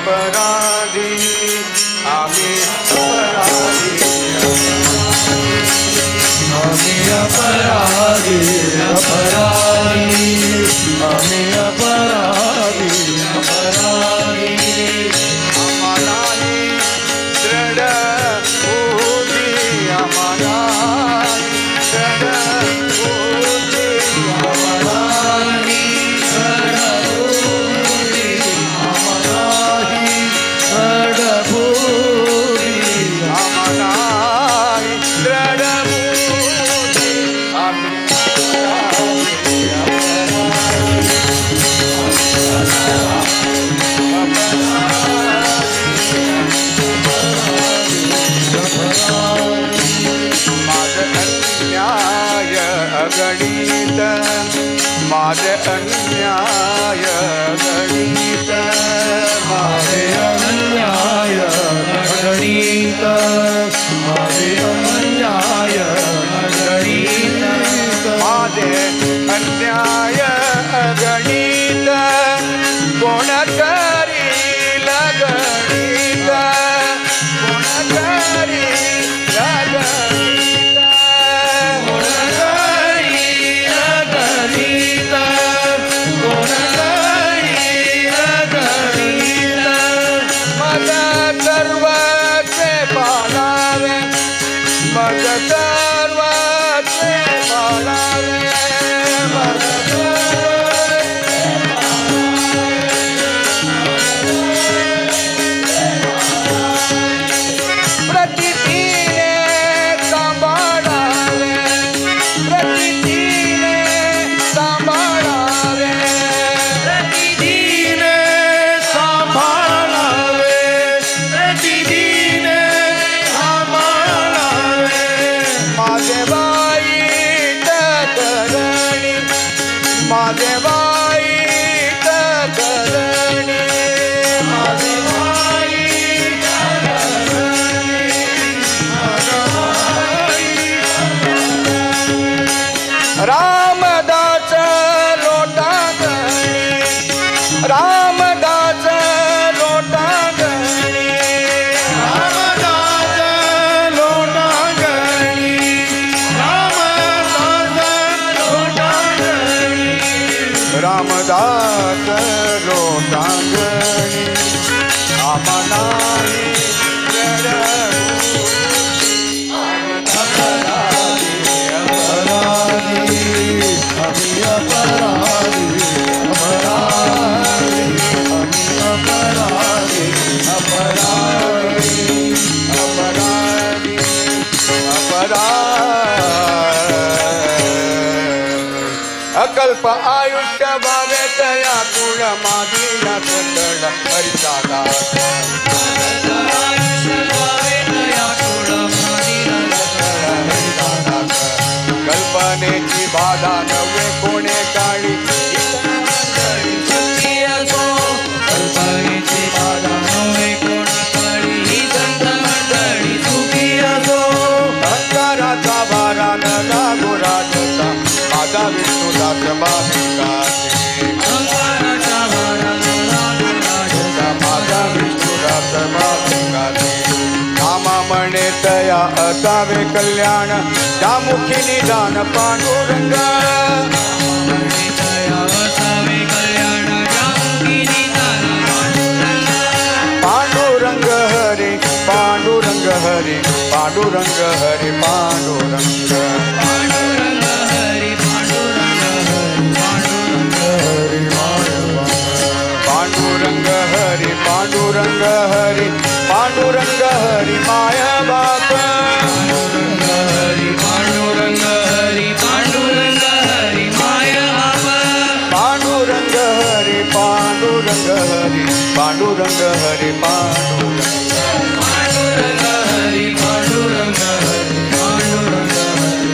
अपराधी आम्ही अपराधी आम्ही अपराधी अपराधी आम्ही अपराधी अपराधी आम्हालाही दृढ बुद्धी आम्हालाही दृढ बुद्धी आम्हालाही दृढ बुद्धी आम्हालाही दृढ बुद्धी आम्हालाही दृढ बुद्धी आम्ही माझे अन्याय गणित माझे अन्याय गणित माझे अन्याय गणित माझे अन्याय गणित कोण करील गणित कोण करील गणित कोण करील गणित कोण करील गणित मग सर्वचे पाळावे मग सर्वचे पाळावे मग प्रतिदिने सांभाळावे प्रतिदिने सांभाळावे प्रतिदिने सांभाळावे प्रतिदिने सांभाळावे माझे वाईट करणी माझे वाईट करणी माझे वाईट करणी रामदास लोटांगणी रामदास लोटांगणी रामदास लोटांगणी रामदास लोटांगणी रामदास लोटांगणी आम्हालाही अपराधी अपराधी अपराधी अपराधी अपराधी अपराधी अपराधी अकल्प आयुष्य भावे तया कुळ मागीला कोंडळ हरिचा दास कल्पनेची बाधा नव्हे कोणे काळी कल्पनेची बाधा नव्हे कोणा काळी ही संत मंडळी सुखी असो अंतराचा भारा न लागो राजता माझा विष्णुदास बाधिकाचे अंतराचा भारा न लागो राजता माझा विष्णुदास बाधिकाचे नामा म्हणे तया असावे कल्याण त्यामुखी निदान पांडुरंग पांडुरंग हरी पांडुरंग हरी पांडुरंग हरी पांडुरंग पांडुरंग हरी पांडुरंग हरी पांडुरंग हरी पांडुरंग हरी पांडुरंग हरी माया बाप पांडुरंग हरी पांडुरंग हरी पांडुरंग हरी माया बाप पांडुरंग हरी पांडुरंग हरी पांडुरंग हरी पांडुरंग पांडुरंग हरी पांडुरंग हरी पांडुरंग हरी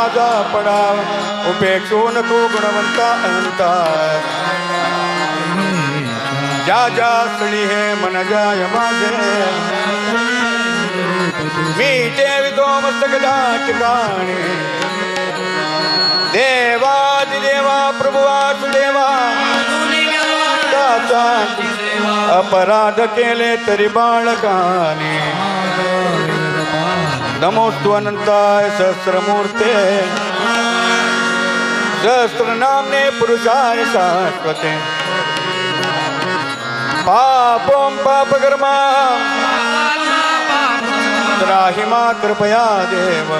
माझा पडाव उपेक्षो नको गुणवंता अनंता ज्या ज्या स्थळी हे मन जाय माझे मी ठेवितो मस्तक त्या ठिकाणी देवादिदेवा प्रभू वासुदेवा त्याचा अपराध केले तरी बाळकाने नमोस्तु अनंताय सहस्रमूर्ते सहस्रनामने पुरुषाय शाश्वते पापों पापकर्मा त्राहि मा कृपया देव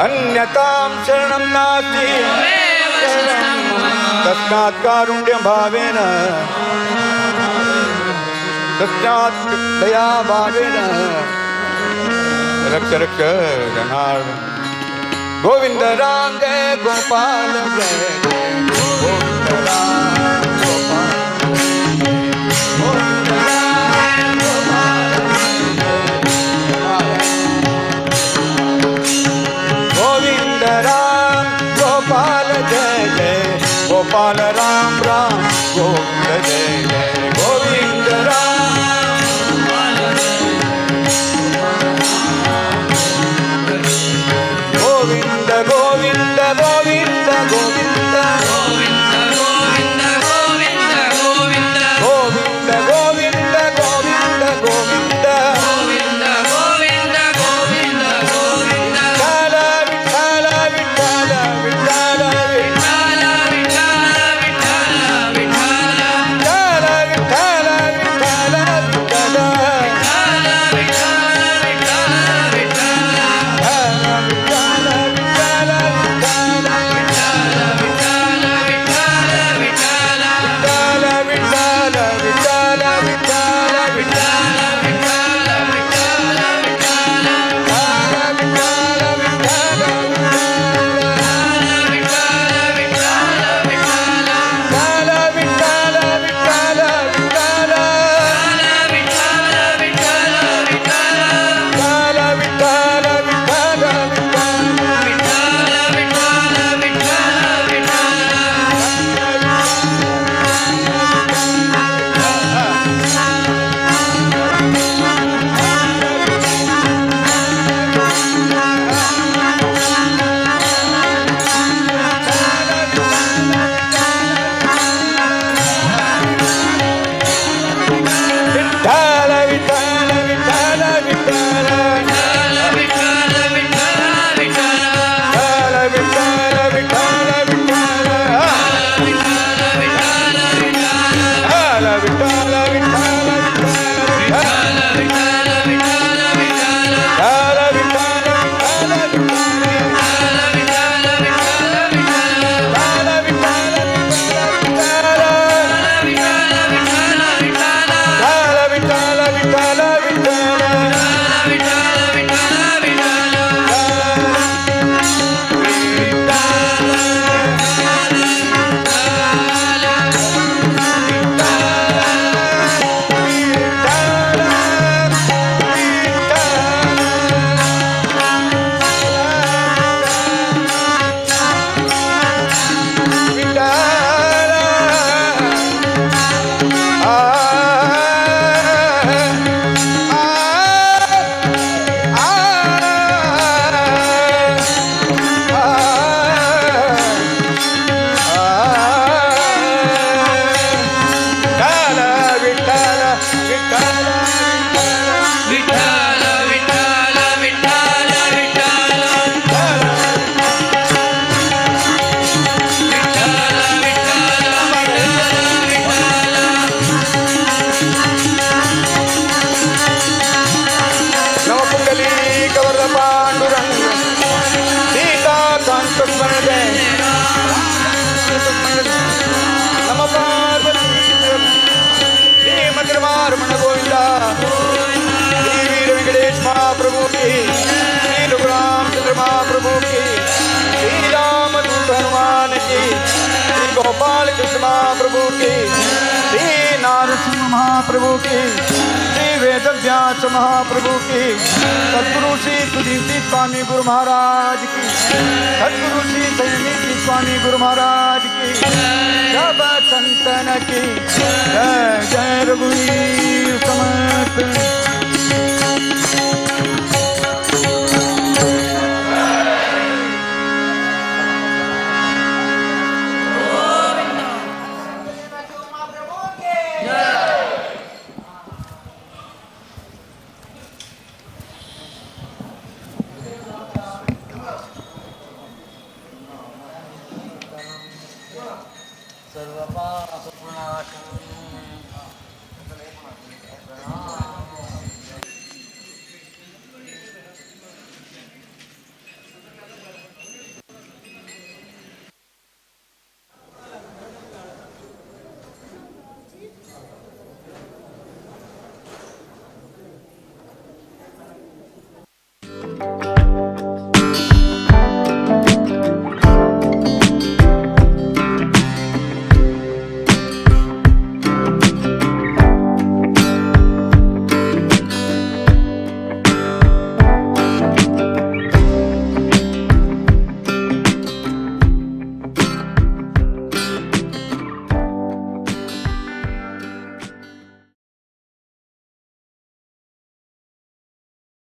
अन्यतां शरणं नास्ति तस्मात् कारुण्यं भावेन तस्मात् दया भावेन रक्ष रक्ष जनार्दन गोविंद राम जय गोपाल जय गोविंद राम गोपाल गोविंद राम गोविंद राम गोपाल जय जय गोपाल राम राम गोविंद जय जय गोविंद राम गोविंद गोविंद गोविंद गोविंद गोविंद गोविंद गोविंद गोविंद विठ्ठल विठ्ठल विठ्ठल गोपाल कृष्ण महाप्रभु की, श्री नारसिंह महाप्रभु की, श्री वेद व्यास महाप्रभु की, सद्गुरु श्री सयनीति स्वामी गुरु महाराज की सद्गुरु श्री सयनीति स्वामी गुरु महाराज की सब संतन की जय जय रघुवीर समर्थ